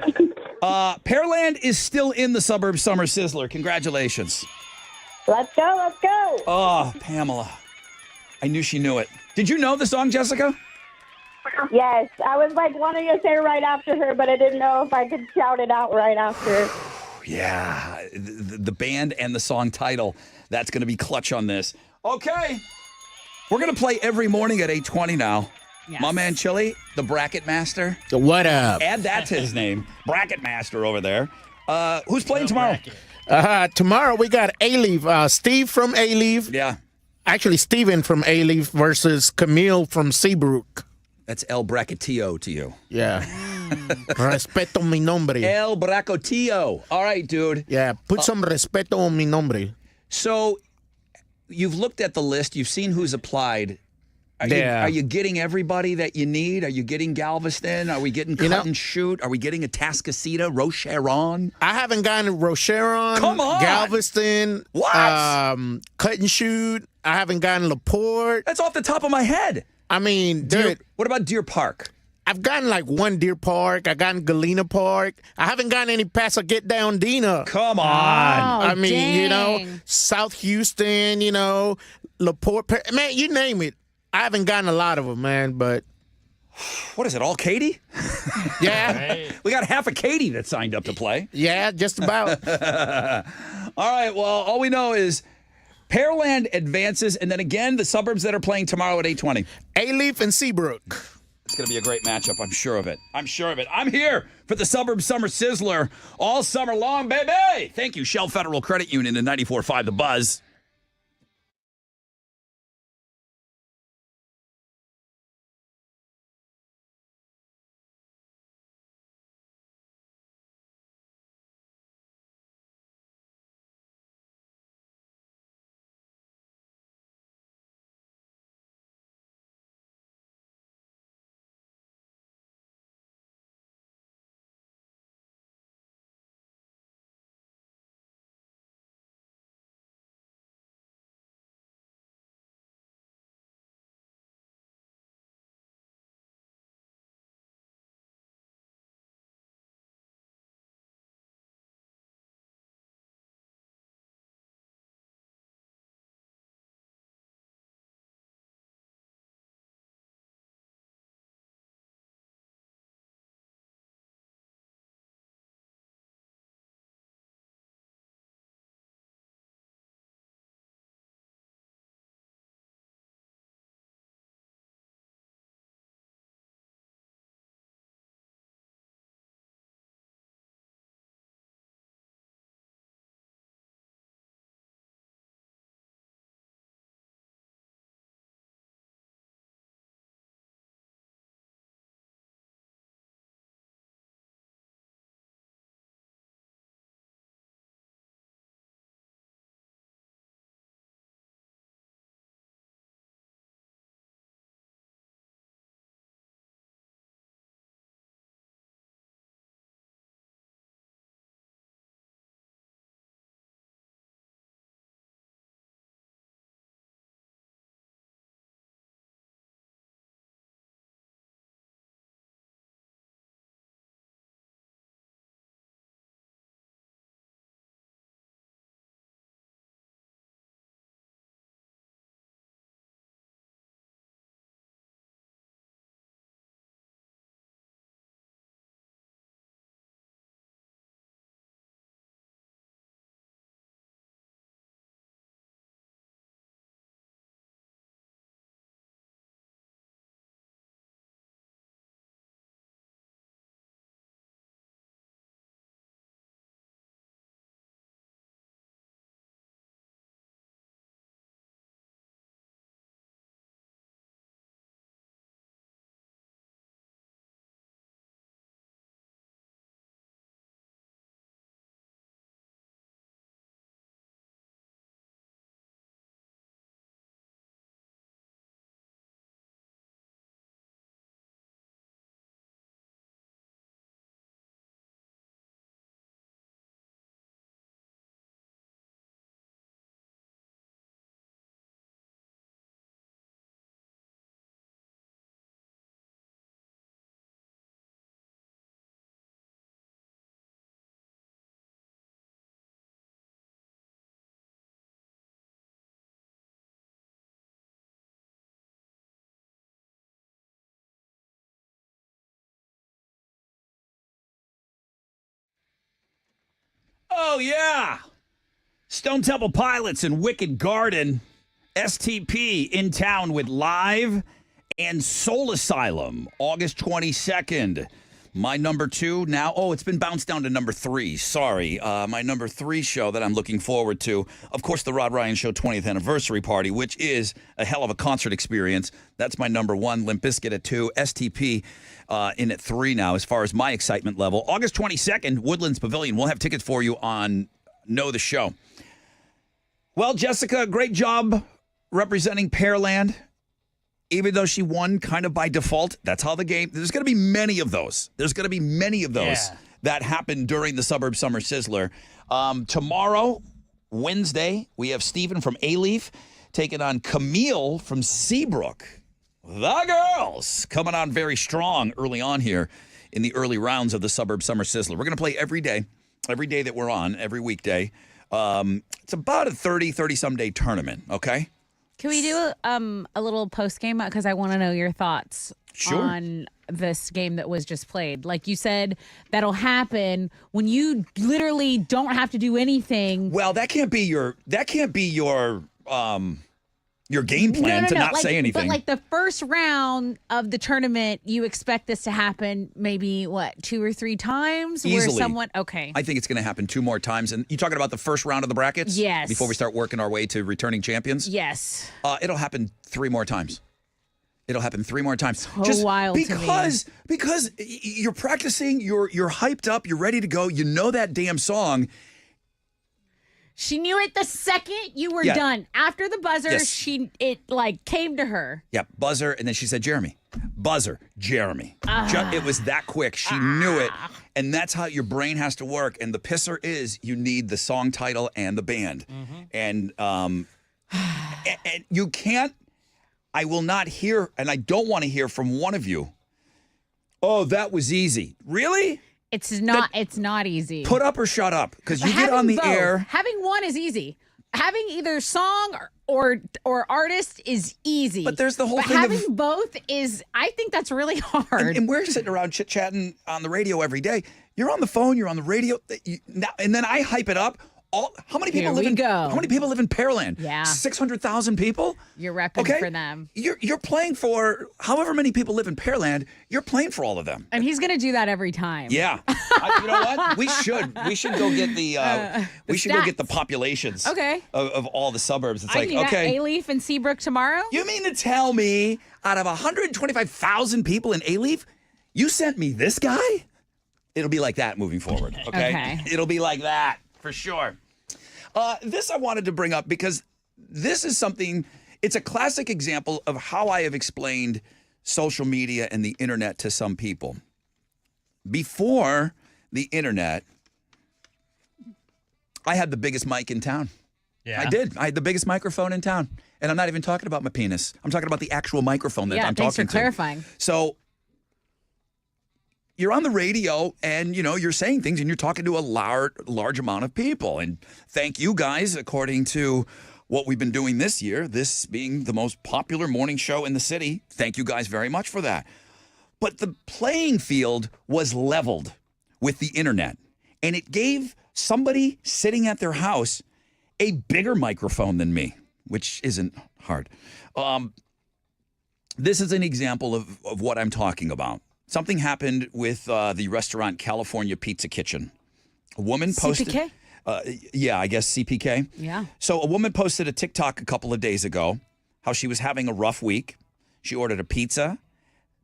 Pearland is still in the Suburb Summer Sizzler. Congratulations. Let's go. Let's go. Oh, Pamela. I knew she knew it. Did you know the song, Jessica? Yes, I was like wanting to say right after her, but I didn't know if I could shout it out right after. Yeah, the band and the song title. That's going to be clutch on this. Okay. We're going to play every morning at 8:20 now. Yes. My man Chili, the bracket master. What up? Add that to his name. Bracket master over there. Who's playing tomorrow? Tomorrow we got A-Leaf, Steve from A-Leaf. Yeah. Actually, Steven from A-Leaf versus Camille from Seabrook. That's El Bracketio to you. Yeah. Respeto mi nombre. El Bracketio. All right, dude. Yeah, put some respeto on mi nombre. So you've looked at the list. You've seen who's applied. Are you getting everybody that you need? Are you getting Galveston? Are we getting Cut and Shoot? Are we getting Atascocita, Rocheron? I haven't gotten Rocheron. Come on. Galveston. What? Cut and Shoot. I haven't gotten LaPorte. That's off the top of my head. I mean, dude. What about Deer Park? I've gotten like one Deer Park. I gotten Galena Park. I haven't gotten any Paso Get Down Dina. Come on. I mean, dang. you know, South Houston, you know, LaPorte. Man, you name it. I haven't gotten a lot of them, man, but. What is it, all Katy? Yeah. We got half a Katy that signed up to play. Yeah, just about. All right, well, all we know is Pearland advances, and then again, the suburbs that are playing tomorrow at 8:20. A-Leaf and Seabrook. It's going to be a great matchup. I'm sure of it. I'm sure of it. I'm here for the Suburb Summer Sizzler all summer long, baby. Thank you, Shell Federal Credit Union and 94.5 The Buzz. Oh, yeah. Stone Temple Pilots and Wicked Garden. STP in town with Live and Soul Asylum, August 22nd. My number 2 now, it's been bounced down to number 3. Sorry. My number 3 show that I'm looking forward to, of course, the Rod Ryan Show 20th anniversary party, which is a hell of a concert experience. That's my number 1. Limp Bizkit at 2. STP in at 3 now as far as my excitement level. August 22nd, Woodlands Pavilion. We'll have tickets for you on Know the Show. Well, Jessica, great job representing Pearland, even though she won kind of by default. That's how the game. There's going to be many of those. That happen during the Suburb Summer Sizzler. Tomorrow, Wednesday, we have Stephen from A-Leaf taking on Camille from Seabrook. The girls coming on very strong early on here in the early rounds of the Suburb Summer Sizzler. We're going to play every day that we're on, every weekday. It's about a 30-some day tournament, okay? Can we do a little post game? Because I want to know your thoughts on this game that was just played. Like you said, that'll happen when you literally don't have to do anything. Well, that can't be your game plan to not say anything. But like the first round of the tournament, you expect this to happen maybe, 2 or 3 times? Easily. Where someone, okay. I think it's going to happen 2 more times. And you talking about the first round of the brackets? Yes. Before we start working our way to returning champions? Yes. It'll happen 3 more times. It'll happen 3 more times. So wild to me. Because you're practicing, you're hyped up, you're ready to go, you know that damn song. She knew it the second you were done. After the buzzer, Yes. it came to her. Yeah, buzzer, and then she said Jeremy. Buzzer, Jeremy. It was that quick. She knew it. And that's how your brain has to work. And the pisser is you need the song title and the band. And you can't, I will not hear, and I don't want to hear from one of you, oh, that was easy. Really? It's not easy. Put up or shut up, because you get on the air. Having one is easy. Having either song or artist is easy. But there's the whole thing having both is, I think that's really hard. And we're sitting around chit-chatting on the radio every day. You're on the phone, you're on the radio, and then I hype it up. How many people live in Pearland? Yeah. 600,000 people? You're repping for them. You're playing for however many people live in Pearland, you're playing for all of them. And he's going to do that every time. Yeah. You know what? We should go get the go get the populations of all the suburbs. It's like, okay. A-Leaf and Seabrook tomorrow? You mean to tell me out of 125,000 people in A-Leaf, you sent me this guy? It'll be like that moving forward, okay? It'll be like that for sure. This I wanted to bring up because this is something, it's a classic example of how I have explained social media and the internet to some people. Before the internet, I had the biggest mic in town. Yeah. I did. I had the biggest microphone in town. And I'm not even talking about my penis. I'm talking about the actual microphone that I'm talking to. Thanks for clarifying. So you're on the radio and, you're saying things and you're talking to a large amount of people. And thank you guys, according to what we've been doing this year, this being the most popular morning show in the city. Thank you guys very much for that. But the playing field was leveled with the internet. And it gave somebody sitting at their house a bigger microphone than me, which isn't hard. This is an example of what I'm talking about. Something happened with the restaurant California Pizza Kitchen. A woman posted... CPK? I guess CPK. Yeah. So a woman posted a TikTok a couple of days ago how she was having a rough week. She ordered a pizza,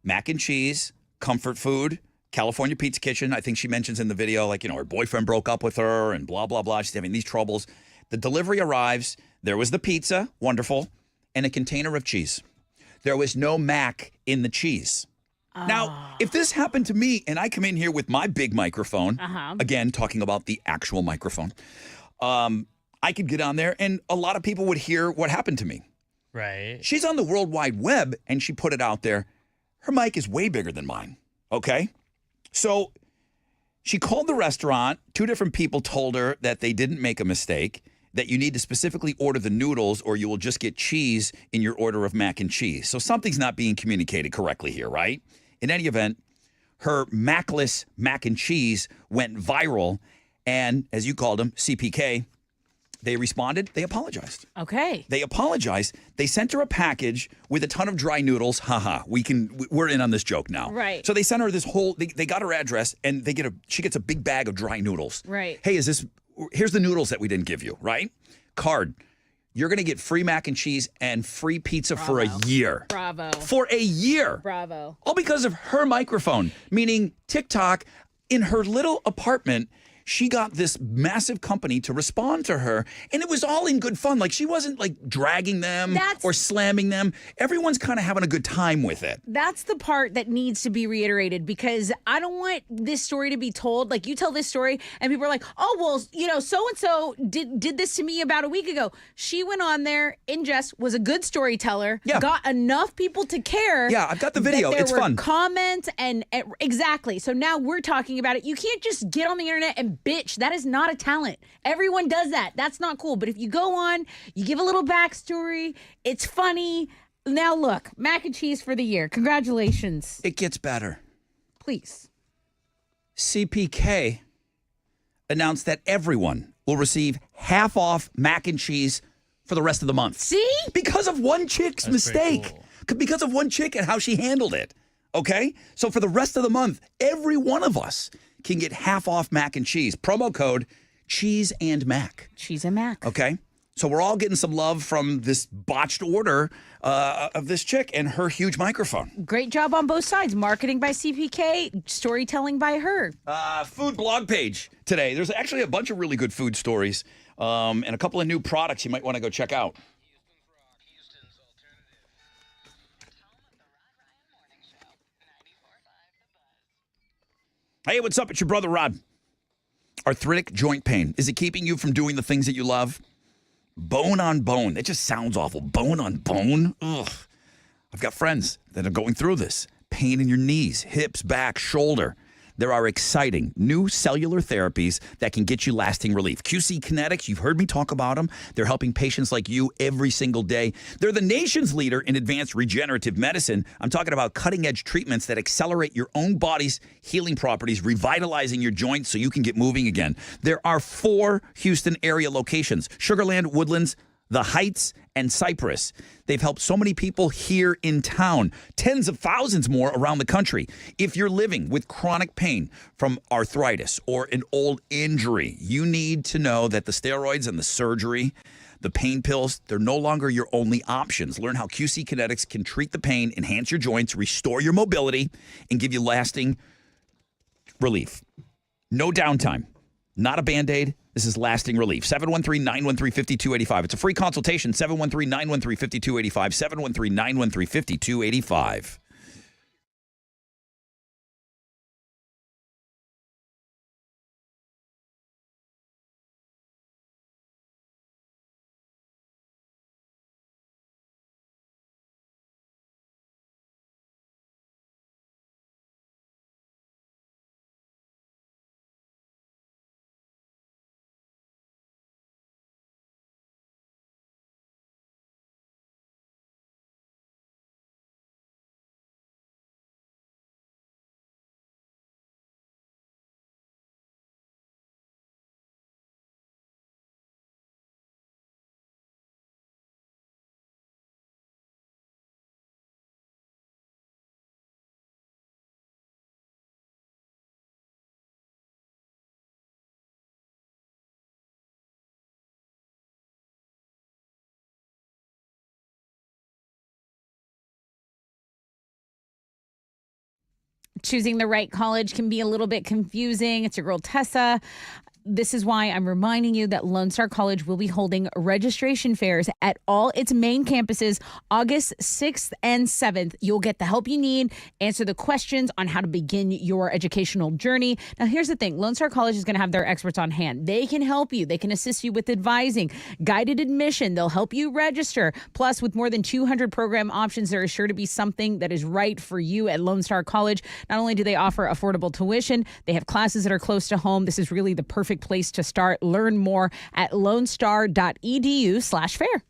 mac and cheese, comfort food, California Pizza Kitchen. I think she mentions in the video, her boyfriend broke up with her and blah, blah, blah. She's having these troubles. The delivery arrives. There was the pizza, wonderful, and a container of cheese. There was no mac in the cheese. Now, if this happened to me and I come in here with my big microphone, again, talking about the actual microphone, I could get on there and a lot of people would hear what happened to me. Right. She's on the World Wide Web and she put it out there. Her mic is way bigger than mine. Okay. So she called the restaurant. 2 different people told her that they didn't make a mistake, that you need to specifically order the noodles or you will just get cheese in your order of mac and cheese. So something's not being communicated correctly here, right? In any event, her Macless mac and cheese went viral And as you called them, CPK, they responded. They apologized. Okay. They apologized. They sent her a package with a ton of dry noodles. Haha, we're in on this joke now. Right. So they sent her this whole, they got her address and she gets a big bag of dry noodles. Right. Hey, here's the noodles that we didn't give you, right? Card. You're going to get free mac and cheese and free pizza for a year. Bravo. For a year. Bravo. All because of her microphone, meaning TikTok in her little apartment. She got this massive company to respond to her, and it was all in good fun. Like, she wasn't like dragging them or slamming them. Everyone's kind of having a good time with it. That's the part that needs to be reiterated, because I don't want this story to be told. Like, you tell this story and people are like, oh, well, so-and-so did this to me about a week ago. She went on there, in jest, was a good storyteller, got enough people to care. Yeah, I've got the video. It's fun. Comments and exactly. So now we're talking about it. You can't just get on the internet and bitch. That is not a talent. Everyone does that. That's not cool. But if you go on, you give a little backstory, it's funny. Now look, mac and cheese for the year. Congratulations. It gets better. Please. CPK announced that everyone will receive half off mac and cheese for the rest of the month. See? Because of one chick's mistake. Because of one chick and how she handled it. Okay? So for the rest of the month, every one of us can get half off mac and cheese. Promo code Cheese and Mac. Cheese and Mac. Okay? So we're all getting some love from this botched order of this chick and her huge microphone. Great job on both sides. Marketing by CPK, storytelling by her. Food blog page today. There's actually a bunch of really good food stories and a couple of new products you might want to go check out. Hey, what's up? It's your brother, Rod. Arthritic joint pain. Is it keeping you from doing the things that you love? Bone on bone. It just sounds awful. Bone on bone? Ugh. I've got friends that are going through this. Pain in your knees, hips, back, shoulder. There are exciting new cellular therapies that can get you lasting relief. QC Kinetics, you've heard me talk about them. They're helping patients like you every single day. They're the nation's leader in advanced regenerative medicine. I'm talking about cutting-edge treatments that accelerate your own body's healing properties, revitalizing your joints so you can get moving again. There are 4 Houston area locations: Sugarland, Woodlands, The Heights, and Cypress. They've helped so many people here in town, tens of thousands more around the country. If you're living with chronic pain from arthritis or an old injury, you need to know that the steroids and the surgery, the pain pills, they're no longer your only options. Learn how QC Kinetics can treat the pain, enhance your joints, restore your mobility, and give you lasting relief. No downtime. Not a Band-Aid. This is lasting relief. 713-913-5285. It's a free consultation. 713-913-5285. 713-913-5285. Choosing the right college can be a little bit confusing. It's your girl, Tessa. This is why I'm reminding you that Lone Star College will be holding registration fairs at all its main campuses August 6th and 7th. You'll get the help you need, answer the questions on how to begin your educational journey. Now, here's the thing. Lone Star College is going to have their experts on hand. They can help you. They can assist you with advising, guided admission. They'll help you register. Plus, with more than 200 program options, there is sure to be something that is right for you at Lone Star College. Not only do they offer affordable tuition, they have classes that are close to home. This is really the perfect place to start. Learn more at lonestar.edu/fair.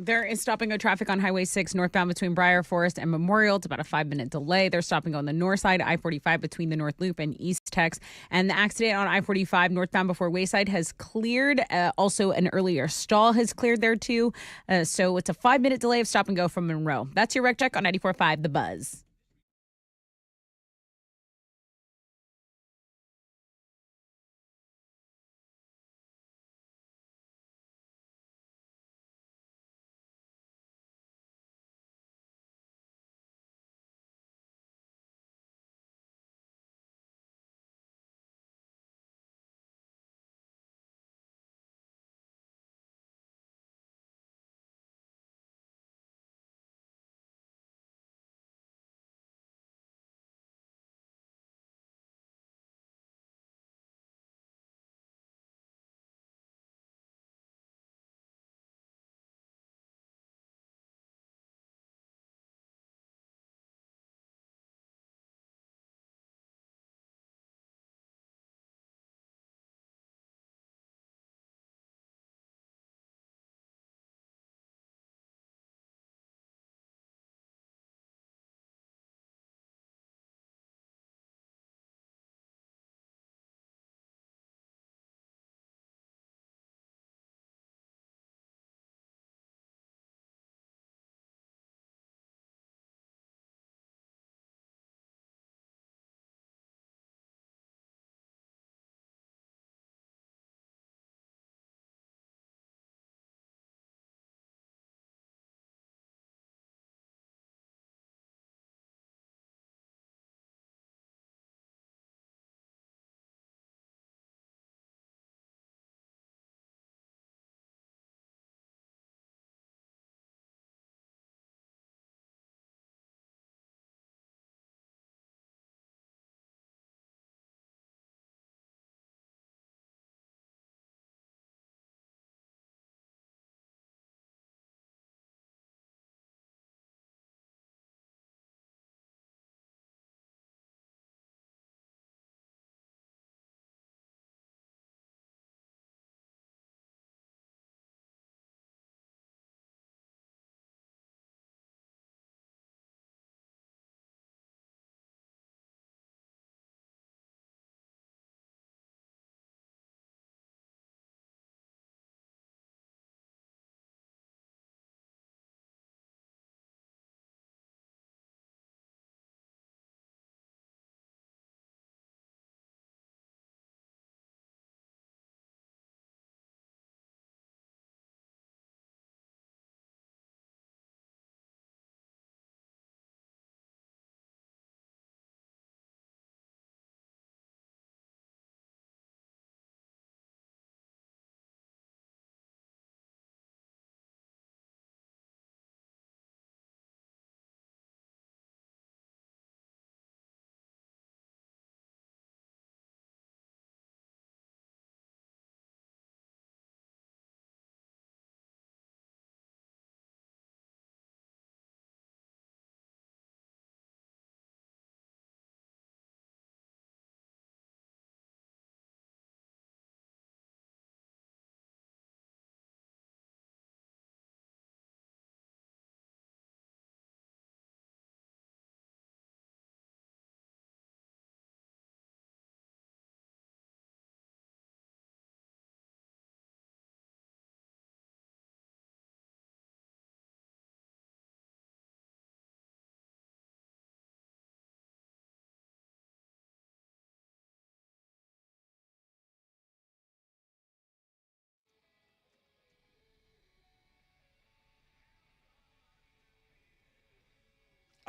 There is stop and go traffic on Highway 6 northbound between Briar Forest and Memorial. It's about a 5-minute delay. They're stopping on the north side, I-45 between the North Loop and East Tex. And the accident on I-45 northbound before Wayside has cleared. Also, an earlier stall has cleared there, too. So it's a 5-minute delay of stop and go from Monroe. That's your wreck check on 94.5 The Buzz.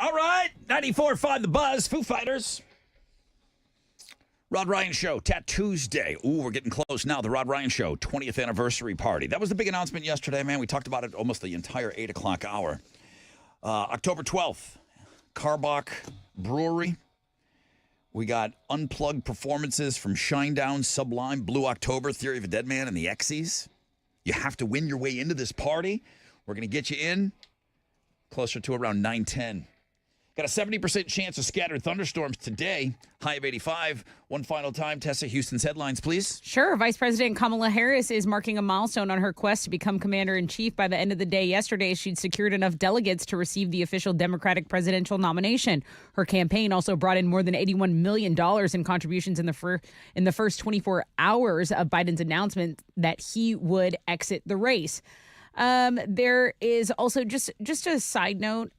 All right, 94.5 The Buzz, Foo Fighters. Rod Ryan Show, Tuesday. Ooh, we're getting close now. The Rod Ryan Show, 20th anniversary party. That was the big announcement yesterday, man. We talked about it almost the entire 8 o'clock hour. October 12th, Karbach Brewery. We got unplugged performances from Shinedown, Sublime, Blue October, Theory of a Dead Man, and the Exies. You have to win your way into this party. We're going to get you in closer to around 9:10. Got a 70% chance of scattered thunderstorms today. High of 85. One final time, Tessa, Houston's headlines, please. Sure. Vice President Kamala Harris is marking a milestone on her quest to become commander-in-chief. By the end of the day yesterday, she'd secured enough delegates to receive the official Democratic presidential nomination. Her campaign also brought in more than $81 million in contributions in the first 24 hours of Biden's announcement that he would exit the race. There is also just a side note.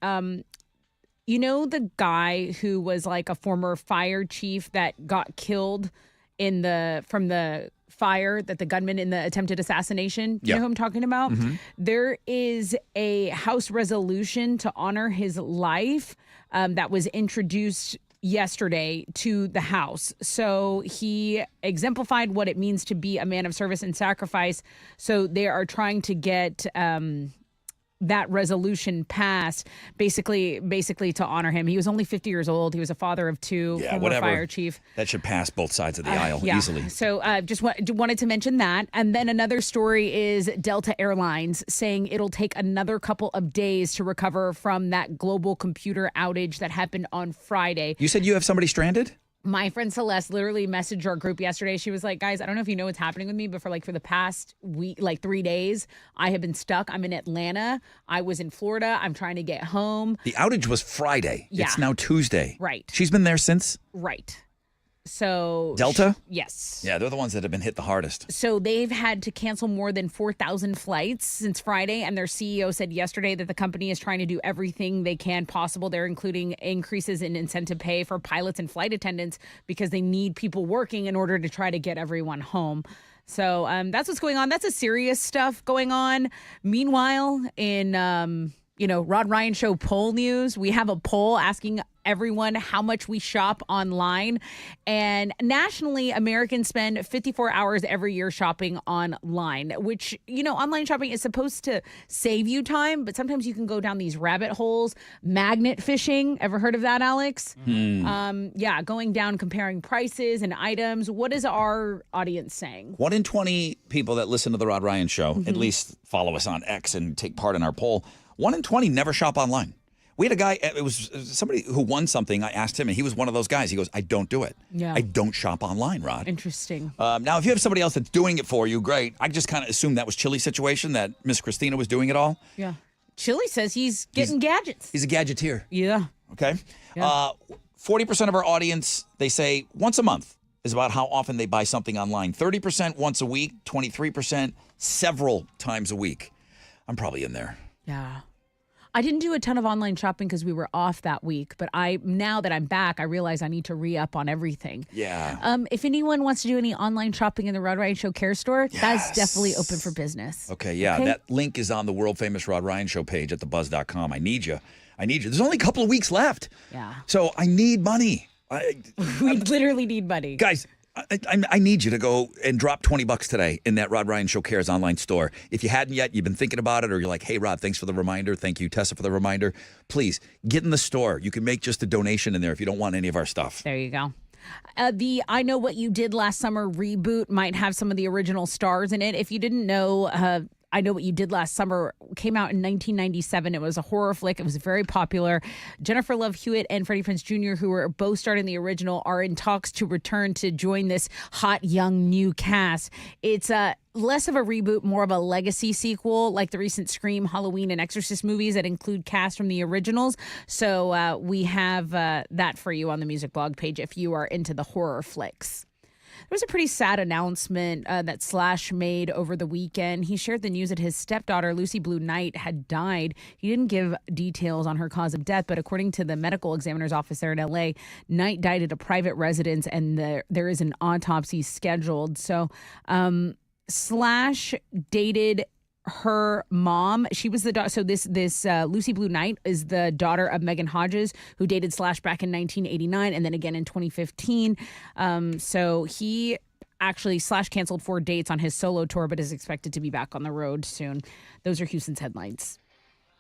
You know the guy who was like a former fire chief that got killed from the fire, that the gunman in the attempted assassination? You know who I'm talking about? Mhm. There is a House resolution to honor his life that was introduced yesterday to the House. So he exemplified what it means to be a man of service and sacrifice. So they are trying to get that resolution passed, basically to honor him. He was only 50 years old. He was a father of two, former whatever. fire chief. That should pass both sides of the aisle Yeah. easily. So just wanted to mention that. And then another story is Delta Airlines saying it'll take another couple of days to recover from that global computer outage that happened on Friday. You said you have somebody stranded? My friend Celeste literally messaged our group yesterday. She was like, guys, I don't know if you know what's happening with me, but for the past week, 3 days, I have been stuck. I'm in Atlanta. I was in Florida. I'm trying to get home. The outage was Friday. Yeah. It's now Tuesday. Right. She's been there since? Right. So Delta? Yes. Yeah, they're the ones that have been hit the hardest. So they've had to cancel more than 4,000 flights since Friday, and their CEO said yesterday that the company is trying to do everything they can possible. They're including increases in incentive pay for pilots and flight attendants because they need people working in order to try to get everyone home. So that's what's going on. That's a serious stuff going on. Meanwhile, in Rod Ryan Show poll news, we have a poll asking everyone how much we shop online. And nationally, Americans spend 54 hours every year shopping online, which, online shopping is supposed to save you time, but sometimes you can go down these rabbit holes. Magnet fishing. Ever heard of that, Alex? Going down, comparing prices and items. What is our audience saying? 1 in 20 people that listen to the Rod Ryan Show, at least follow us on X and take part in our poll, 1 in 20 never shop online. We had a guy, it was somebody who won something. I asked him, and he was one of those guys. He goes, I don't do it. Yeah. I don't shop online, Rod. Interesting. Now, if you have somebody else that's doing it for you, great. I just kind of assumed that was Chili's situation, that Miss Christina was doing it all. Yeah. Chili says he's getting gadgets. He's a gadgeteer. Yeah. Okay. Yeah. 40% of our audience, they say once a month is about how often they buy something online. 30% once a week, 23% several times a week. I'm probably in there. Yeah. I didn't do a ton of online shopping because we were off that week, but now that I'm back, I realize I need to re-up on everything. Yeah. If anyone wants to do any online shopping in the Rod Ryan Show Care Store, that's definitely open for business. Okay, yeah. Okay? That link is on the world famous Rod Ryan Show page at thebuzz.com. I need you. There's only a couple of weeks left. Yeah. So I need money. We literally need money. Guys, I need you to go and drop $20 today in that Rod Ryan Show Cares online store. If you hadn't yet, you've been thinking about it, or you're like, hey, Rod, thanks for the reminder. Thank you, Tessa, for the reminder. Please, get in the store. You can make just a donation in there if you don't want any of our stuff. There you go. The I Know What You Did Last Summer reboot might have some of the original stars in it. If you didn't know, I Know What You Did Last Summer came out in 1997. It was a horror flick. It was very popular. Jennifer Love Hewitt and Freddie Prinze Jr., who were both starred in the original, are in talks to return to join this hot, young, new cast. It's less of a reboot, more of a legacy sequel, like the recent Scream, Halloween, and Exorcist movies that include cast from the originals. So we have that for you on the music blog page if you are into the horror flicks. There was a pretty sad announcement that Slash made over the weekend. He shared the news that his stepdaughter, Lucy Blue Knight, had died. He didn't give details on her cause of death, but according to the medical examiner's office there in L.A., Knight died at a private residence, and there is an autopsy scheduled. So Slash dated her mom. She was the daughter. So this Lucy Blue Knight is the daughter of Megan Hodges, who dated Slash back in 1989 and then again in 2015. So he actually, Slash canceled 4 dates on his solo tour, but is expected to be back on the road soon. Those are Houston's headlines.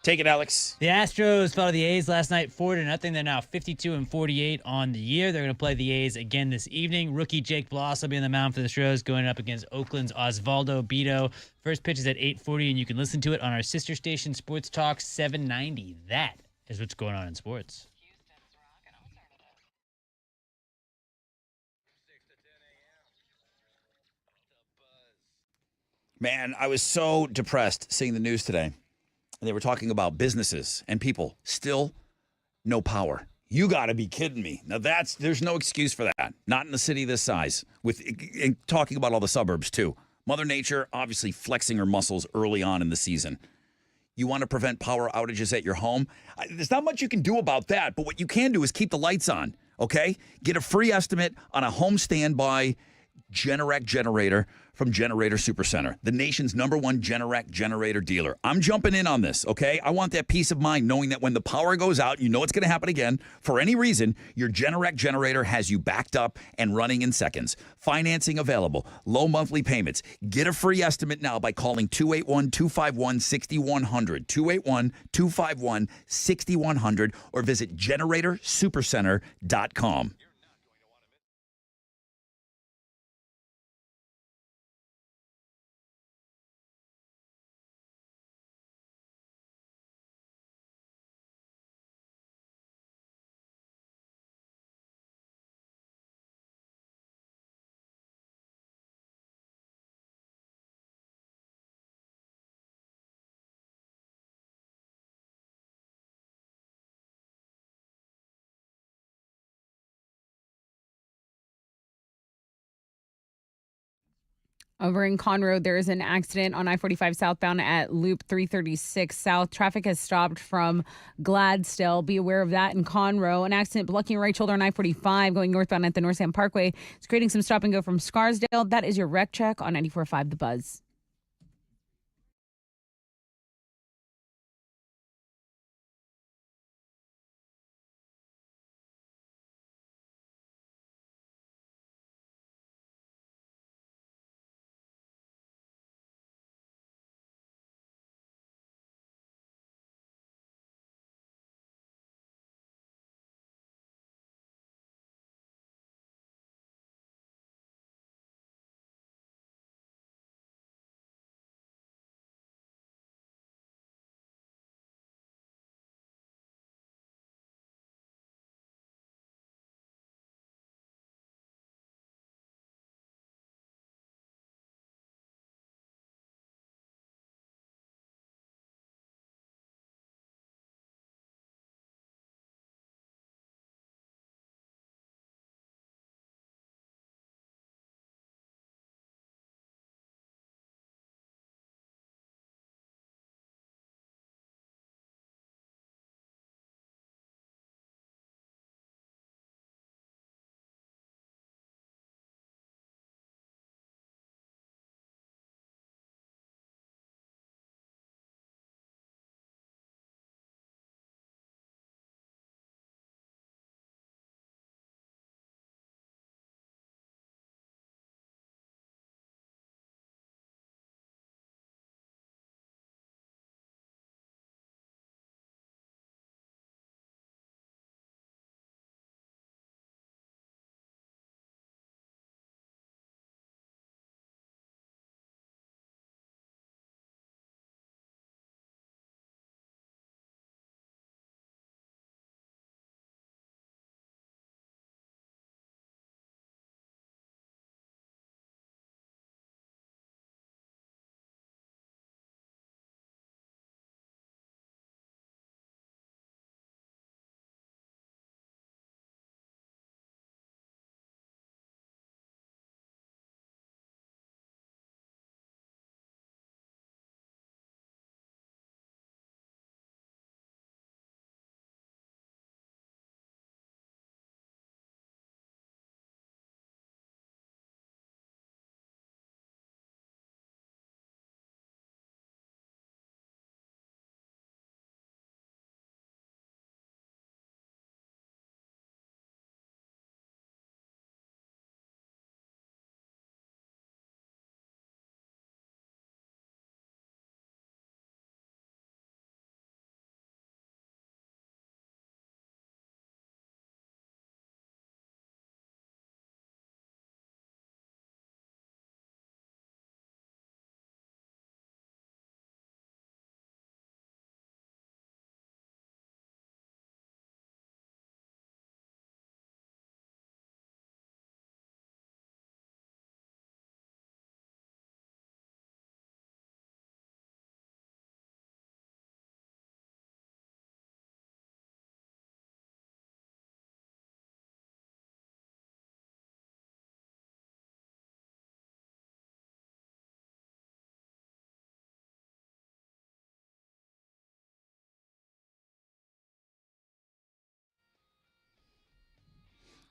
Take it, Alex. The Astros fell to the A's last night 4-0. They're now 52-48 on the year. They're going to play the A's again this evening. Rookie Jake Bloss will be on the mound for the Astros, going up against Oakland's Osvaldo Bido. First pitch is at 8:40, and you can listen to it on our sister station, Sports Talk 790. That is what's going on in sports. Man, I was so depressed seeing the news today. And they were talking about businesses and people still no power. You got to be kidding me. Now there's no excuse for that. Not in a city this size. And talking about all the suburbs too. Mother Nature obviously flexing her muscles early on in the season. You want to prevent power outages at your home? There's not much you can do about that, but what you can do is keep the lights on, okay? Get a free estimate on a home standby Generac generator from Generator Supercenter, the nation's #1 Generac generator dealer. I'm jumping in on this, okay? I want that peace of mind knowing that when the power goes out, you know it's going to happen again. For any reason, your Generac generator has you backed up and running in seconds. Financing available, low monthly payments. Get a free estimate now by calling 281-251-6100, 281-251-6100, or visit GeneratorSupercenter.com. Over in Conroe, there is an accident on I-45 southbound at Loop 336 South. Traffic has stopped from Gladstone. Be aware of that in Conroe. An accident blocking your right shoulder on I-45 going northbound at the North Sam Parkway. It's creating some stop and go from Scarsdale. That is your wreck check on 94.5 The Buzz.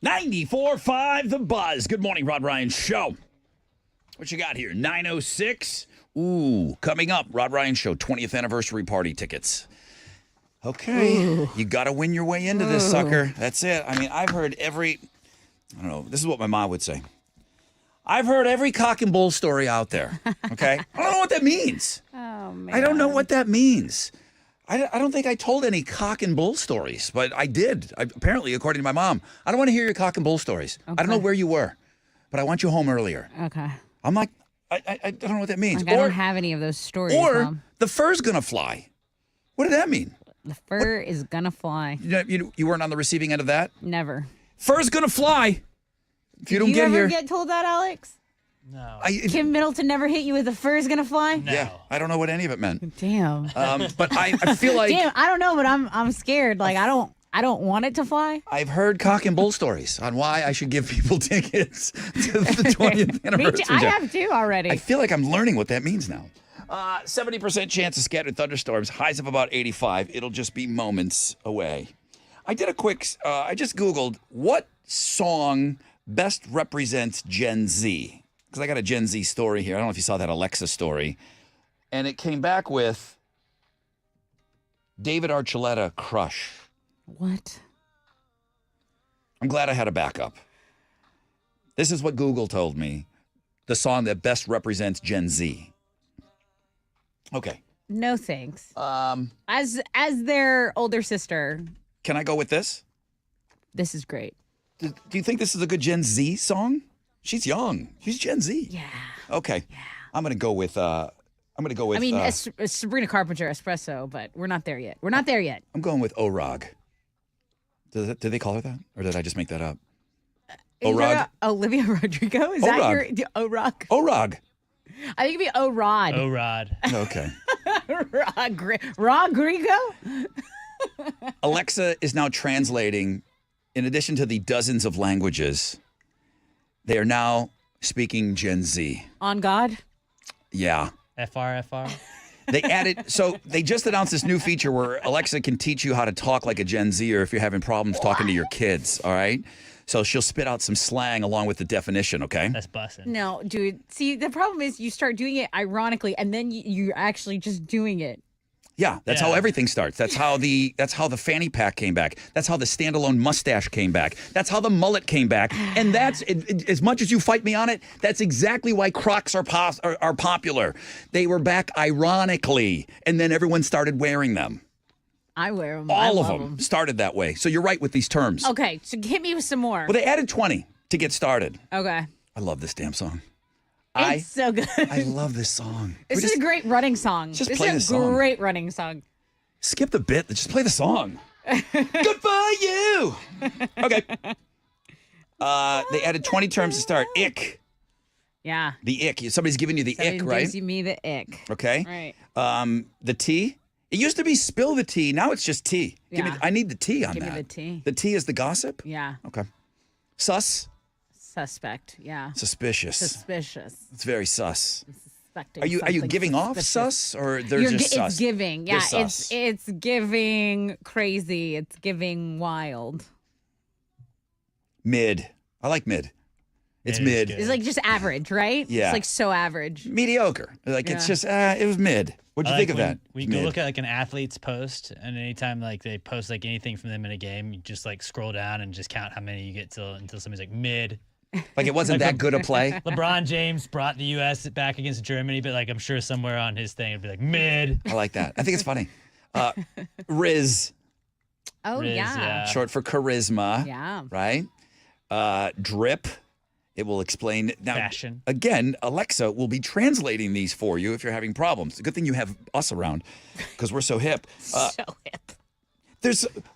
94.5 The Buzz. Good morning, Rod Ryan Show. What you got here? 9:06. Ooh, coming up, Rod Ryan Show 20th anniversary party tickets. Okay, you got to win your way into this sucker. That's it. I mean, I've heard I don't know, this is what my mom would say. I've heard every cock and bull story out there, okay? I don't know what that means. Oh, man. I don't know what that means. I don't think I told any cock and bull stories, but I did, apparently, according to my mom. I don't want to hear your cock and bull stories. Okay. I don't know where you were, but I want you home earlier. Okay. I'm like, I don't know what that means. Like, I don't have any of those stories, Or Mom. the fur's going to fly. What did that mean? The fur is gonna fly. You weren't on the receiving end of that? Never. Fur's going to fly. If you don't Did you get ever here. get told that, Alex? No. Kim Middleton never hit you with the fur's gonna fly? Yeah, I don't know what any of it meant. Damn. But I feel like Damn, I don't know, but I'm scared. Like I don't want it to fly. I've heard cock and bull stories on why I should give people tickets to the 20th Me anniversary. too. I show. have two already. I feel like I'm learning what that means now. 70% chance of scattered thunderstorms, highs of about 85. It'll just be moments away. I did a quick, I just Googled what song best represents Gen Z. Because I got a Gen Z story here. I don't know if you saw that Alexa story. And it came back with David Archuleta, Crush. What? I'm glad I had a backup. This is what Google told me. The song that best represents Gen Z. Okay. No thanks. As their older sister, Can I go with this? this is great. Do you think this is a good Gen Z song? She's young. She's Gen Z. Yeah. Okay. Yeah. I'm gonna go with. I mean, Sabrina Carpenter, Espresso, but we're not there yet. We're not there yet. I'm going with Orog. Did they call her that, or did I just make that up? Is Orog. that Olivia Rodrigo? Is that your Orog? Orog. I think it'd be Orod. Orod. Okay. Rodrigo? Alexa is now translating. In addition to the dozens of languages, they are now speaking Gen Z. On God? Yeah. FR. They added, so they just announced this new feature where Alexa can teach you how to talk like a Gen Zer if you're having problems talking to your kids, all right? So she'll spit out some slang along with the definition, okay? That's bussin'. No, dude. See, the problem is you start doing it ironically, and then you're actually just doing it. Yeah, that's how everything starts. That's how the fanny pack came back. That's how the standalone mustache came back. That's how the mullet came back. And that's as much as you fight me on it, that's exactly why Crocs are popular. They were back ironically, and then everyone started wearing them. I wear them. All of them started that way. So you're right with these terms. Okay, so hit me with some more. Well, they added 20 to get started. Okay. I love this damn song. It's so good. I love this song. This is a great running song. just This play is the a song. great running song. Skip the bit. Just play the song. Good for you. Okay. They added 20 terms to start. Ick. Yeah. The ick. Somebody's giving you the Somebody ick, right? gives me the ick. Okay. Right. The tea. It used to be spill the tea. Now it's just tea. Yeah. I need the tea on Give that. me the tea. The tea is the gossip? Yeah. Okay. Sus. Suspect. Yeah. Suspicious. Suspicious. It's very sus. Suspecting Are you something giving off suspicious. sus or they're You're just sus? It's giving. They're Yeah. sus. It's giving crazy. It's giving wild. Mid. I like mid. It's mid. It's like just average, right? Yeah. It's like so average. Mediocre. Like it's Yeah. just it was mid. What'd you think of that? We Mid. go look at like an athlete's post, and anytime like they post like anything from them in a game, you just like scroll down and just count how many you get until somebody's like mid. Like it wasn't that good a play. LeBron James brought the U.S. back against Germany, but like I'm sure somewhere on his thing it'd be like mid. I like that. I think it's funny. Riz. Oh Riz, yeah. Short for charisma. Yeah. Right? Drip. It will explain. Now, Fashion. Again, Alexa will be translating these for you if you're having problems. Good thing you have us around because we're so hip. So hip.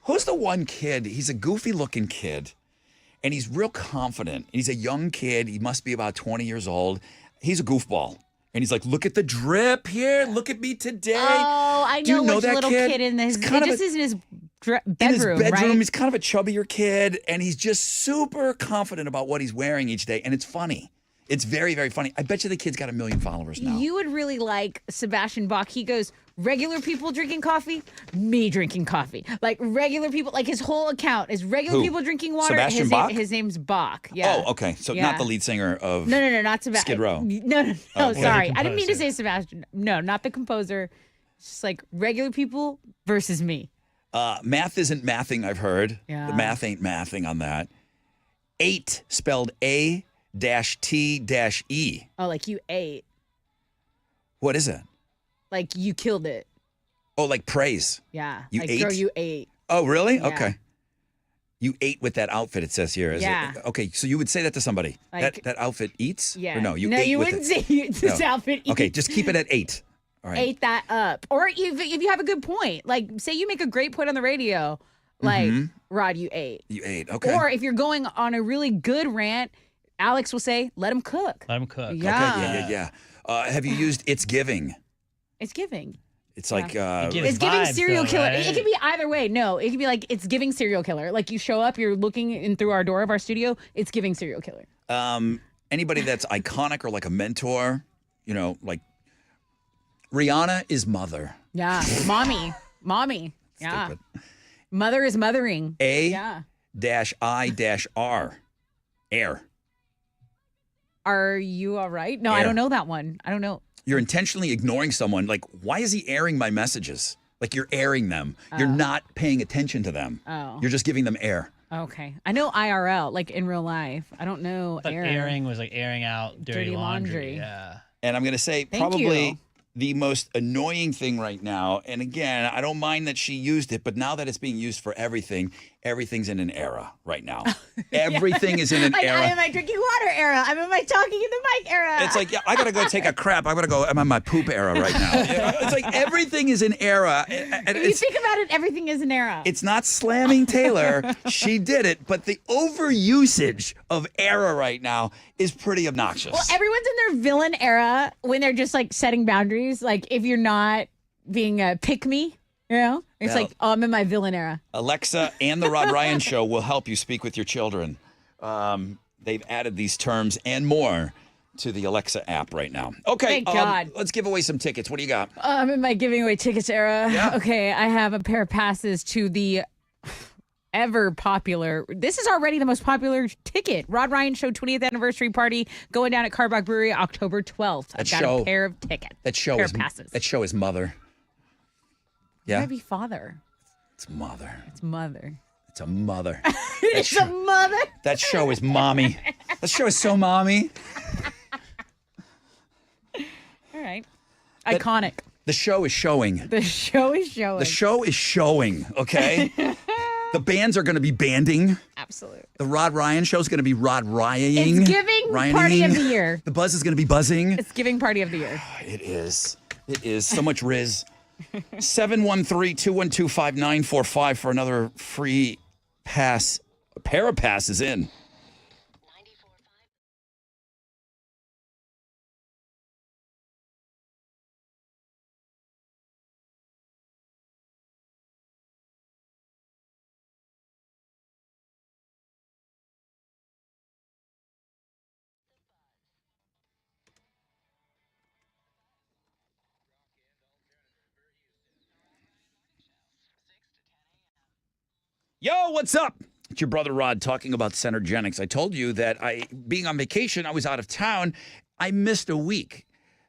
Who's the one kid? He's a goofy looking kid and he's real confident. He's a young kid. He must be about 20 years old. He's a goofball. And he's like, look at the drip here. Look at me today. Oh, I know, Do you know which that little kid in this. He's kind It of just is in his bedroom, in his bedroom, right? he's kind of a chubbier kid, and he's just super confident about what he's wearing each day, and it's funny. It's very, very funny. I bet you the kid's got 1 million followers now. You would really like Sebastian Bach. He goes, regular people drinking coffee, me drinking coffee. Like regular people, like his whole account is regular Who? people drinking water. Sebastian Bach? His name's Bach. Yeah. Oh, okay. So Yeah. not the lead singer of No, not Sebastian. Skid Row. No, Okay. sorry. I didn't mean to say Sebastian. No, not the composer. It's just like regular people versus me. Math isn't mathing, I've heard. Yeah. The math ain't mathing on that. 8 spelled A-T-E. Oh, like you ate. What is that? Like you killed it. Oh, like praise. Yeah. You like, ate? girl, you ate. Oh, really? Yeah. Okay. You ate with that outfit, it says here. Is Yeah. it? Okay, so you would say that to somebody. Like- that outfit eats? Yeah. Or no, you no, ate you with wouldn't it. say this No. outfit. Okay, eats. just keep it at 8. All right. Ate that up. Or if you have a good point, like say you make a great point on the radio, like Rod, you ate. You ate. Okay. Or if you're going on a really good rant, Alex will say, "Let him cook." Let him cook. Yeah. Okay, yeah. Have you used It's Giving? It's giving. It's like It's giving serial killer. It could be either way. No, it could be like it's giving serial killer. Like you show up, you're looking in through our door of our studio. It's giving serial killer. Anybody that's iconic or like a mentor, like Rihanna is mother. Yeah, mommy. Yeah, Stupid. mother is mothering. Yeah. A-I-R. Air. Are you all right? No, I Air. don't know that one. I don't know. You're intentionally ignoring someone. Like, why is he airing my messages? Like, you're airing them. You're not paying attention to them. Oh. You're just giving them air. Okay, I know IRL, like in real life. I don't know But air. airing was like airing out dirty, Dirty laundry. laundry. Yeah. And I'm going to say Thank probably you. the most annoying thing right now. And again, I don't mind that she used it, but now that it's being used for everything, everything's in an era right now. Everything is in an Like, era. I'm in my drinking water era. I'm in my talking in the mic era. It's like, yeah, I gotta go take a crap. I'm in my poop era right now. It's like everything is an era. And If you it's, think about it, everything is an era. it's not slamming Taylor. She did it, but the overusage of era right now is pretty obnoxious. Well, everyone's in their villain era when they're just like setting boundaries. Like if you're not being a pick me, it's Well- like, oh, I'm in my villain era. Alexa and the Rod Ryan Show will help you speak with your children. They've added these terms and more to the Alexa app right now. Okay, Thank God. let's give away some tickets. What do you got? I'm in my giving away tickets era. Yeah. Okay, I have a pair of passes to the ever popular. This is already the most popular ticket. Rod Ryan Show 20th anniversary party going down at Carbach Brewery October 12th. I've got a pair of tickets. That show pair is of passes. That show is mother. Yeah, Might be father. it's mother. It's mother. It's a mother. It's a mother. That show is mommy. That show is so mommy. All right. Iconic. The show is showing. The show is showing. The show is showing. Okay. The bands are going to be banding. Absolutely. The Rod Ryan Show is going to be Rod Ryan-ing. It's giving party of the year. The buzz is going to be buzzing. It's giving party of the year. It is. It is. So much Riz. 713-212-5945 for another free pass. A pair of passes in. Yo, what's up? It's your brother Rod talking about Centergenics. I told you that being on vacation, I was out of town. I missed a week.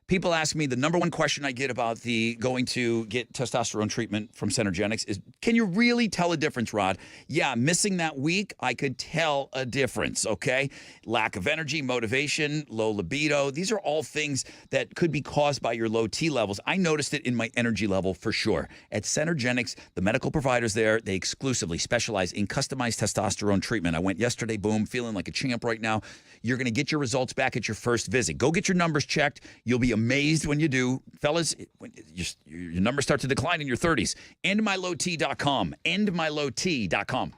People ask me, the number one question I get about the going to get testosterone treatment from Centergenics is, can you really tell a difference, Rod? Yeah, missing that week, I could tell a difference, okay? Lack of energy, motivation, low libido. These are all things that could be caused by your low T levels. I noticed it in my energy level for sure. At Centergenics, the medical providers there, they exclusively specialize in customized testosterone treatment. I went yesterday, boom, feeling like a champ right now. You're going to get your results back at your first visit. Go get your numbers checked. You'll be amazed when you do. Fellas, when your numbers start to decline in your 30s. EndMyLowT.com. EndMyLowT.com.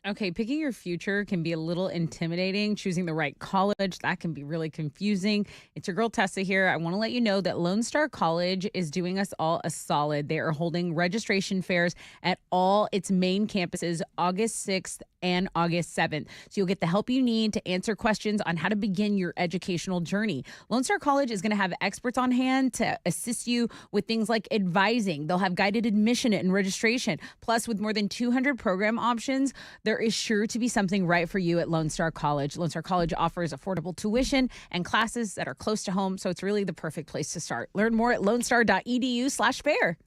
Okay, picking your future can be a little intimidating. Choosing the right college, that can be really confusing. It's your girl Tessa here. I want to let you know that Lone Star College is doing us all a solid. They are holding registration fairs at all its main campuses August 6th and August 7th. So you'll get the help you need to answer questions on how to begin your educational journey. Lone Star College is going to have experts on hand to assist you with things like advising. They'll have guided admission and registration. Plus, with more than 200 program options, there is sure to be something right for you at Lone Star College. Lone Star College offers affordable tuition and classes that are close to home, so it's really the perfect place to start. Learn more at lonestar.edu/fair.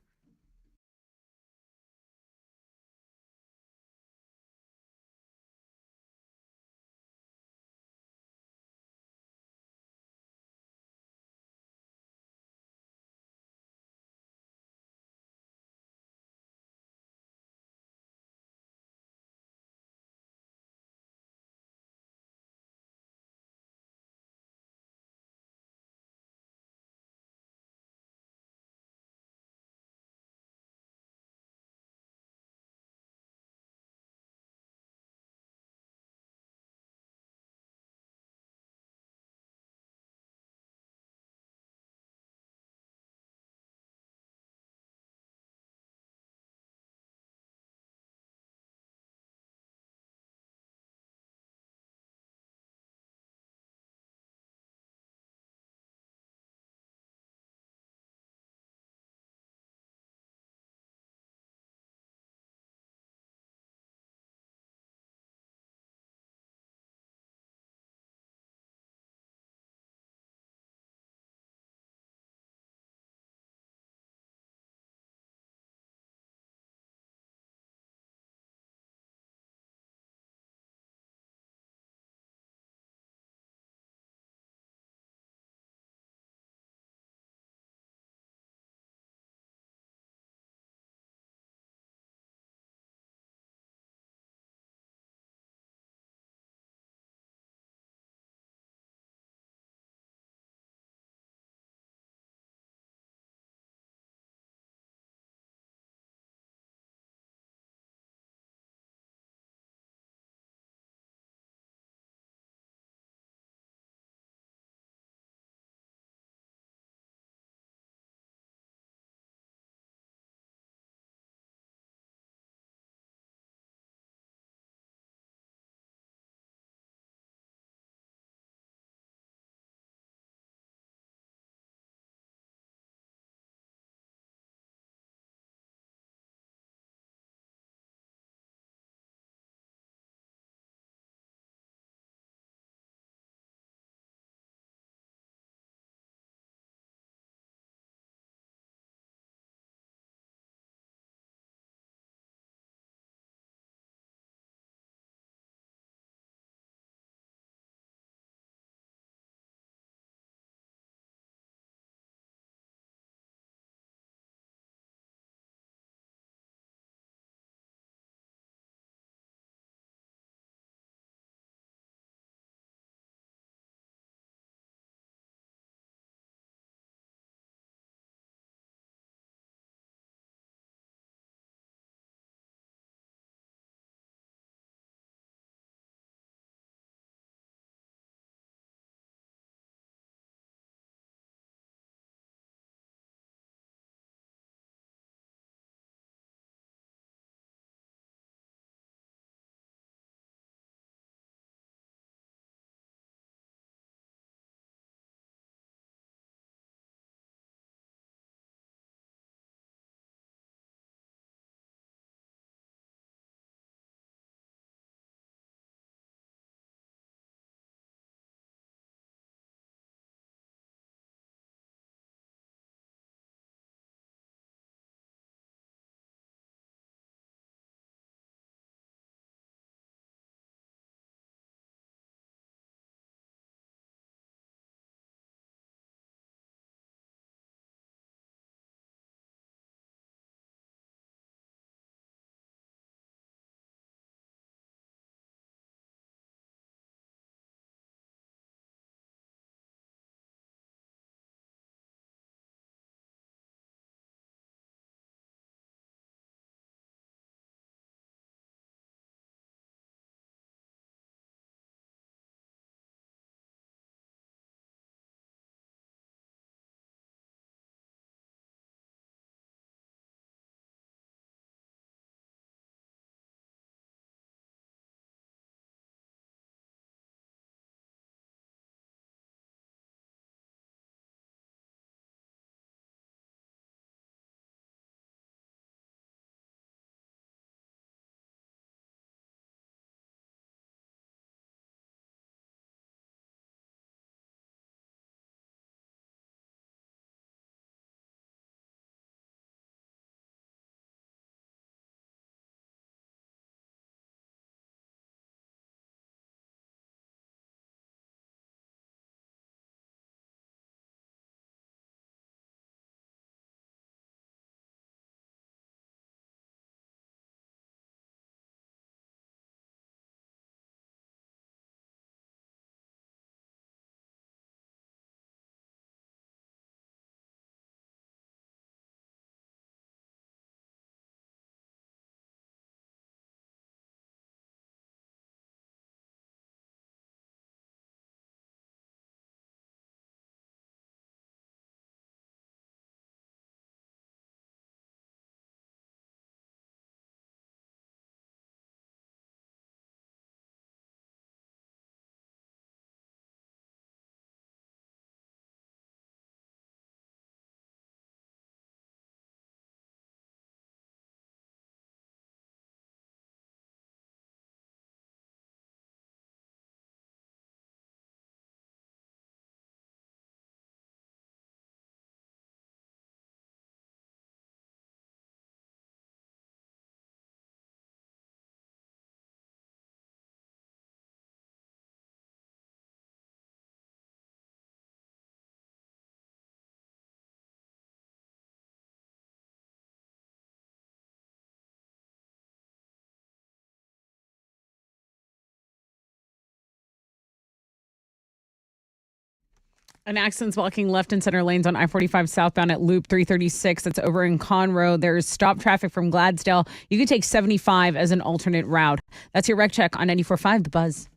An accident's blocking left and center lanes on I-45 southbound at Loop 336. That's over in Conroe. There's stop traffic from Gladsdale. You can take 75 as an alternate route. That's your wreck check on 94.5 The Buzz.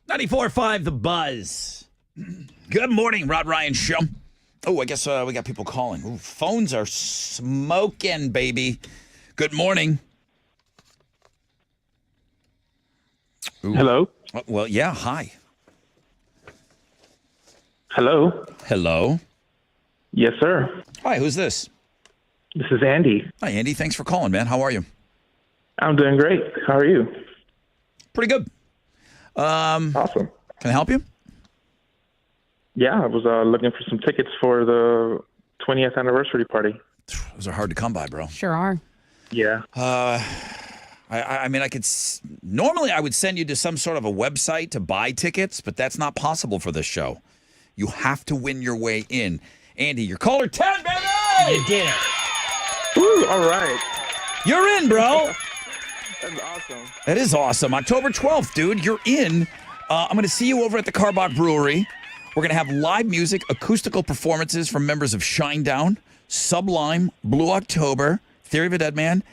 .94.5 The Buzz. Good morning, Rod Ryan Show. Oh, I guess we got people calling. Ooh, phones are smoking, baby. Good morning. Ooh. Hello? Well, yeah, hi. Hello? Hello? Yes, sir. Hi, who's this? This is Andy. Hi, Andy. Thanks for calling, man. How are you? I'm doing great. How are you? Pretty good. Awesome. Can I help you? Yeah, I was looking for some tickets for the 20th anniversary party. Those are hard to come by, bro. Sure are. Yeah. I mean, normally I would send you to some sort of a website to buy tickets, but that's not possible for this show. You have to win your way in. Andy, you're caller 10, baby! You did it. Woo, all right. You're in, bro. That's awesome. That is awesome. October 12th, dude, you're in. I'm going to see you over at the Carbach Brewery. We're going to have live music, acoustical performances from members of Shinedown, Sublime, Blue October, Theory of a Dead Man.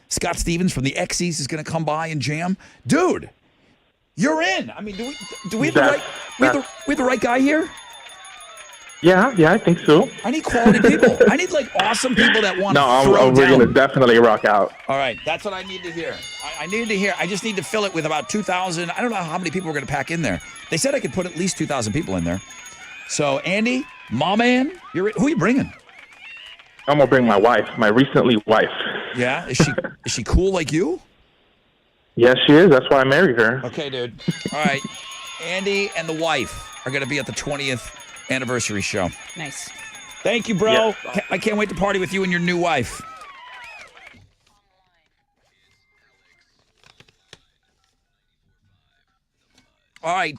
Scott Stevens from the Xyz is going to come by and jam. Dude, you're in. I mean, do we have the right guy here? Yeah, I think so. I need quality people. I need like awesome people that want to throw down. We're going to definitely rock out. All right, that's what I need to hear. I need to hear. I just need to fill it with about 2,000. I don't know how many people we're going to pack in there. They said I could put at least 2,000 people in there. So, Andy, my man, who are you bringing? I'm going to bring my wife, my recently wife. Yeah? Is she cool like you? Yes, she is. That's why I married her. Okay, dude. All right. Andy and the wife are going to be at the 20th anniversary show. Nice. Thank you, bro. Yes. I can't wait to party with you and your new wife. All right,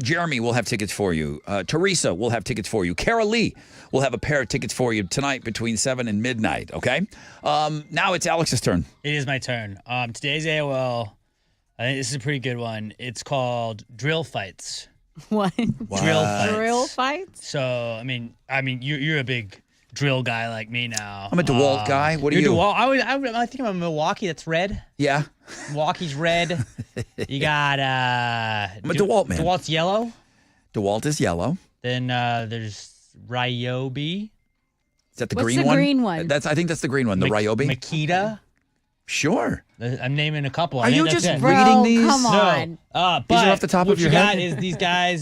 Jeremy will have tickets for you. Teresa will have tickets for you. Kara Lee will have a pair of tickets for you tonight between 7 and midnight, okay? Now it's Alex's turn. It is my turn. Today's AOL, I think this is a pretty good one. It's called Drill Fights. What? Drill fights. Drill fights? So, I mean, you're a big drill guy like me now. I'm a DeWalt guy. What are you? DeWalt. I think I'm a Milwaukee. That's red. Yeah. Milwaukee's red. You got I'm a DeWalt man. DeWalt's yellow. DeWalt is yellow. Then there's Ryobi. Is that the What's green the one? green one? I think that's the green one, the Ryobi. Makita. Sure. I'm naming a couple. Are you just reading Bro, these? come on. No. But These are off the top what of your you head? got is these guys,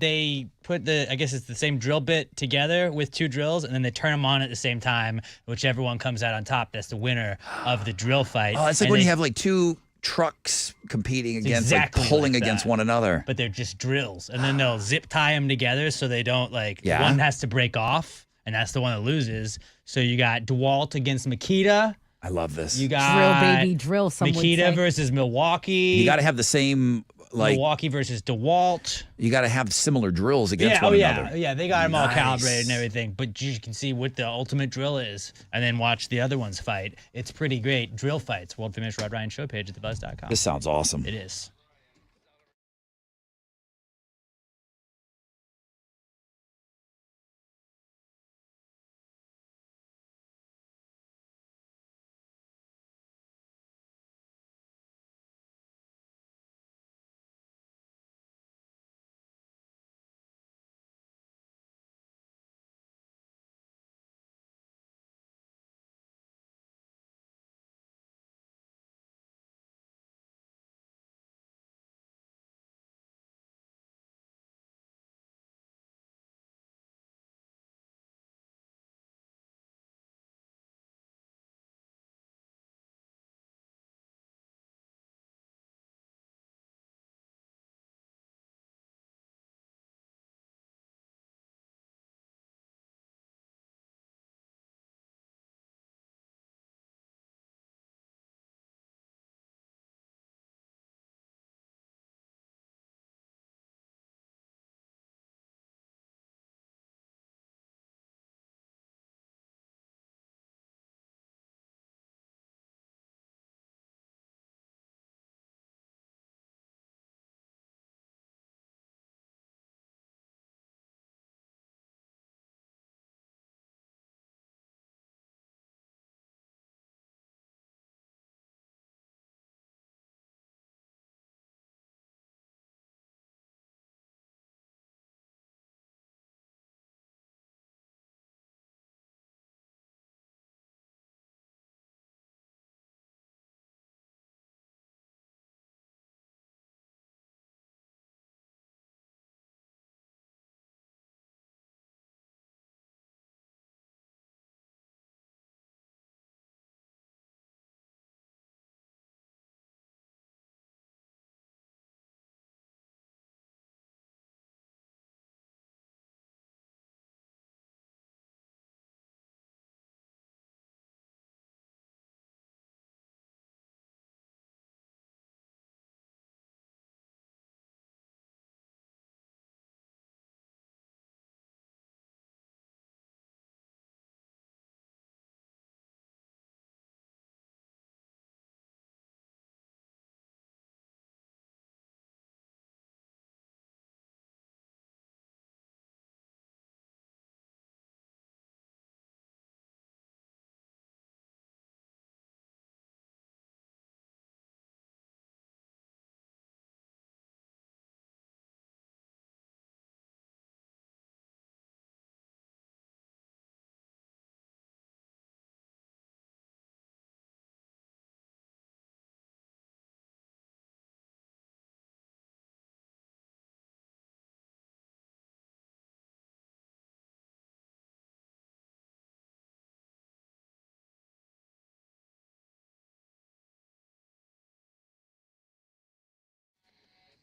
they put I guess it's the same drill bit together with two drills, and then they turn them on at the same time. Whichever one comes out on top, that's the winner of the drill fight. Oh, it's like And when they- you have like two trucks competing against, exactly like pulling like against that. one another. But they're just drills, and then they'll zip tie them together so they don't Yeah. one has to break off, and that's the one that loses. So you got DeWalt against Makita. I love this. You got Drill, baby, drill, some would Makita say. versus Milwaukee. You got to have the same, like, Milwaukee versus DeWalt. you got to have similar drills against Yeah, one yeah, another. yeah. They got them all Nice. calibrated and everything, but you can see what the ultimate drill is, and then watch the other ones fight. It's pretty great. Drill fights. World famous Rod Ryan show page at thebuzz.com. This sounds awesome. It is.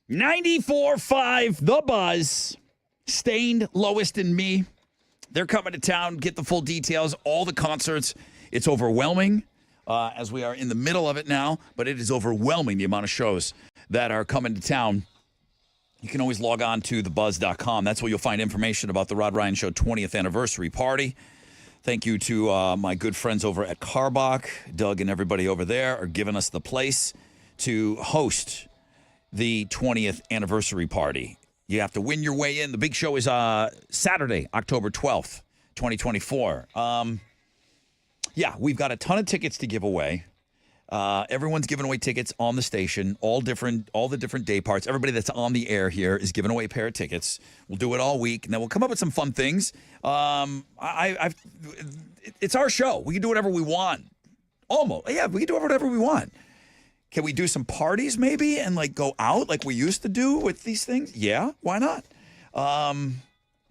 94.5 The Buzz. Stained, Lowest, and Me. They're coming to town. Get the full details. All the concerts. It's overwhelming as we are in the middle of it now, but it is overwhelming the amount of shows that are coming to town. You can always log on to thebuzz.com. That's where you'll find information about the Rod Ryan Show 20th anniversary party. Thank you to my good friends over at Carbach. Doug and everybody over there are giving us the place to host the 20th anniversary party. You have to win your way in. The big show is Saturday, October 12th, 2024. Yeah, we've got a ton of tickets to give away. Everyone's giving away tickets on the station, all the different day parts. Everybody that's on the air here is giving away a pair of tickets. We'll do it all week, and then we'll come up with some fun things. It's our show. We can do whatever we want. Almost. Yeah, we can do whatever we want. Can we do some parties maybe and like go out like we used to do with these things? Yeah, why not? Can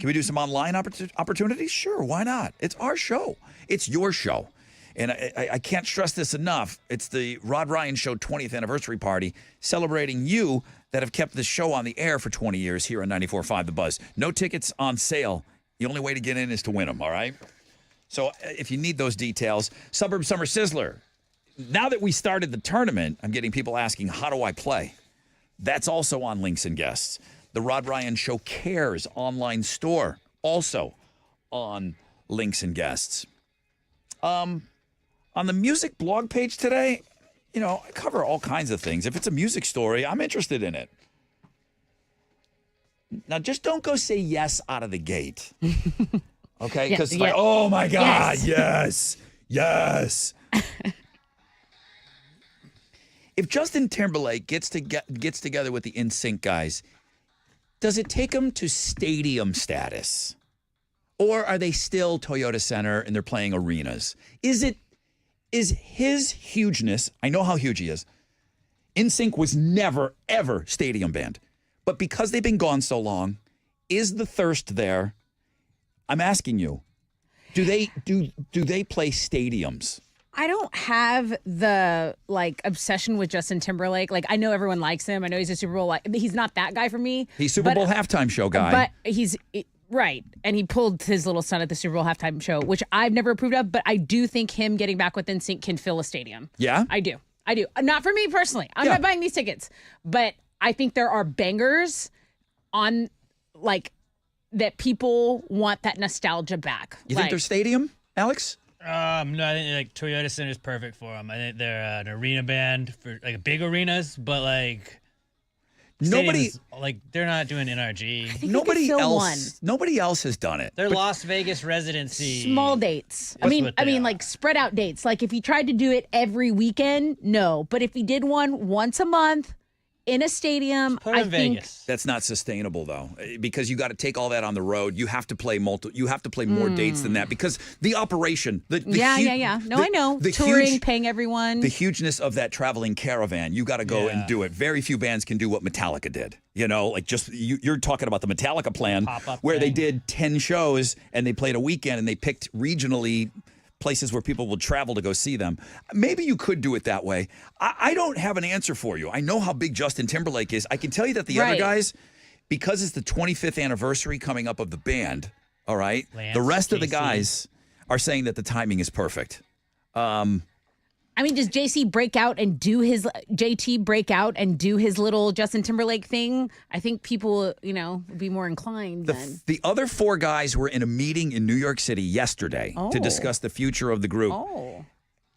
we do some online opportunities? Sure, why not? It's our show. It's your show. And I can't stress this enough. It's the Rod Ryan Show 20th anniversary party celebrating you that have kept this show on the air for 20 years here on 94.5 The Buzz. No tickets on sale. The only way to get in is to win them, all right? So if you need those details, Suburb Summer Sizzler. Now that we started the tournament, I'm getting people asking, how do I play? That's also on Links and Guests. The Rod Ryan Show Cares online store, also on Links and Guests. On the music blog page today, I cover all kinds of things. If it's a music story, I'm interested in it. Now, just don't go say yes out of the gate. Okay? Because oh my God, yes. If Justin Timberlake gets together with the NSYNC guys, does it take them to stadium status? Or are they still Toyota Center and they're playing arenas? Is his hugeness, I know how huge he is, NSYNC was never, ever stadium band. But because they've been gone so long, is the thirst there? I'm asking you, do they play stadiums? I don't have the obsession with Justin Timberlake. Like, I know everyone likes him. I know he's a Super Bowl. He's not that guy for me. He's Super Bowl halftime show guy. But he's right, and he pulled his little son at the Super Bowl halftime show, which I've never approved of. But I do think him getting back with NSYNC can fill a stadium. Yeah, I do. Not for me personally. I'm not buying these tickets, but I think there are bangers on that people want that nostalgia back. You think they're stadium, Alex? No, I think Toyota Center is perfect for them. I think they're an arena band for big arenas, but nobody they're not doing NRG. Nobody else has done it. They're Las Vegas residency. Small dates. I mean spread out dates. Like if you tried to do it every weekend, no. But if you did one once a month in a stadium, I think Vegas. That's not sustainable though, because you got to take all that on the road. You have to play You have to play more dates than that because the operation. I know. Touring, paying everyone. The hugeness of that traveling caravan. You got to go and do it. Very few bands can do what Metallica did. You're talking about the Metallica plan, where they did 10 shows and they played a weekend and they picked regionally places where people will travel to go see them. Maybe you could do it that way. I don't have an answer for you. I know how big Justin Timberlake is. I can tell you that the other guys, because it's the 25th anniversary coming up of the band, all right, the rest of the guys are saying that the timing is perfect. Does JT break out and do his little Justin Timberlake thing? I think people, would be more inclined then. The other four guys were in a meeting in New York City yesterday to discuss the future of the group. Oh.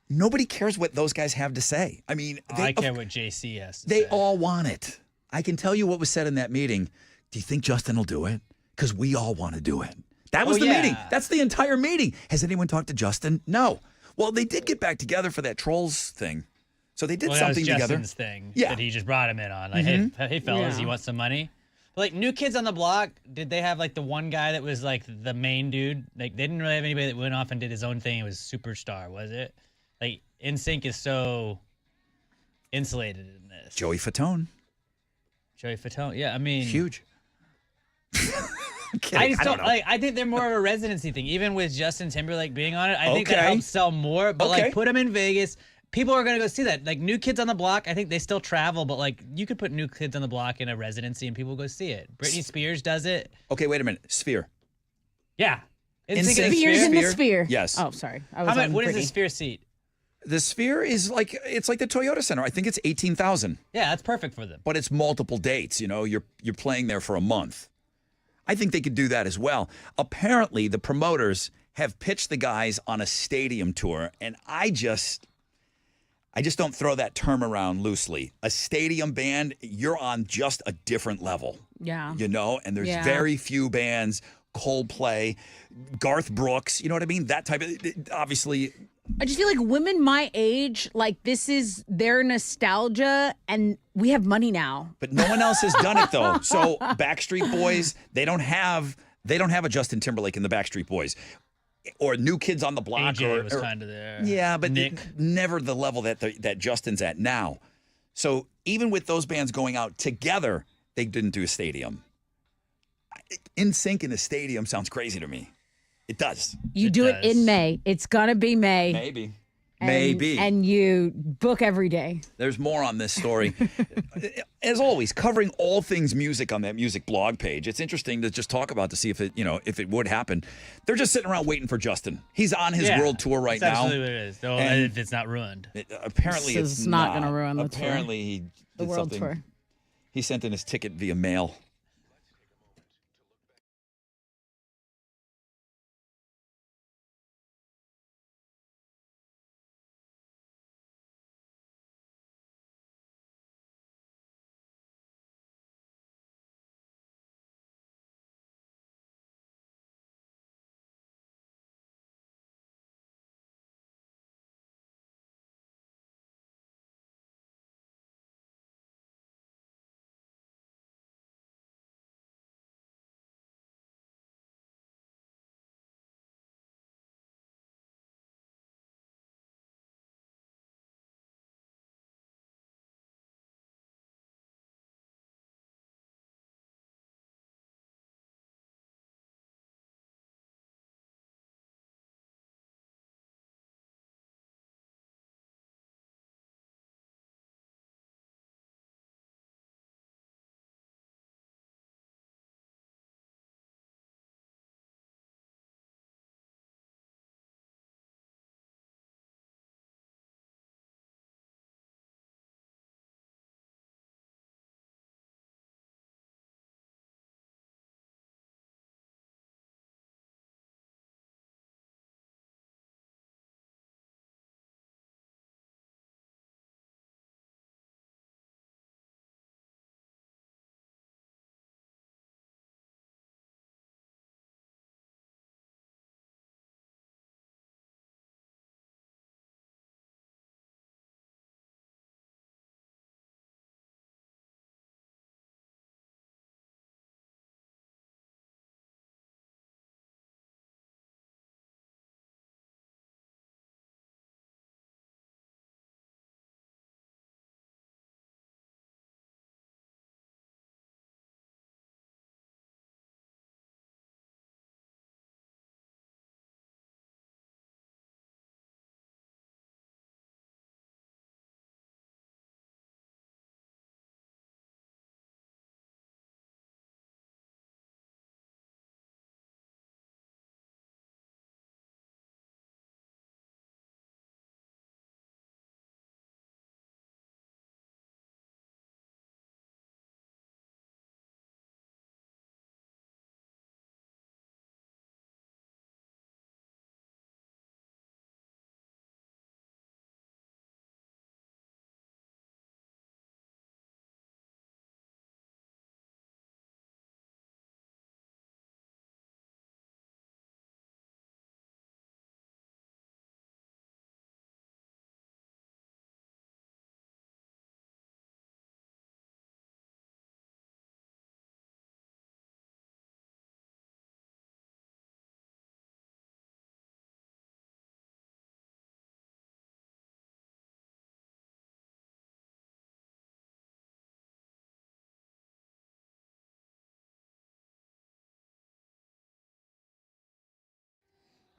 Nobody cares what those guys have to say. I mean, I care what JC has to say. They all want it. I can tell you what was said in that meeting. Do you think Justin will do it? Because we all want to do it. That was the meeting. That's the entire meeting. Has anyone talked to Justin? No. Well, they did get back together for that Trolls thing. So they did something that was together. Justin's thing that he just brought him in on. Hey fellas, you want some money? But New Kids on the Block, did they have the one guy that was the main dude? They didn't really have anybody that went off and did his own thing. It was Superstar, was it? NSYNC is so insulated in this. Joey Fatone, yeah, I mean huge. I just don't I think they're more of a residency thing. Even with Justin Timberlake being on it, I think that helps sell more. But put him in Vegas, people are going to go see that. Like New Kids on the Block, I think they still travel, but like you could put New Kids on the Block in a residency and people go see it. Britney Spears does it. Okay, wait a minute. Sphere. Yeah. NSYNC Sphere's in the Sphere. Yes. Oh, sorry. What is the Sphere seat? The Sphere is like it's like the Toyota Center. I think it's 18,000. Yeah, that's perfect for them. But it's multiple dates. You know, you're playing there for a month. I think they could do that as well. Apparently, the promoters have pitched the guys on a stadium tour, and I just don't throw that term around loosely. A stadium band, you're on just a different level. Yeah. You know, and there's very few bands. Coldplay, Garth Brooks, you know what I mean? That type of, obviously. I just feel like women my age, like this is their nostalgia and we have money now. But no one else has done it though. So Backstreet Boys, they don't have a Justin Timberlake in the Backstreet Boys. Or New Kids on the Block. AJ was kind of there. Yeah, but Nick. Never the level that Justin's at now. So even with those bands going out together, they didn't do a stadium. NSYNC in the stadium sounds crazy to me. It does. You do it in May. It's gonna be May. Maybe. Maybe. And you book every day. There's more on this story. As always, covering all things music on that music blog page. It's interesting to just talk about to see if it would happen. They're just sitting around waiting for Justin. He's on his world tour right that's now. Absolutely what it is. Though, if it's not ruined. Apparently This it's is not going to ruin the Apparently tour. he did The world something. tour. He sent in his ticket via mail.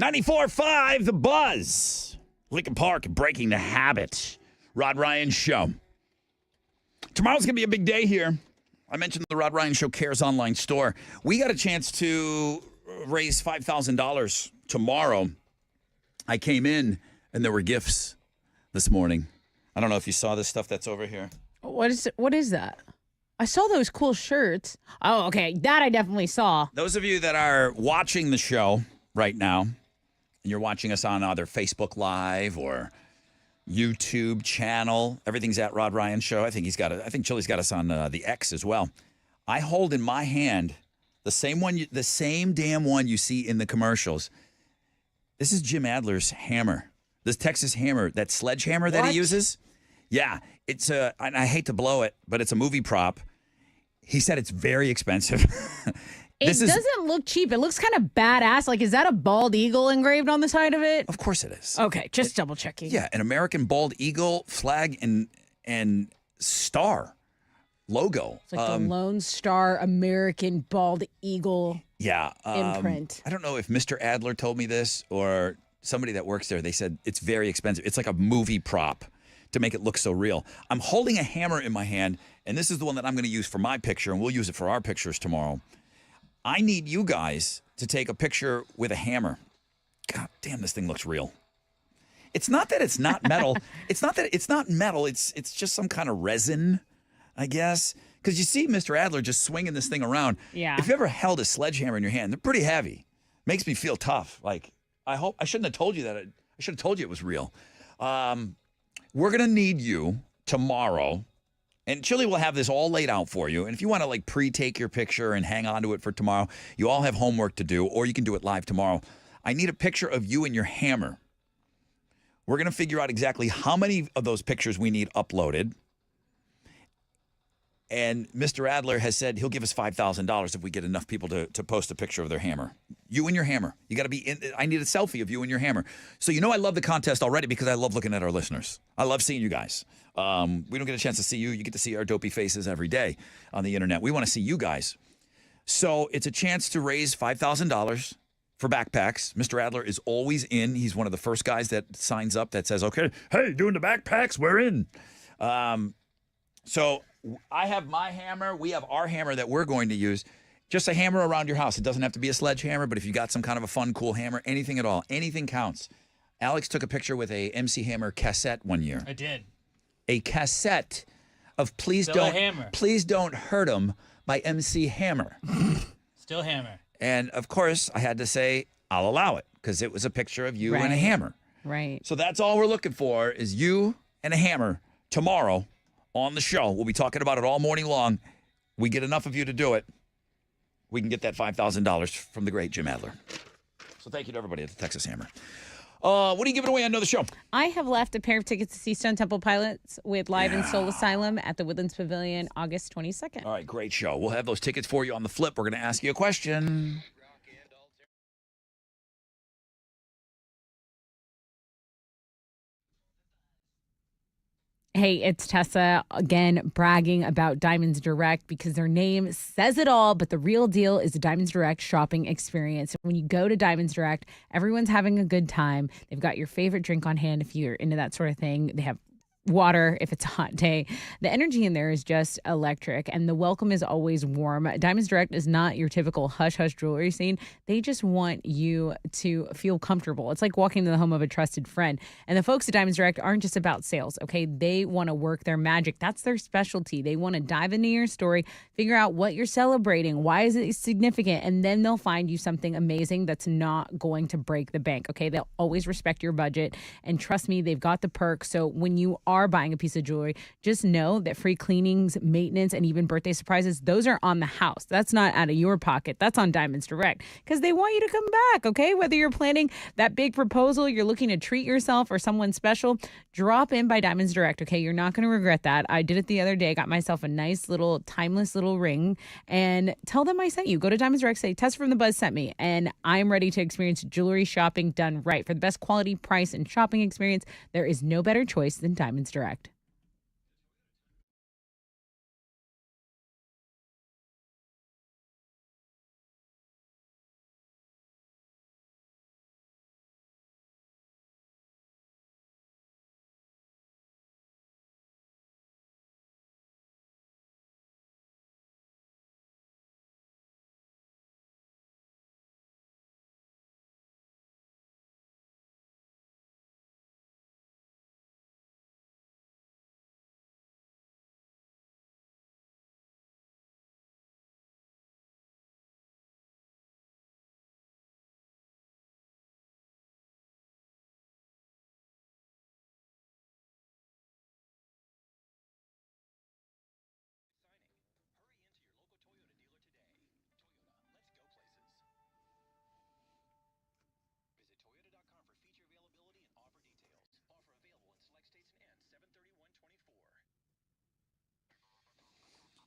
.94.5 The Buzz. Lincoln Park, Breaking the Habit. Rod Ryan Show. Tomorrow's going to be a big day here. I mentioned the Rod Ryan Show Cares online store. We got a chance to raise $5,000 tomorrow. I came in and there were gifts this morning. I don't know if you saw this stuff that's over here. What is that? I saw those cool shirts. Oh, okay. That I definitely saw. Those of you that are watching the show right now, and you're watching us on either Facebook Live or YouTube channel, everything's at Rod Ryan Show. I think Chili's got us on the X as well. I hold in my hand the same damn one you see in the commercials. This is Jim Adler's hammer. This Texas hammer, that sledgehammer that he uses. Yeah, it's and I hate to blow it, but it's a movie prop. He said it's very expensive. It doesn't look cheap. It looks kind of badass. Like, is that a bald eagle engraved on the side of it? Of course it is. Okay, just double checking. Yeah, an American bald eagle flag and star logo. It's like the Lone Star American bald eagle imprint. I don't know if Mr. Adler told me this or somebody that works there. They said it's very expensive. It's like a movie prop to make it look so real. I'm holding a hammer in my hand, and this is the one that I'm going to use for my picture, and we'll use it for our pictures tomorrow. I need you guys to take a picture with a hammer. God damn, this thing looks real. It's not that it's not metal. It's not that it's not metal. It's just some kind of resin, I guess. Because you see Mr. Adler just swinging this thing around. Yeah. If you ever held a sledgehammer in your hand, they're pretty heavy. Makes me feel tough. Like, I shouldn't have told you that. I should have told you it was real. We're going to need you tomorrow, and Chili will have this all laid out for you. And if you want to like pre-take your picture and hang on to it for tomorrow, you all have homework to do, or you can do it live tomorrow. I need a picture of you and your hammer. We're going to figure out exactly how many of those pictures we need uploaded. And Mr. Adler has said he'll give us $5,000 if we get enough people to post a picture of their hammer. You and your hammer. You got to be in. I need a selfie of you and your hammer. So I love the contest already because I love looking at our listeners. I love seeing you guys. We don't get a chance to see you. You get to see our dopey faces every day on the internet. We want to see you guys. So it's a chance to raise $5,000 for backpacks. Mr. Adler is always in. He's one of the first guys that signs up that says, okay, hey, doing the backpacks, we're in. So I have my hammer. We have our hammer that we're going to use. Just a hammer around your house. It doesn't have to be a sledgehammer, but if you got some kind of a fun, cool hammer, anything at all, anything counts. Alex took a picture with a MC Hammer cassette one year. I did. A cassette of Please Still a Don't Hurt 'Em by MC Hammer. Still hammer. And of course, I had to say, I'll allow it because it was a picture of you and a hammer. Right. So that's all we're looking for is you and a hammer tomorrow on the show. We'll be talking about it all morning long. We get enough of you to do it, we can get that $5,000 from the great Jim Adler. So thank you to everybody at the Texas Hammer. What are you giving away on another show? I have left a pair of tickets to see Stone Temple Pilots with Live in Soul Asylum at the Woodlands Pavilion August 22nd. All right, great show. We'll have those tickets for you on the flip. We're going to ask you a question. Hey, it's Tessa again bragging about Diamonds Direct because their name says it all, but the real deal is the Diamonds Direct shopping experience. When you go to Diamonds Direct, everyone's having a good time. They've got your favorite drink on hand if you're into that sort of thing. They have water if it's a hot day. The energy in there is just electric, and the welcome is always warm. Diamonds Direct is not your typical hush-hush jewelry scene. They just want you to feel comfortable. It's like walking to the home of a trusted friend. And the folks at Diamonds Direct aren't just about sales, okay? They want to work their magic. That's their specialty. They want to dive into your story, figure out what you're celebrating, why is it significant, and then they'll find you something amazing that's not going to break the bank, okay? They'll always respect your budget, and trust me, they've got the perks. So when you are buying a piece of jewelry, just know that free cleanings, maintenance, and even birthday surprises, those are on the house. That's not out of your pocket. That's on Diamonds Direct because they want you to come back, okay? Whether you're planning that big proposal, you're looking to treat yourself or someone special, drop in by Diamonds Direct, okay? You're not going to regret that. I did it the other day. I got myself a nice little timeless little ring, and tell them I sent you. Go to Diamonds Direct, say Tess from the Buzz sent me, and I'm ready to experience jewelry shopping done right. For the best quality, price, and shopping experience, there is no better choice than Diamonds Direct.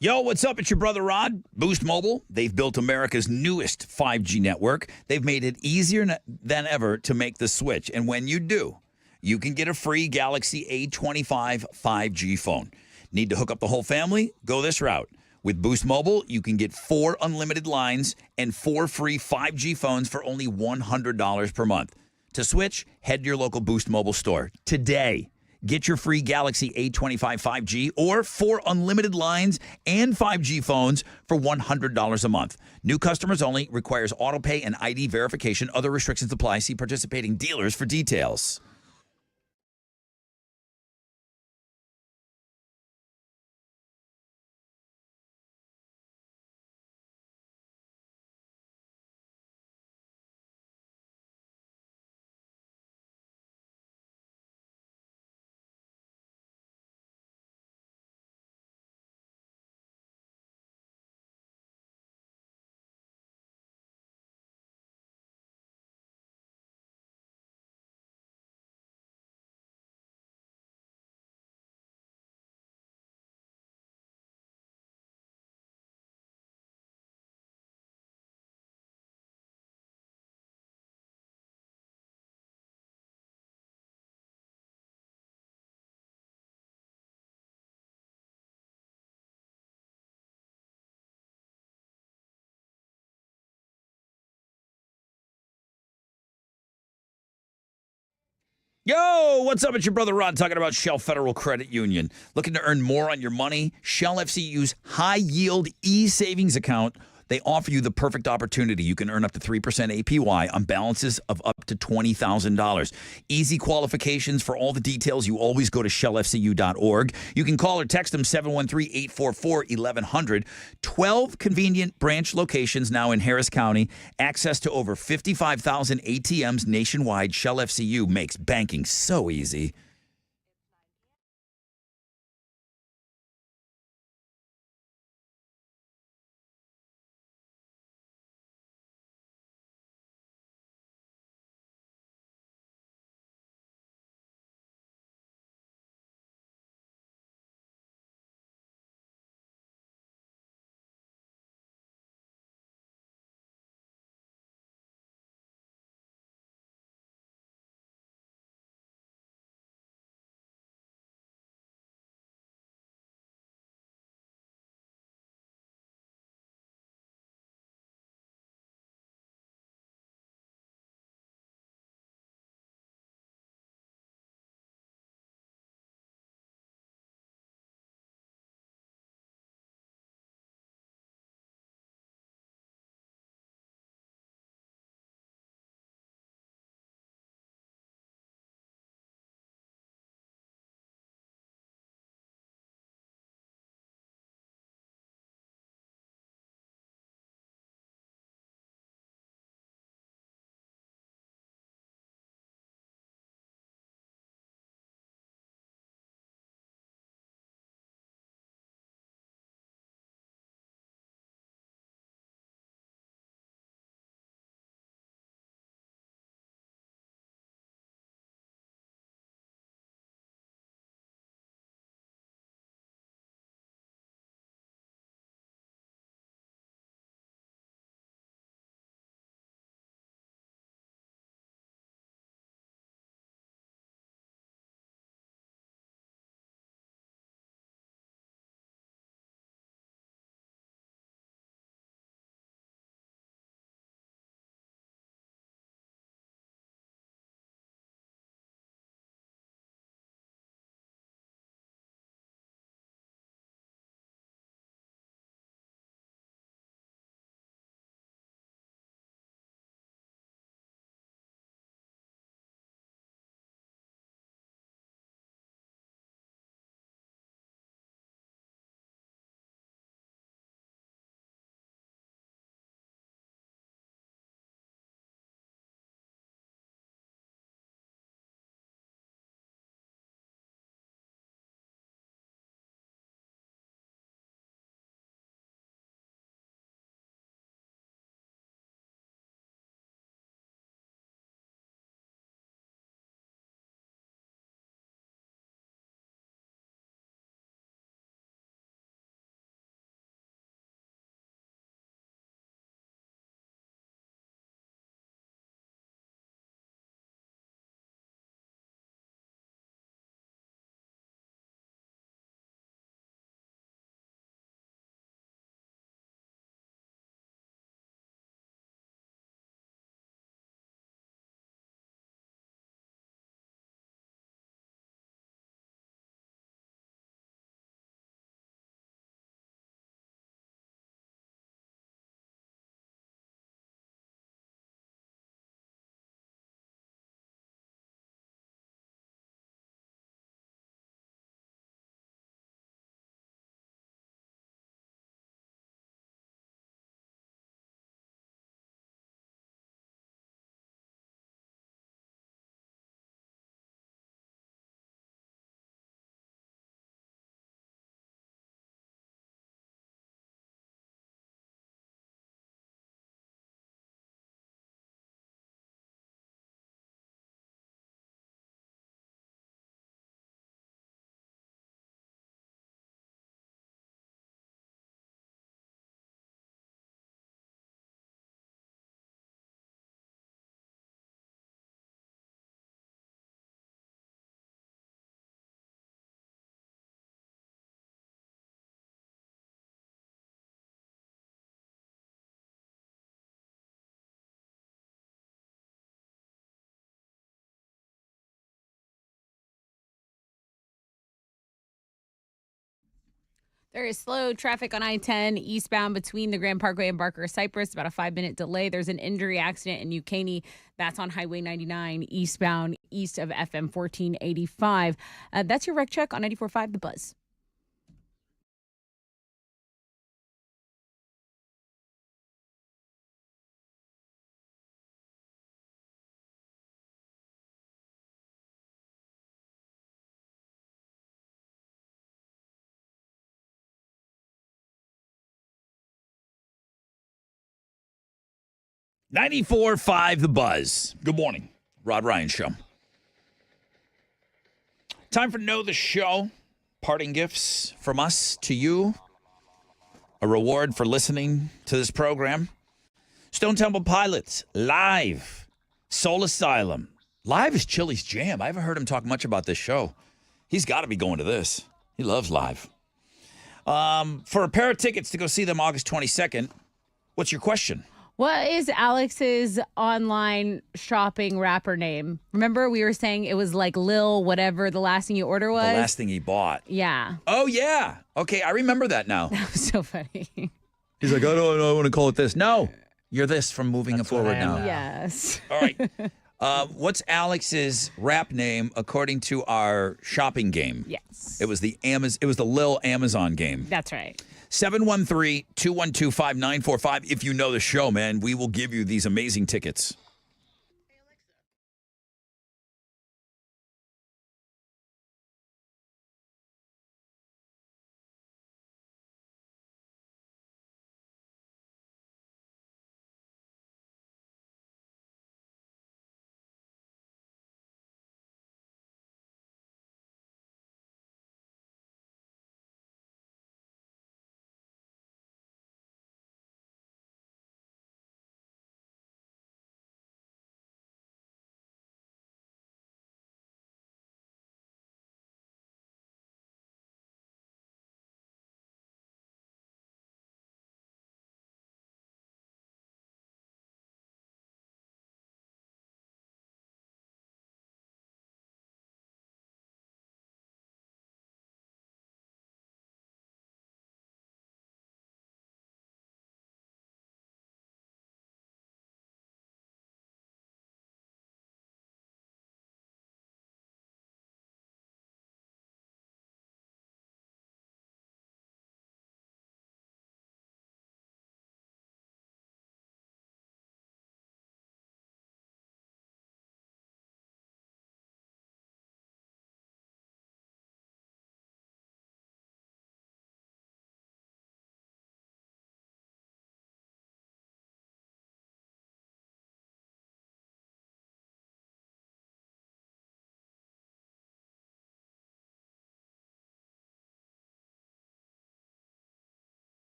Yo, what's up? It's your brother Rod. Boost Mobile. They've built America's newest 5G network. They've made it easier than ever to make the switch. And when you do, you can get a free Galaxy A25 5G phone. Need to hook up the whole family? Go this route. With Boost Mobile, you can get 4 unlimited lines and 4 free 5G phones for only $100 per month. To switch, head to your local Boost Mobile store today. Get your free Galaxy A25 5G or 4 unlimited lines and 5G phones for $100 a month. New customers only. Requires auto pay and ID verification. Other restrictions apply. See participating dealers for details. Yo, what's up? It's your brother Ron talking about Shell Federal Credit Union. Looking to earn more on your money? Shell FCU's high-yield e-savings account. They offer you the perfect opportunity. You can earn up to 3% APY on balances of up to $20,000. Easy qualifications. For all the details, you always go to shellfcu.org. You can call or text them 713-844-1100. 12 convenient branch locations now in Harris County. Access to over 55,000 ATMs nationwide. Shell FCU makes banking so easy. There is slow traffic on I-10 eastbound between the Grand Parkway and Barker Cypress. About a 5-minute delay. There's an injury accident in New Caney. That's on Highway 99 eastbound east of FM 1485. That's your wreck check on 94.5 The Buzz. .94.5 The Buzz. Good morning. Rod Ryan Show. Time for Know the Show. Parting gifts from us to you. A reward for listening to this program. Stone Temple Pilots, live. Soul Asylum. Live is Chili's jam. I haven't heard him talk much about this show. He's got to be going to this. He loves live. For a pair of tickets to go see them August 22nd, what's your question? What is Alex's online shopping rapper name? Remember we were saying it was like Lil whatever the last thing you order was? The last thing he bought. Yeah. Oh, yeah. Okay, I remember that now. That was so funny. He's like, I don't want to call it this. No, you're this from moving forward now. Yes. All right. What's Alex's rap name according to our shopping game? Yes. It was the Lil Amazon game. That's right. 713-212-5945. If you know the show, man, we will give you these amazing tickets.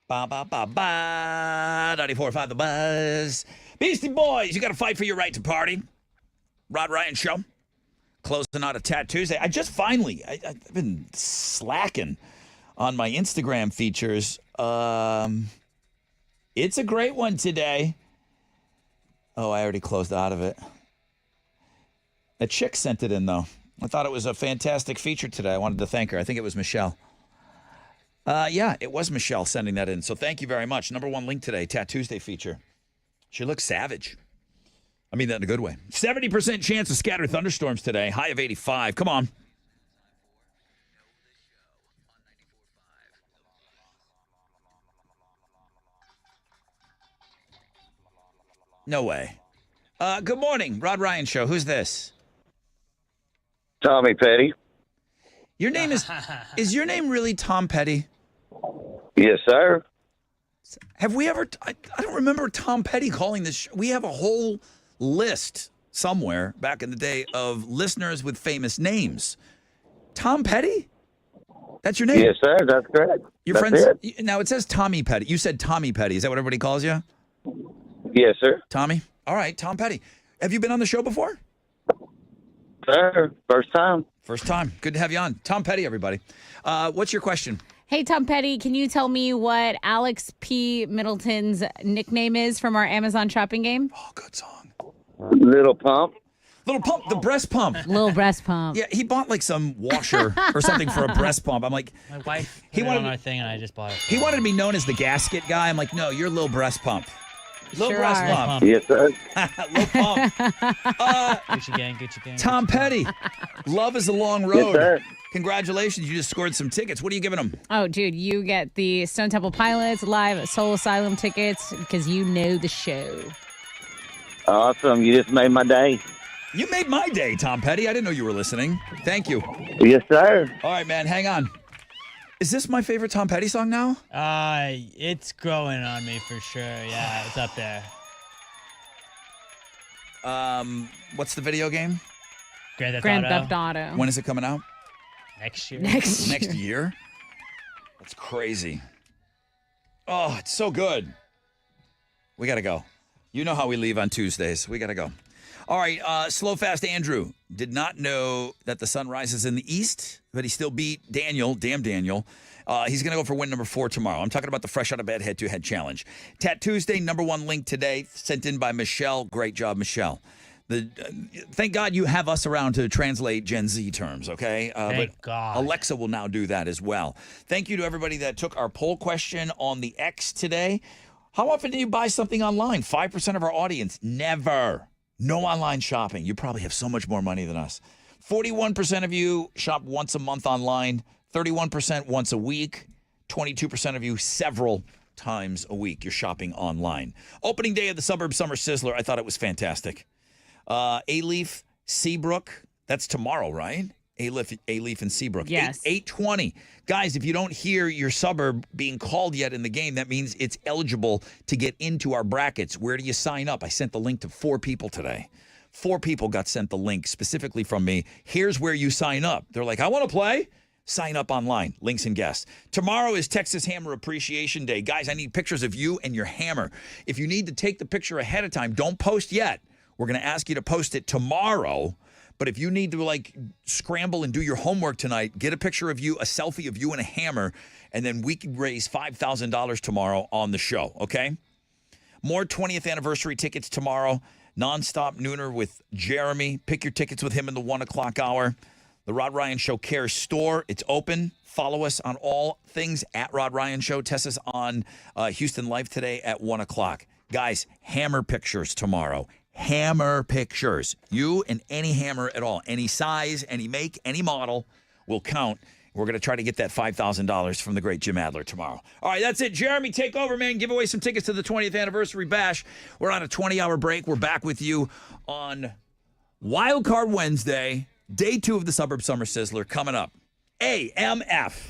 Ba ba ba ba. 94.5 The Buzz. Beastie Boys, you got to fight for your right to party. Rod Ryan Show. Closing out a Tat Tuesday. I just finally, I've been slacking on my Instagram features. It's a great one today. Oh, I already closed out of it. A chick sent it in, though. I thought it was a fantastic feature today. I wanted to thank her. I think it was Michelle. Yeah, it was Michelle sending that in. So thank you very much. Number one link today, Tat Tuesday feature. She looks savage. I mean that in a good way. 70% chance of scattered thunderstorms today. High of 85. Come on. No way. Good morning, Rod Ryan Show. Who's this? Tommy Petty. Your name is your name really Tom Petty? Yes, sir. Have we ever, I don't remember Tom Petty calling this show. We have a whole list somewhere back in the day of listeners with famous names. Tom Petty? That's your name? Yes, sir. That's correct. Your That's friends, it. now it says Tommy Petty. You said Tommy Petty. Is that what everybody calls you? Yes, sir. Tommy? All right, Tom Petty. Have you been on the show before? Sir, first time. First time. Good to have you on. Tom Petty, everybody. What's your question? Hey, Tom Petty, can you tell me what Alex P. Middleton's nickname is from our Amazon shopping game? Oh, good song. Little Pump. Little Pump, the breast pump. Little breast pump. Yeah, he bought like some washer or something for a breast pump. I'm like, My wife He put it wanted- on our thing, and I just bought it. he wanted to be known as the gasket guy. I'm like, no, you're Lil Breast Pump. Lil Sure Breast are. Pump. Yes, sir. Lil Pump. Gucci gang, Gucci gang. Tom Petty. Love is a long Yes, road. sir. Congratulations, you just scored some tickets. What are you giving them? Oh, dude, you get the Stone Temple Pilots live at Soul Asylum tickets because you know the show. Awesome. You just made my day. You made my day, Tom Petty. I didn't know you were listening. Thank you. Yes, sir. All right, man, hang on. Is this my favorite Tom Petty song now? It's growing on me for sure. Yeah, it's up there. What's the video game? Grand Grand Theft Auto. When is it coming out? Next year. Next Next year? That's crazy. Oh, it's so good. We got to go. You know how we leave on Tuesdays. We got to go. All right, Slow Fast Andrew did not know that the sun rises in the east, but he still beat Daniel, damn Daniel. He's going to go for win number 4 tomorrow. I'm talking about the Fresh Out of Bed Head-to-Head Challenge. Tat Tuesday, number 1 link today, sent in by Michelle. Great job, Michelle. Thank God you have us around to translate Gen Z terms, okay? Thank God. Alexa will now do that as well. Thank you to everybody that took our poll question on the X today. How often do you buy something online? 5% of our audience, never. No online shopping. You probably have so much more money than us. 41% of you shop once a month online, 31% once a week, 22% of you several times a week. You're shopping online. Opening day of the Suburb Summer Sizzler, I thought it was fantastic. A-Leaf, Seabrook, that's tomorrow, right? A-Leaf and Seabrook. Yes. 8:20. Guys, if you don't hear your suburb being called yet in the game, that means it's eligible to get into our brackets. Where do you sign up? I sent the link to 4 people today. 4 people got sent the link specifically from me. Here's where you sign up. They're like, I want to play. Sign up online. Links and guests. Tomorrow is Texas Hammer Appreciation Day. Guys, I need pictures of you and your hammer. If you need to take the picture ahead of time, don't post yet. We're going to ask you to post it tomorrow. But if you need to like scramble and do your homework tonight, get a picture of you, a selfie of you and a hammer, and then we can raise $5,000 tomorrow on the show, okay? More 20th anniversary tickets tomorrow. Nonstop Nooner with Jeremy. Pick your tickets with him in the 1 o'clock hour. The Rod Ryan Show Cares store. It's open. Follow us on all things at Rod Ryan Show. Test us on Houston Life today at 1 o'clock. Guys, hammer pictures tomorrow. Hammer pictures. You and any hammer at all. Any size, any make, any model will count. We're going to try to get that $5,000 from the great Jim Adler tomorrow. All right, that's it. Jeremy, take over, man. Give away some tickets to the 20th anniversary bash. We're on a 20-hour break. We're back with you on Wild Card Wednesday, day 2 of the Suburb Summer Sizzler coming up. AMF.